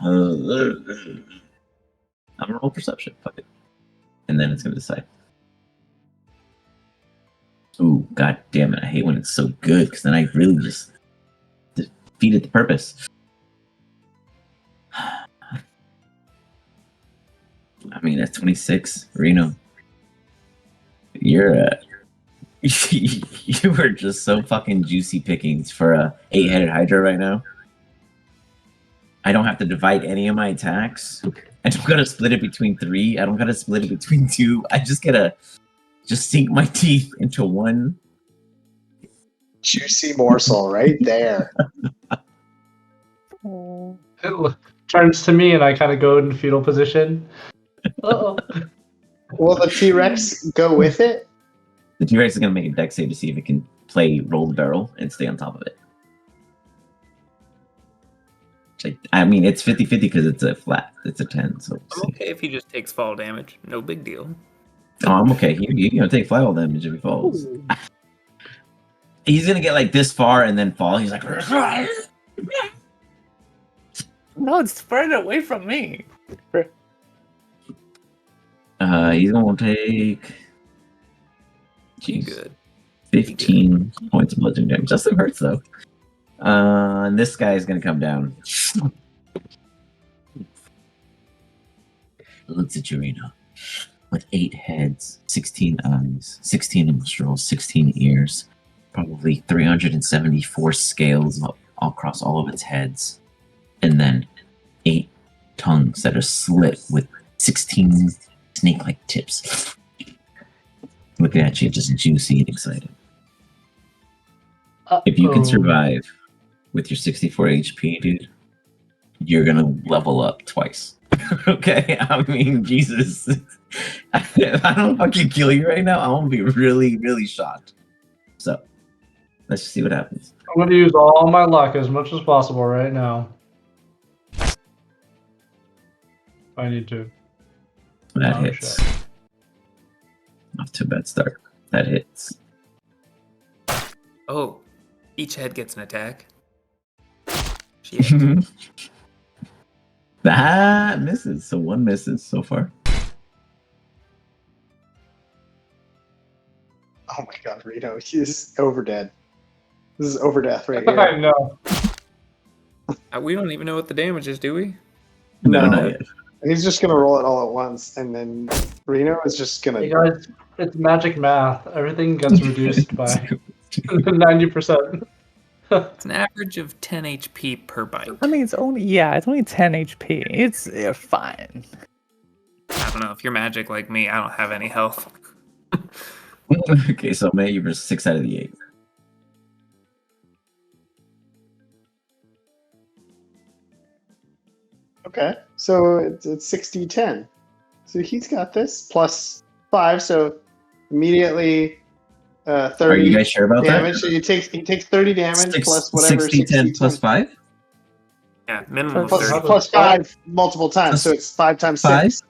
Fuck it, and then it's gonna decide. Ooh, god damn it! I hate when it's so good because then I really just defeated the purpose. I mean, at 26, Reno, you're you were just so fucking juicy pickings for a 8-headed Hydra right now. I don't have to divide any of my attacks. I don't gotta split it between 3. I don't gotta split it between 2. I just gotta sink my teeth into one Juicy morsel right there. It turns to me, and I kind of go in fetal position. Uh-oh. Will the T-Rex go with it? The T-Rex is gonna make a dex save to see if it can roll the barrel and stay on top of it. I mean, it's 50-50 because it's a 10. So I'm okay if he just takes fall damage. No big deal. Oh, I'm okay. You're gonna take fall damage if he falls. Ooh. He's gonna get like this far and then fall. He's like, No, it's further away from me. he's gonna take. You Jeez, good. 15 points of bludgeoning damage. That still hurts though. And this guy is gonna come down. Looks at Urena with 8 heads, 16 eyes, 16 nostrils, 16 ears, probably 374 scales all across all of its heads, and then 8 tongues that are slit with 16 snake-like tips. Looking at you, just juicy and excited. If you can survive with your 64 HP, dude, you're gonna level up twice. Okay? I mean, Jesus. If I don't fucking kill you right now, I'm gonna be really, really shocked. So, let's just see what happens. I'm going to use all my luck as much as possible right now. If I need to. That Oh, hits. shit. Off to a bad start. That hits. Oh, each head gets an attack. Shit. That misses. So 1 misses so far. Oh my god, Rito, he's over dead. This is over death right I here. know. We don't even know what the damage is, do we? No, No. not yet. He's just gonna roll it all at once, and then Reno is just gonna. Hey guys, it's magic math. Everything gets reduced by 90%. It's an average of 10 HP per bite. I mean, it's only 10 HP. It's fine. I don't know. If you're magic like me, I don't have any health. Okay, so May, you were 6 out of the 8. Okay, so it's 60-10. So he's got this plus 5, so immediately 30 Are you guys sure about damage. that? So he takes 30 damage plus whatever 60, 10 plus 5? Yeah, minimum of Plus- 30. plus 5 multiple times. So it's 5 times 6.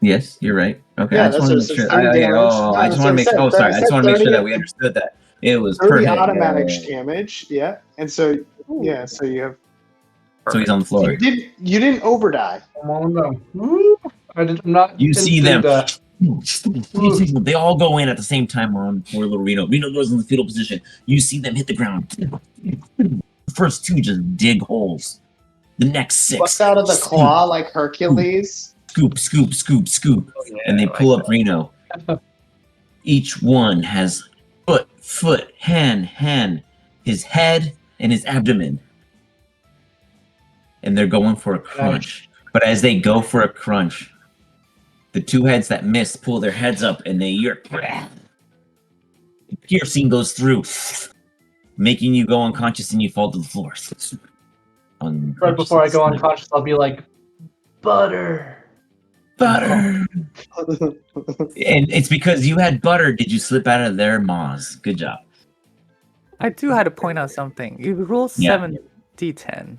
Yes, you're right. Okay, Yeah, I just want to that's make what sure. it says, 30 damage. No, I that's just what want to it make. said. Oh, sorry. It I just want to make said sure that 30 we understood that it was per 30 hit. automatic Yeah. damage. Yeah, and so yeah, so you have. So he's on the floor. You didn't overdie. I'm on them. Woo! I'm not. You see them. instant death. They all go in at the same time on poor little Reno. Reno goes in the fetal position. You see them hit the ground. The first 2 just dig holes. The next 6 Bust out of the claw like Hercules. Scoop, scoop, scoop, scoop. Oh, yeah, And they I pull like up Reno. Each one has foot, hand, his head, and his abdomen. And they're going for a crunch. But as they go for a crunch, the 2 heads that miss pull their heads up and they hear piercing goes through, making you go unconscious and you fall to the floor. Right before I go unconscious, I'll be like, butter. Butter. And it's because you had butter. Did you slip out of their maws? Good job. I do have to point out something. You roll Yeah. 7 d10.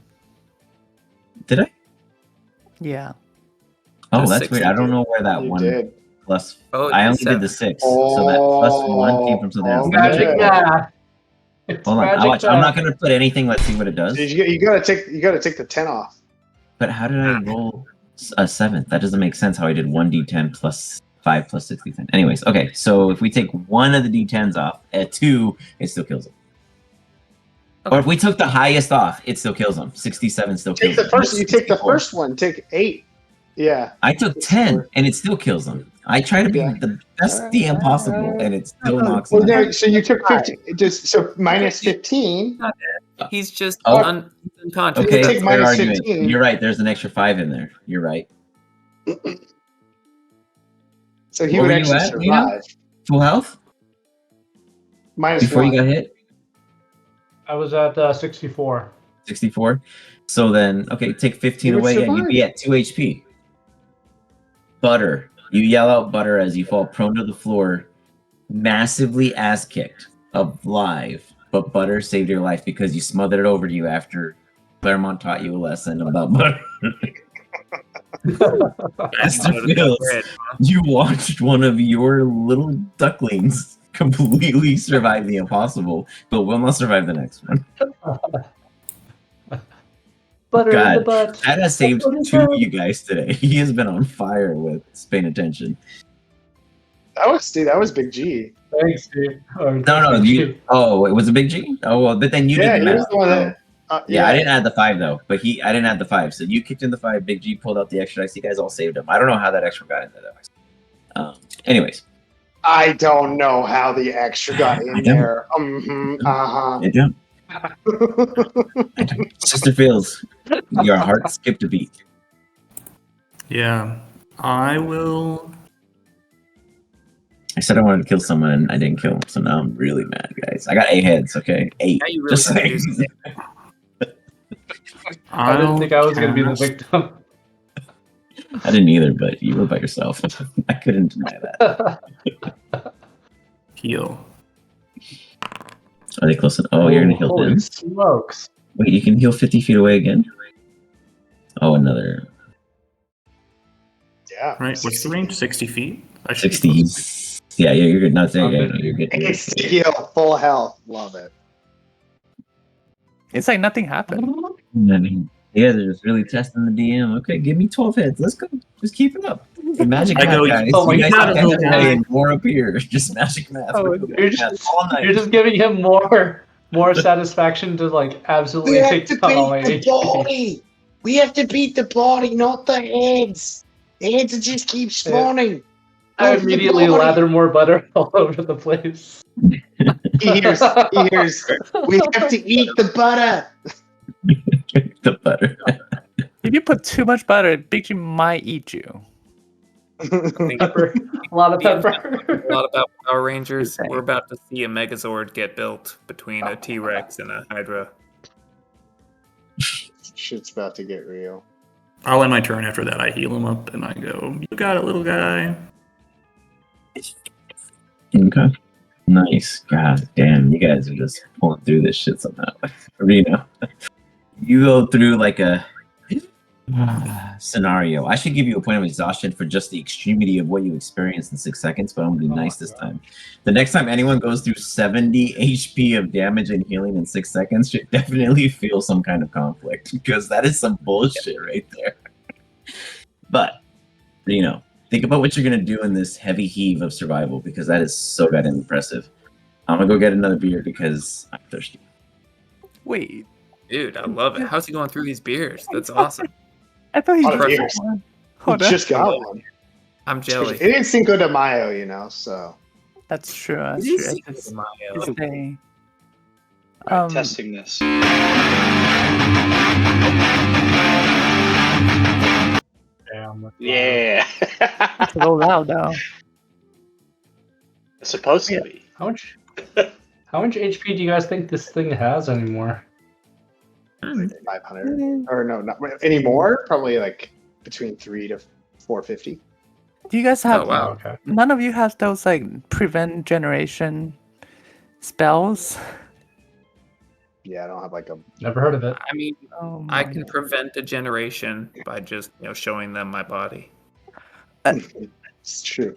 Did I? Yeah. Oh, Just that's 6 weird. I don't know where that You one did. plus. Oh, I only it's did the 7. 6, so that plus 1 came from something else. Oh, Magic Okay. math. It's Hold on, magic I'll watch. I'm not math. gonna put anything. Let's see what it does. So you gotta take the 10 off. But how did I roll a 7? That doesn't make sense. How I did 1d10 plus 5 plus 6 d10. Anyways, okay. So if we take one of the d10s off at 2, it still kills him. Okay. Or if we took the highest off, it still kills him. 67 still kills Take the him. first. You take the 64. first one. Take 8. Yeah. I took 10 and it still kills him. I try to be Yeah. the best DM possible and it still knocks Well, him no, out. so you took 15. Just so minus 15. He's just Oh. un- unconscious. Okay. Okay, take fair minus argument. 15. You're right. There's an extra 5 in there. You're right. So he What would were you actually at, Nino? survive. Full health Minus before 1. you got hit. I was at 64. 64. So then, okay, take 15 You would away. Yeah, you'd survive. be at 2 HP. Butter. You yell out butter as you fall prone to the floor, massively ass kicked, alive. But butter saved your life because you smothered it over to you after Claremont taught you a lesson about butter. Mr. Fields, you watched one of your little ducklings completely survive the impossible, but will not survive the next one. Butter in the God, butt. that has saved Butter in the 2 of butt. you guys today. He has been on fire with paying attention. That was Big G. Thanks, dude. Or No, thanks, Big you. G. Oh, it was a big G. Oh well, but then you Yeah, did the he was math. the one so- that. Yeah, I didn't add the 5 though, but I didn't add the 5. So you kicked in the 5. Big G pulled out the extra dice. You guys all saved him. I don't know how that extra got into that. Anyways, I don't know how the extra got I in don't. there. I don't. I don't. Sister Fields, your heart skipped a beat. Yeah, I will. I said I wanted to kill someone and I didn't kill him, so now I'm really mad, guys. I got 8 heads, okay? 8. Now you really Just gotta saying. do something. I didn't think I was going to be the victim. I didn't either, but you were by yourself. I couldn't deny that. Heal. Are they close? Oh, you're gonna heal Holy them. smokes. Wait, you can heal 50 feet away again? Oh, another Yeah. Right, what's the range? 60 feet? I should be 60. close. Yeah, you're good. Not saying Okay. you're good. It's heal, full health. Love it. It's like nothing happened. I mean, yeah, they're just really testing the DM. Okay, give me 12 heads. Let's go. Just keep it up. The magic I math, go, guys. oh my You guys God, can it's catch okay. away and more up here. Just magic math. Oh, We're doing You're math just, all night. you're just giving him more satisfaction to like absolutely We have take to down all my beat the HP. body. We have to beat the body, not the heads. The heads just keep spawning. I Go for the immediately body. lather more butter all over the place. He hears. We have to eat the butter. The butter. If you put too much butter, Big G might eat you. Pepper. A lot of pepper. A lot about Power Rangers. Okay. We're about to see a Megazord get built between a T-Rex and a Hydra. Shit's about to get real. I'll end my turn after that. I heal him up and I go, you got it, little guy. Okay. Nice. God damn, you guys are just pulling through this shit somehow. Reno, you go through like a scenario. I should give you a point of exhaustion for just the extremity of what you experienced in 6 seconds, but I'm gonna be nice this time. The next time anyone goes through 70 HP of damage and healing in 6 seconds should definitely feel some kind of conflict, because that is some bullshit right there. But, Reno, think about what you're gonna do in this heavy heave of survival, because that is so goddamn impressive. I'm gonna go get another beer because I'm thirsty. Wait, Dude, I love it. How's he going through these beers? That's awesome. I thought he Lot of just beers. one. We Hold on. just got one. I'm jelly. It is Cinco de Mayo, you know, so. That's true. That's It is true. Cinco de Mayo. It's a- Right, testing this. Damn. Yeah. It's a little loud though. It's supposed to be. How much HP do you guys think this thing has anymore? 500. Or no, not anymore. Probably like between 3 to 450. Do you guys have? Oh, wow. Okay. None of you has those like prevent generation spells. Yeah, I don't have like a. Never heard of it. I mean, Oh I my can God. prevent a generation by just showing them my body. It's true.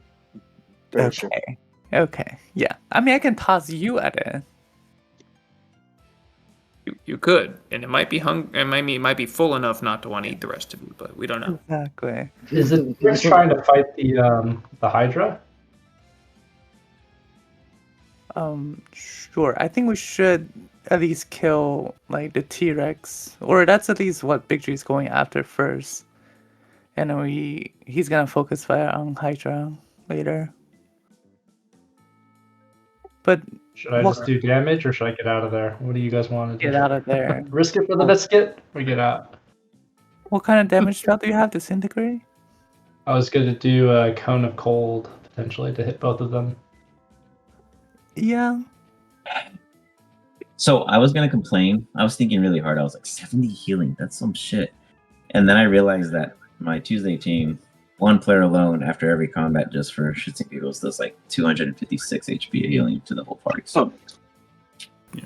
Very true. Okay. Okay. Yeah. I mean, I can toss you at it. You could, and it might be it might be full enough not to want to eat the rest of you, but we don't know. Exactly. Is it just trying to fight the Hydra? Sure. I think we should at least kill like the T-Rex, or that's at least what Big G's going after first, and then he's gonna focus fire on Hydra later. But Should I just do damage or should I get out of there? What do you guys want to do? get out of there. Risk it for the biscuit or get out? What kind of damage spell do you have? Disintegrate? I was going to do a cone of cold potentially to hit both of them. Yeah. So I was gonna complain. I was thinking really hard. I was like, 70 healing. That's some shit. And then I realized that my Tuesday team, one player alone after every combat, just for shits and giggles, does like 256 HP healing to the whole party. So Yeah.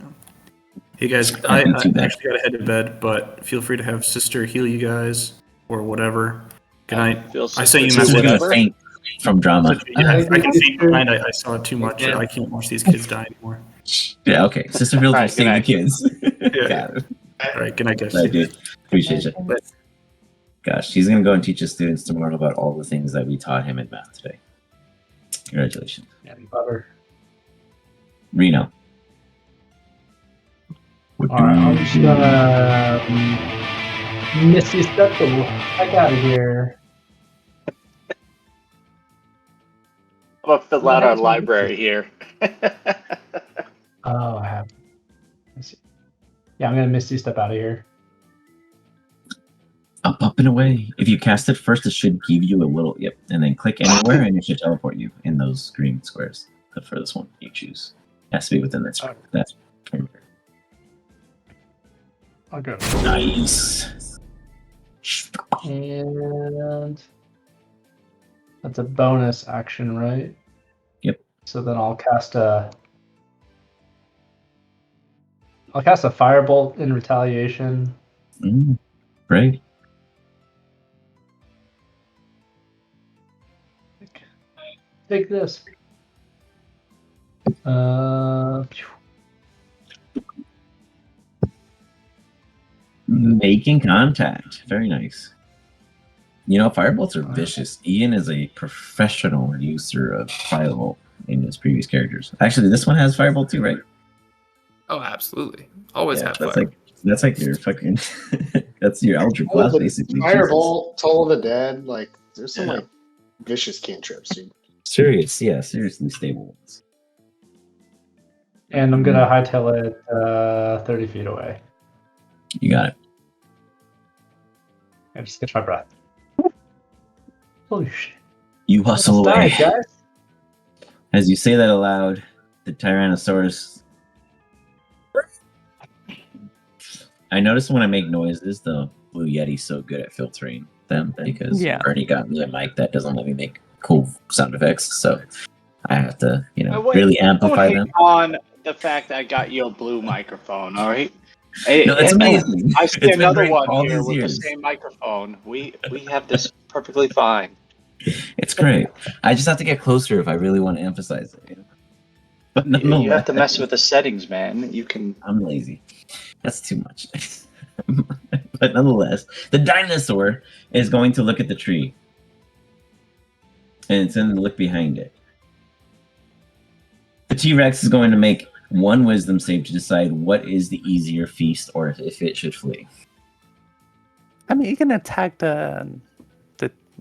Hey guys, I actually got to head to bed, but feel free to have Sister heal you guys or whatever. Good night. I sent you a Sister's message. gonna faint from drama. Yeah, I can see behind. I saw it too much. I can't watch these kids die anymore. Yeah, okay. Sister Fields will Alright, save good the night. kids. Yeah. Got it. All right, good night, guys. Right, dude. Appreciate you. Gosh, he's gonna go and teach his students tomorrow about all the things that we taught him in math today. Congratulations. Yeah, you clever. Reno. Alright, I'm just gonna Misty Step the heck out of here. I'm gonna fill out our library here. Oh, I have. Let's see. Yeah, I'm gonna Misty Step out of here. Up and away. If you cast it first, it should give you a little and then click anywhere and it should teleport you in those green squares. The furthest one you choose. Has to be within that square. That's I'll go. nice. And that's a bonus action, right? Yep. So then I'll cast a firebolt in retaliation. Great. Take this. Making contact. Very nice. You know, firebolts are vicious. Ian is a professional user of firebolt in his previous characters. Actually, this one has firebolt too, right? Oh, absolutely. Always have that's fire. That's like your fucking. That's your Eldritch Blast, basically. Firebolt, Toll of the Dead, like there's some like vicious cantrips. Dude. Seriously stable ones. And I'm gonna hightail it 30 feet away. You got it. I just catch my breath. Holy shit! You hustle away. Nice, guys. As you say that aloud, the Tyrannosaurus. I notice when I make noises, the Blue Yeti's so good at filtering them because Bernie got me a mic that doesn't let me make cool sound effects, so I have to, really amplify them. On the fact that I got you a blue microphone, all right? No, that's amazing. I see another one all here these with years. the same microphone. We have this perfectly fine. It's great. I just have to get closer if I really want to emphasize it. But nonetheless, You have to mess with the settings, man. You can. I'm lazy. That's too much. But nonetheless, the dinosaur is going to look at the tree. And it's going to look behind it. The T-Rex is going to make one wisdom save to decide what is the easier feast or if it should flee. I mean, you can attack the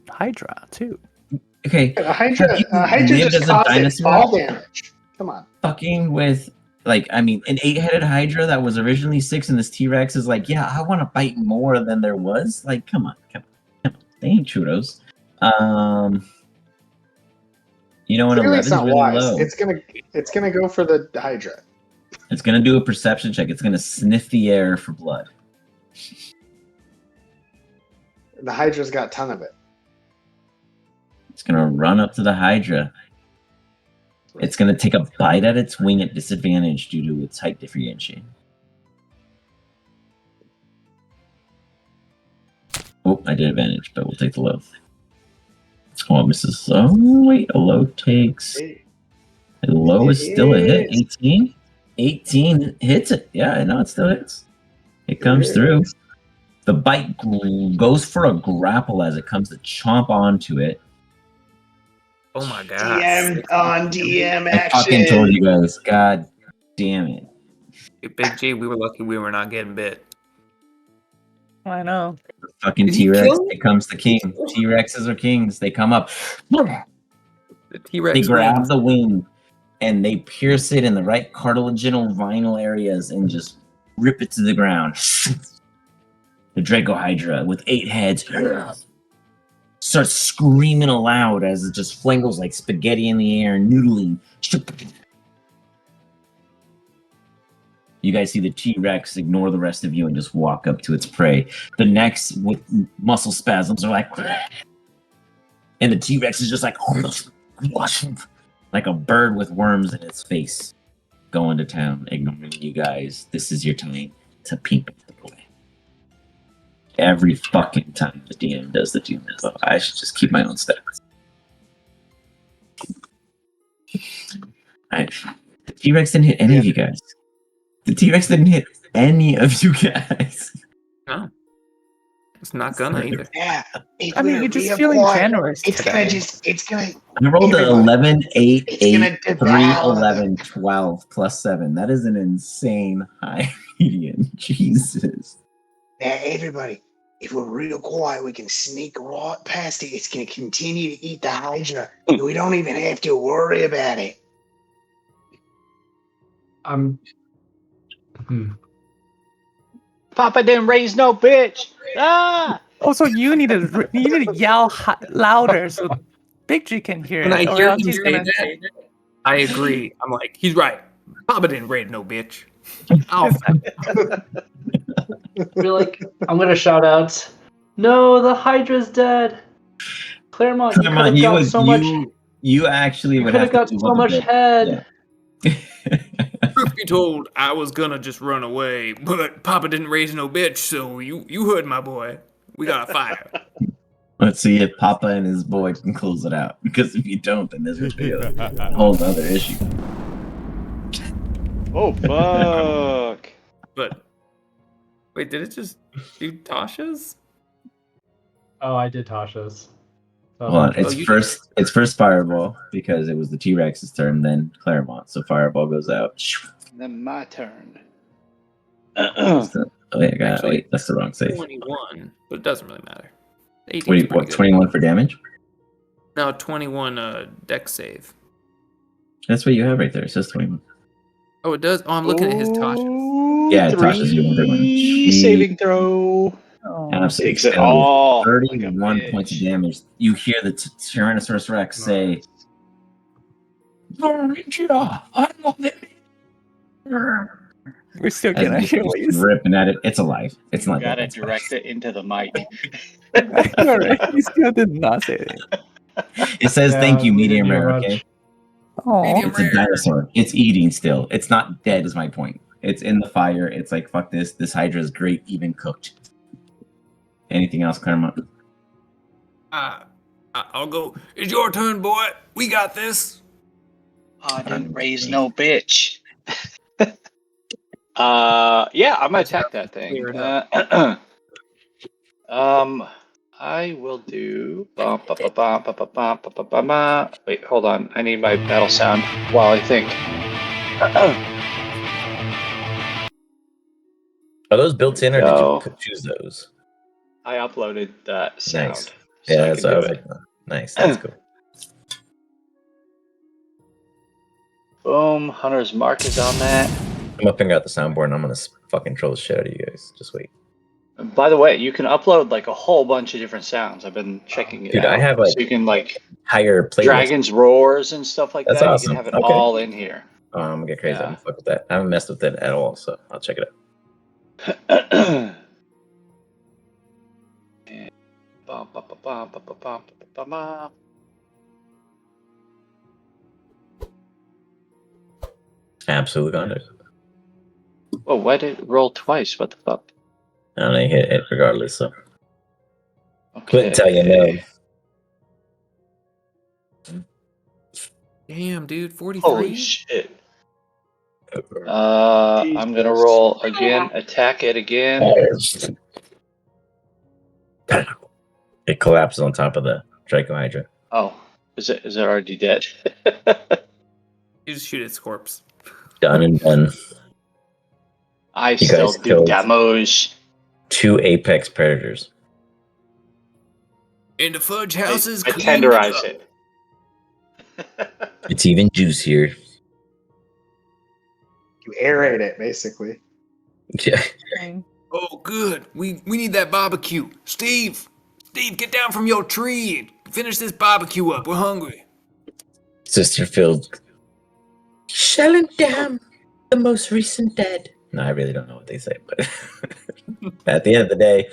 Hydra too. Okay. Hydra lived just as a caused dinosaur? fall damage. Come on. Fucking with, an 8-headed Hydra that was originally 6 and this T-Rex is like, yeah, I want to bite more than there was. Like, come on. They ain't churros. You know, an Clearly 11 it's is not really wise. low. It's gonna go for the Hydra. It's going to do a perception check. It's going to sniff the air for blood. The Hydra's got a ton of it. It's going to run up to the Hydra. It's going to take a bite at its wing at disadvantage due to its height differentiation. Oh, I did advantage, but we'll take the low. Oh, it misses. Oh, wait. A low takes... A low is still a hit. 18? 18 hits it. Yeah, no, it still hits. It comes through. The bite goes for a grapple as it comes to chomp onto it. Oh my god. DM on DM I action. fucking told you guys. God damn it. Big G, we were lucky we were not getting bit. I know. The fucking Did he T-Rex kill him? becomes the king. T-Rexes are kings. They come up. The T-Rex. They grab the wing. and they pierce it in the right cartilaginal vinyl areas and just rip it to the ground. The Dracohydra with 8 heads starts screaming aloud as it just flangles like spaghetti in the air, noodling. You guys see the T-Rex ignore the rest of you and just walk up to its prey. The necks with muscle spasms are like, and the T-Rex is just like a bird with worms in its face, going to town, ignoring you guys. This is your time to peep at the boy. Every fucking time the DM does the doom info, I should just keep my own stats. The T-Rex didn't hit any of you guys. The T-Rex didn't hit any of you guys. No. It's not gonna either. Yeah. I mean, you're just feeling generous today. It's gonna. I rolled an 11, 8, It's 8, gonna 3, devour 11, 12, plus 7. That is an insane high median. Jesus. Now, everybody, if we're real quiet, we can sneak right past it. It's going to continue to eat the Hydra. We don't even have to worry about it. Papa didn't raise no bitch. Ah! Also, you need to yell louder so Big G can hear When it. I Or hear else him he's say gonna that, I agree. I'm like, he's right. Papa didn't raid no bitch. Oh, We're like, I'm gonna shout out, no, the Hydra's dead. Claremont, you could have got so much. You actually You would could have have got to move so up a much bit. head. Yeah. truth be told, I was gonna just run away, but Papa didn't raise no bitch, so you heard my boy. We gotta fire. Let's see if Papa and his boy can close it out. Because if you don't, then this would be a whole other issue. Oh, fuck. But wait, did it just do Tasha's? Oh, I did Tasha's. So Hold on, it's you- first Fireball because it was the T-Rex's turn, then Claremont. So Fireball goes out. Then my turn. Oh, wait, Actually, wait, that's the wrong save. 21, but it doesn't really matter. 18's Wait, pretty what? good. 21 for damage? No, 21 deck save. That's what you have right there. It says 21. Oh, it does? Oh, I'm looking at his Tasha. Yeah, Tasha's the other one. Saving throw. Oh. Absolutely. Takes it all. 31 like a points of bitch. damage. You hear the Tyrannosaurus Rex say, We're still as gonna it hear what you keeps say. ripping at it. It's alive. It's not Gotta dead. That's fine. direct it into the mic. Alright, you still did not say it. It says Yeah, thank you, we medium didn't rare, hear okay? Oh, Medium It's a rare. dinosaur. It's eating still. It's not dead is my point. It's in the fire. It's like, fuck this. This Hydra is great, even cooked. Anything else, Claremont? I'll go. It's your turn, boy. We got this. I didn't raise no bitch. Yeah, I'm gonna attack that thing. Clear it I will do. Wait, hold on. I need my battle sound while I think. Are those built in, or did Go. you choose those? I uploaded that sound. Nice. so Yeah, I that's can what I do was it. like. Nice. That's cool. Boom. Hunter's mark is on that. I'm gonna figure out the soundboard and I'm gonna fucking troll the shit out of you guys. Just wait. By the way, you can upload like a whole bunch of different sounds. I've been checking it Dude, out. I have, like, so you can like Higher playlists. dragons roars and stuff like That's that. awesome. You can have it Okay. all in here. Oh, I'm gonna get crazy. Yeah. I'm gonna fuck with that. I haven't messed with it at all, so I'll check it out. Absolute context. Oh, why did it roll twice? What the fuck? I don't know, you hit it regardless, so. Okay. Couldn't tell you no. Damn, dude. 43. Holy shit. I'm gonna roll again. Attack it again. It collapses on top of the Dracohydra. Oh, is it already dead? You just shoot its corpse. Done and done. I You still guys do killed- damage. 2 apex predators. And the fudge house is I cleaned up. tenderize it. It's even juicier. You aerate it, basically. Yeah. Oh, good. We need that barbecue. Steve, get down from your tree and finish this barbecue up. We're hungry. Sister Field. Shelling down the most recent dead. No, I really don't know what they say, but at the end of the day,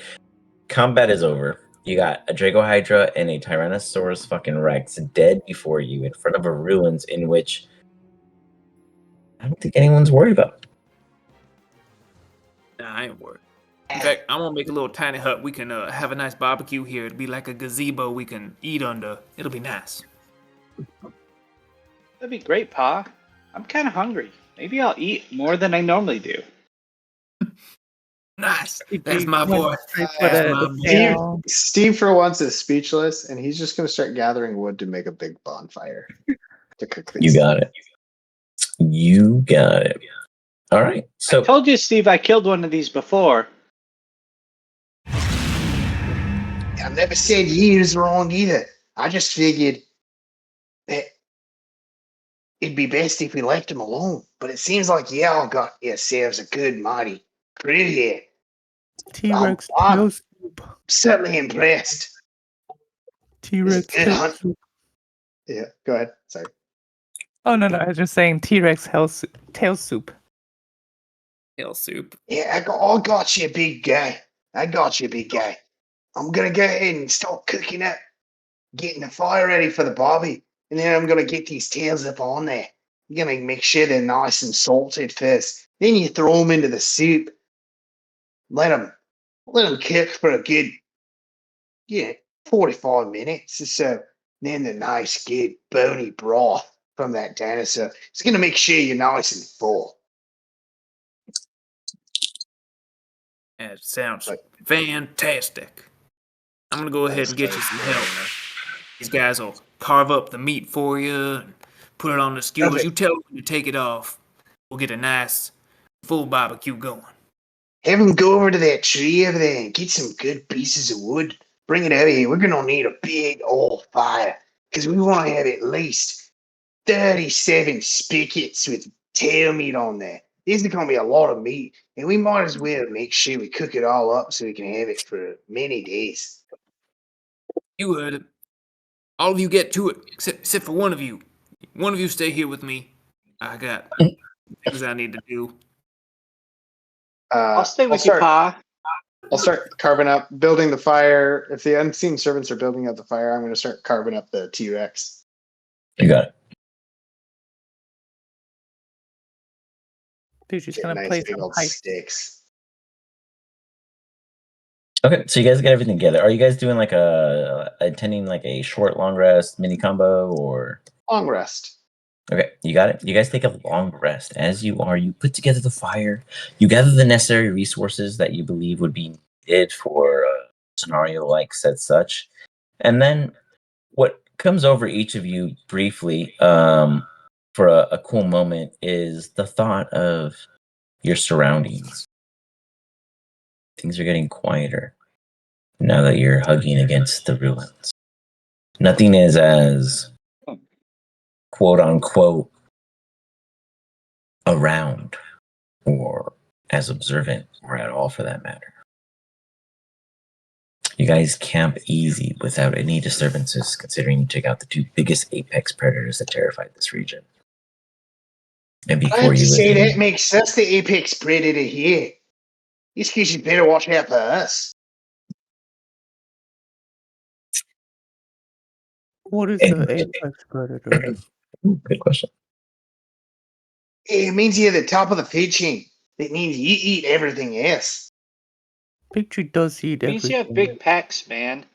combat is over. You got a Dracohydra and a Tyrannosaurus fucking Rex dead before you in front of a ruins in which I don't think anyone's worried about. Nah, I ain't worried. In fact, I'm gonna make a little tiny hut. We can have a nice barbecue here. It'll be like a gazebo we can eat under. It'll be nice. That'd be great, Pa. I'm kind of hungry. Maybe I'll eat more than I normally do. Nice. That's my boy. Steve, for once, is speechless, and he's just going to start gathering wood to make a big bonfire to cook these. You got it. You got it. All right. So I told you, Steve, I killed one of these before. I never said you was wrong either. I just figured that it'd be best if we left him alone. But it seems like y'all got yourselves a good, mighty crew here. T-Rex I'm tail soup. certainly impressed. T-Rex Good tail hunt. soup. Yeah, go ahead. Sorry. Oh no, I was just saying T-Rex tail soup. Tail soup. Yeah, I got you, big guy. I got you, big guy. I'm gonna go ahead and start cooking up, getting the fire ready for the barbie, and then I'm gonna get these tails up on there. You're gonna make sure they're nice and salted first. Then you throw them into the soup. Let them cook for a good, 45 minutes or so. Then the nice, good, bony broth from that dinosaur. It's gonna make sure you're nice and full. That sounds fantastic. I'm gonna go ahead and get you some help. These guys will carve up the meat for you and put it on the skewers. Perfect. You tell them to take it off. We'll get a nice full barbecue going. Have them go over to that tree over there and get some good pieces of wood. Bring it over here. We're gonna need a big old fire because we want to have at least 37 spigots with tail meat on there. This is gonna be a lot of meat, and we might as well make sure we cook it all up so we can have it for many days. You heard it. All of you get to it, except for one of you. One of you stay here with me. I got things I need to do. I'll stay with you, Pa. I'll start carving up, building the fire. If the unseen servants are building up the fire, I'm going to start carving up the T-Rex. you got it. Dude, she's Get gonna nice play big some old pipe. sticks. Okay, so you guys get everything together. Are you guys doing like attending like a short, long rest, mini combo, or? Long rest. Okay, you got it. You guys take a long rest. As you are, you put together the fire. You gather the necessary resources that you believe would be needed for a scenario like said such. And then what comes over each of you briefly for a cool moment is the thought of your surroundings. Things are getting quieter now that you're hugging against the ruins. Nothing is as quote unquote around or as observant or at all for that matter. You guys camp easy without any disturbances considering you took out the two biggest apex predators that terrified this region. And I before have to you say lived that makes us the apex predator here. This case, you better watch out for us. What is in... the apex predator? Good question. It means you're the top of the food chain. It means you eat everything else. Picture does eat It means you have everything. big packs, man.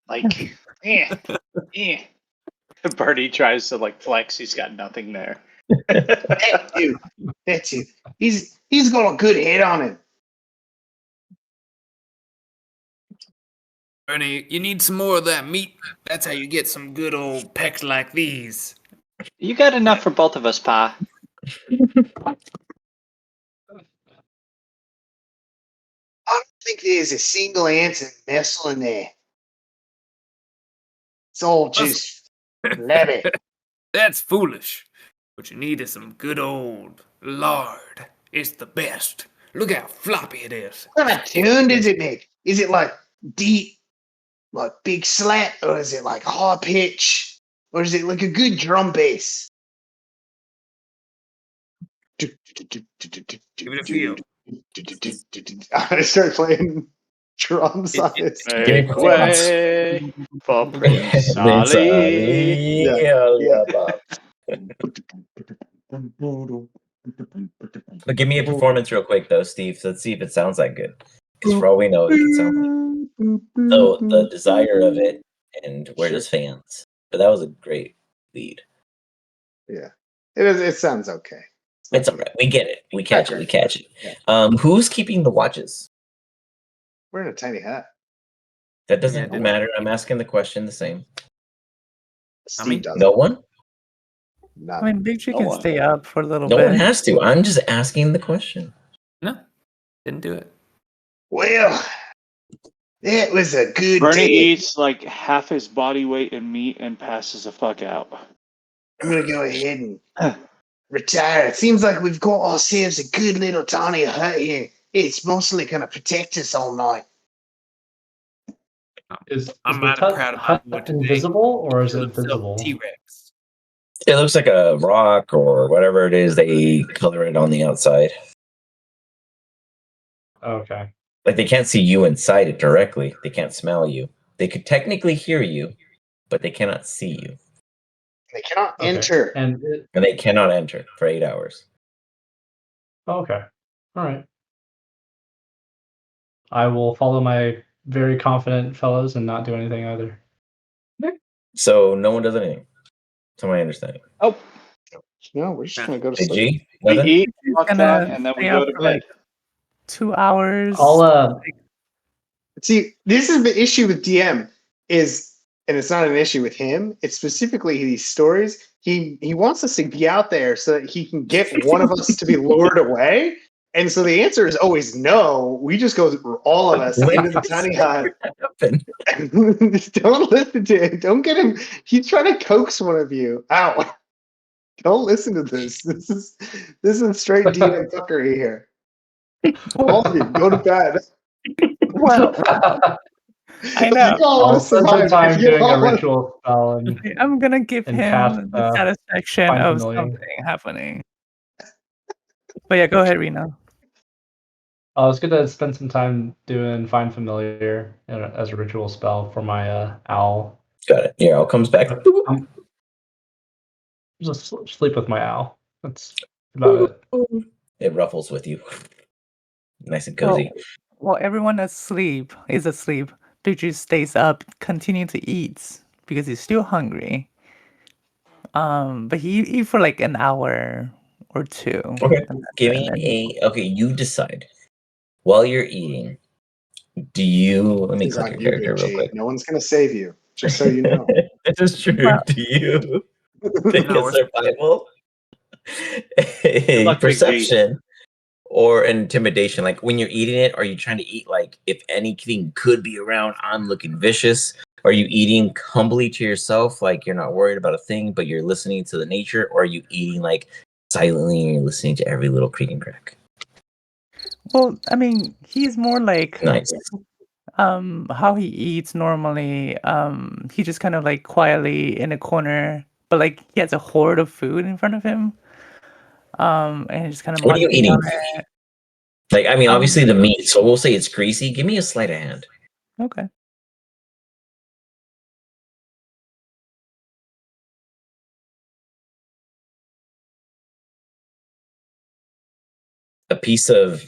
Like, yeah. Birdie tries to like flex. He's got nothing there. That's you. He's got a good head on him. Ernie, you need some more of that meat. That's how you get some good old pecs like these. You got enough for both of us, Pa. I don't think there's a single ant nestle in there. It's all just flabby. That's foolish. What you need is some good old lard. It's the best. Look how floppy it is. What kind of tune does it make? Is it like deep, like big slat, or is it like high pitch, or is it like a good drum bass? Give it a feel. I start playing drums on it. Make way for Prince Ali. But give me a performance real quick, though, Steve. Let's see if it sounds that good. Because for all we know, it could sound like. So the desire of it, and we're just fans. But that was a great lead. Yeah, it is. It sounds okay. It's all right. We get it. We catch it. We catch it. Yeah. Who's keeping the watches? We're in a tiny hat. That doesn't matter. I'm asking the question the same. Steve doesn't. No one? I mean, Big Tree can stay up for a little No bit. one has to. I'm just asking the question. No, didn't do it. Well, it was a good Bernie day. eats like half his body weight in meat and passes the fuck out. I'm gonna go ahead and retire. It seems like we've got ourselves a good little tiny hut here. It's mostly gonna protect us all night. I'm the mighty proud of my hut boy today. invisible or is it Looks like visible? T-Rex. It looks like a rock or whatever it is they color it on the outside. Okay. Like they can't see you inside it directly. They can't smell you. They could technically hear you, but they cannot see you. They cannot Okay. enter. And they cannot enter for 8 hours. okay. All right. I will follow my very confident fellows and not do anything either. So no one does anything. To my understanding. Oh, No, we're just gonna go to Hey, sleep. G, we nothing? eat, He's fuck gonna fun, and then we stay go up to for, bed. like 2 hours. I'll See, this is the issue with DM is, and it's not an issue with him. It's specifically these stories. He wants us to be out there so that he can get one of us to be lured away. And so the answer is always no. We just go all of us into the tiny hut. Don't listen to him. Don't get him. He's trying to coax one of you out. Don't listen to this. This is straight DM fuckery here. All of you, go to bed. Well, I know. I'll spend some time doing a ritual spell and I'm gonna give and him cast, the satisfaction Find of Familiar. something happening. But yeah, go ahead, Reno. I was gonna spend some time doing Find Familiar as a ritual spell for my owl. Got it. Your owl comes back. I'm just sleep with my owl. That's about it. It ruffles with you. Nice and cozy. Well, everyone is asleep. Duju stays up, continue to eat because he's still hungry. But he eat for like an hour or two. Okay. and Give then- me okay, you decide. While you're eating, do you let me It's click on your you, character Big real G. quick. No one's gonna save you, just so you know. This is true. Well- Do you take No, a we're- survival, luck, Big G. perception, or intimidation? Like when you're eating it, are you trying to eat like if anything could be around, I'm looking vicious? Are you eating humbly to yourself, like you're not worried about a thing, but you're listening to the nature? Or are you eating like silently and you're listening to every little creak and crack? Well, I mean, he's more like Nice. how he eats normally. He just kind of like quietly in a corner, but like he has a hoard of food in front of him. And he's just kind of What are you munching eating? on it. Like, I mean, obviously the meat, so we'll say it's greasy. Give me a sleight of hand. Okay. A piece of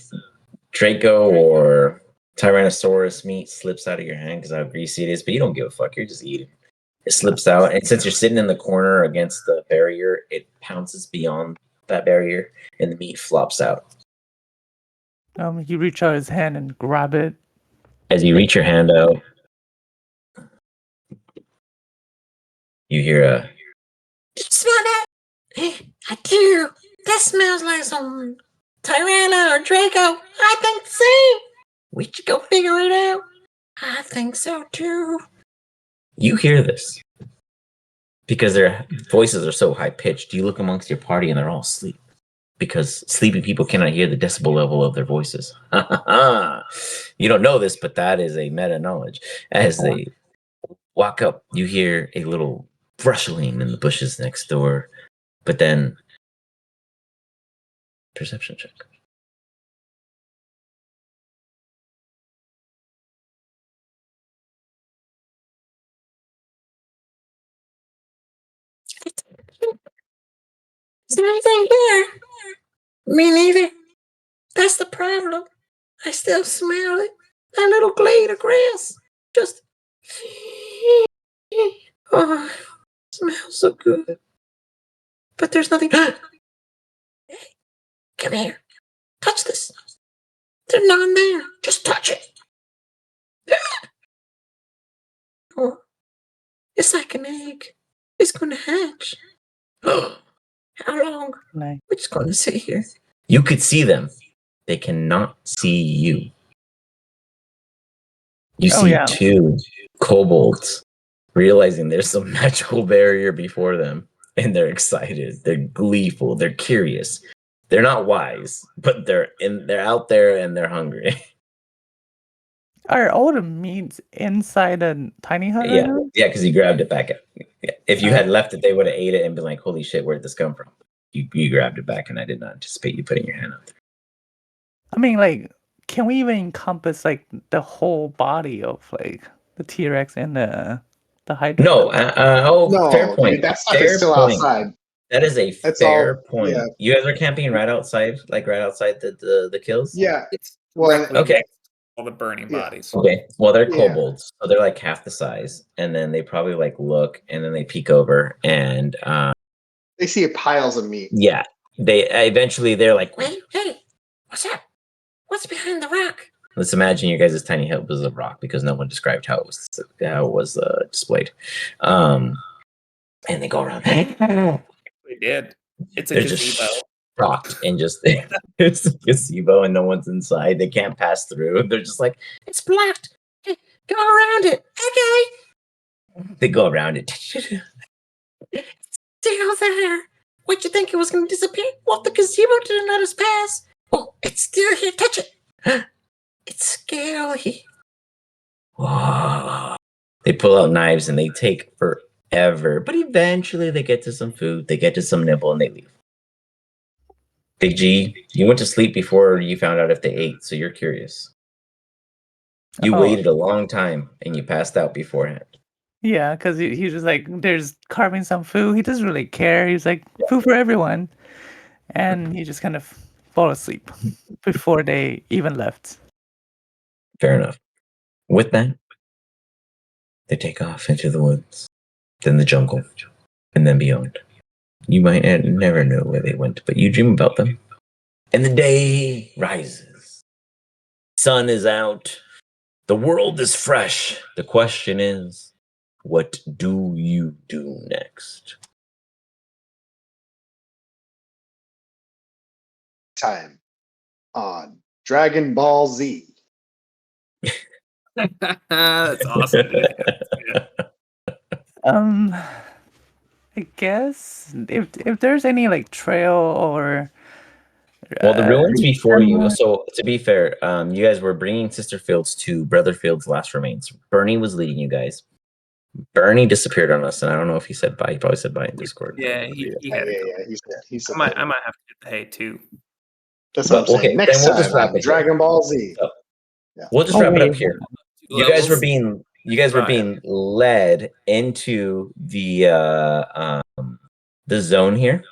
Draco or Tyrannosaurus meat slips out of your hand because how greasy it is, but you don't give a fuck. You're just eating. It slips out, and since you're sitting in the corner against the barrier, it pounces beyond that barrier, and the meat flops out. You reach out his hand and grab it. As you reach your hand out, you hear a. Did you smell that? I do. That smells like some Tyranno or Draco. I think so. We should go figure it out. I think so too. You hear this. because their voices are so high pitched. You look amongst your party and they're all asleep because sleeping people cannot hear the decibel level of their voices. You don't know this, but that is a meta knowledge. As they walk up, you hear a little rustling in the bushes next door, but then perception check. Is there anything here? Me neither. That's the problem. I still smell it. That little glade of grass. Just. Oh, smells so good. But there's nothing. Hey, come here. Touch this. There's none there. Just touch it. Oh, it's like an egg. It's gonna hatch. How long? Nice. We're just gonna sit here. You could see them. They cannot see you. You Oh, see yeah. two kobolds realizing there's some magical barrier before them, and they're excited. They're gleeful. They're curious. They're not wise, but they're out there and they're hungry. Are all the meats inside a tiny hut right Yeah, now? yeah, because you grabbed it back. If you had left it, they would have ate it and been like, "Holy shit, where did this come from?" You grabbed it back, and I did not anticipate you putting your hand up there. I mean, like, can we even encompass like the whole body of like the T-Rex and the Hydra? No, fair No, point. dude, that stuff Fair is still point. outside. That is a That's fair all- point. yeah. You guys are camping right outside, like right outside the kills? Yeah. It's Well, directly okay. next to all the burning Yeah. bodies. Okay. Well, they're Yeah. kobolds, so they're like half the size, and then they probably like look, and then they peek over, and They see piles of meat. yeah, they eventually they're like, Wait, hey, what's up? What's behind the rock? let's imagine your guys' tiny hut was a rock because no one described how it was displayed, and they go around. We did. It's a They're gazebo. just shocked and just it's a gazebo and no one's inside. They can't pass through. They're just like, It's blocked. Hey, go around it. Okay. they go around it. Still there. What'd you think it was going to disappear? Well, the gazebo didn't let us pass. Oh, it's still here. Touch it. It's scary. Whoa. They pull out knives and they take forever, but eventually they get to some food. They get to some nibble and they leave. Big G, you went to sleep before you found out if they ate, so you're curious. You Oh. waited a long time and you passed out beforehand. Yeah, because he's just like, there's carving some food. He doesn't really care. He's like, food for everyone. And he just kind of fall asleep before they even left. Fair enough. With that, they take off into the woods, then the jungle, and then beyond. You might never know where they went, but you dream about them. And the day rises. Sun is out. The world is fresh. The question is, what do you do next? Time on Dragon Ball Z. That's awesome, dude. I guess if there's any like trail or Well, the ruins before you. Emma- So to be fair, you guys were bringing Sister Fields to Brother Fields' last remains. Bernie was leading you guys. Bernie disappeared on us, and I don't know if he said bye. He probably said bye in Discord. Yeah, he had to go. He's I might have to get the hay too. That's what I'm But, saying. okay, Next then we'll time just wrap on it here. Dragon Ball Z. So, Yeah. We'll just Oh, wrap it wait. up here. You guys were being led into the zone here,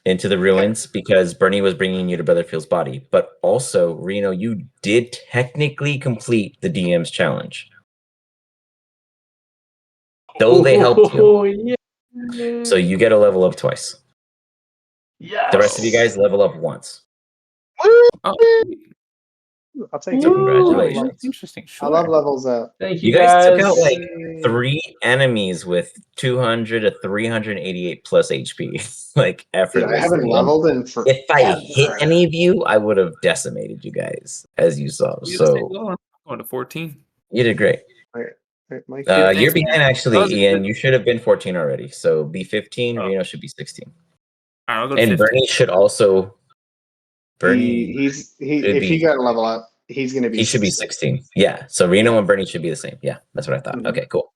into the ruins, because Bernie was bringing you to Brotherfield's body. But also, Reno, you did technically complete the DM's challenge, though they helped you. Oh, yeah. So you get a level up twice. Yes. The rest of you guys level up once. Oh, I'll take So it. congratulations. Interesting. I love Sure. levels up. Thank You you guys took out like Yay. 3 enemies with 200 to 388 plus HP, like Dude, effortlessly. I haven't And leveled in for. if I hit any of you, I would have decimated you guys, as you saw. you just So ain't going to 14. you did great. Right, Mike? You're Thanks, behind man. actually, Those are Ian. good. You should have been 14 already. So be 15. Oh. Reno should be 16. All right, I'll go to And 15. Bernie should also. Bernie He's should if he be. got a level up, he's going to be. He should be 16. Yeah. So Reno and Bernie should be the same. Yeah, that's what I thought. Mhm. Okay, cool.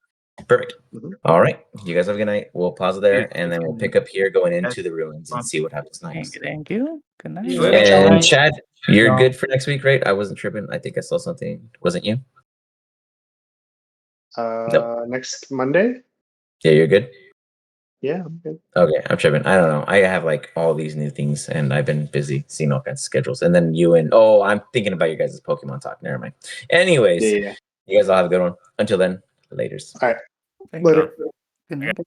Perfect. Mhm. All right. You guys have a good night. We'll pause it there, and then we'll Mhm. pick up here going into the ruins and see what happens Thank next. you. Thank you. Good night. Yeah. And Night. Chad, you're No. good for next week, right? I wasn't tripping. I think I saw something. Wasn't you? Next Monday. Yeah, you're good. Yeah, I'm good. Okay, I'm tripping. I don't know. I have like all these new things, and I've been busy seeing all kinds of schedules. And then you and I'm thinking about your guys' Pokemon talk. Never mind. Anyways, Yeah. you guys all have a good one. Until then, laters. All right. Thank Later. you. Good night.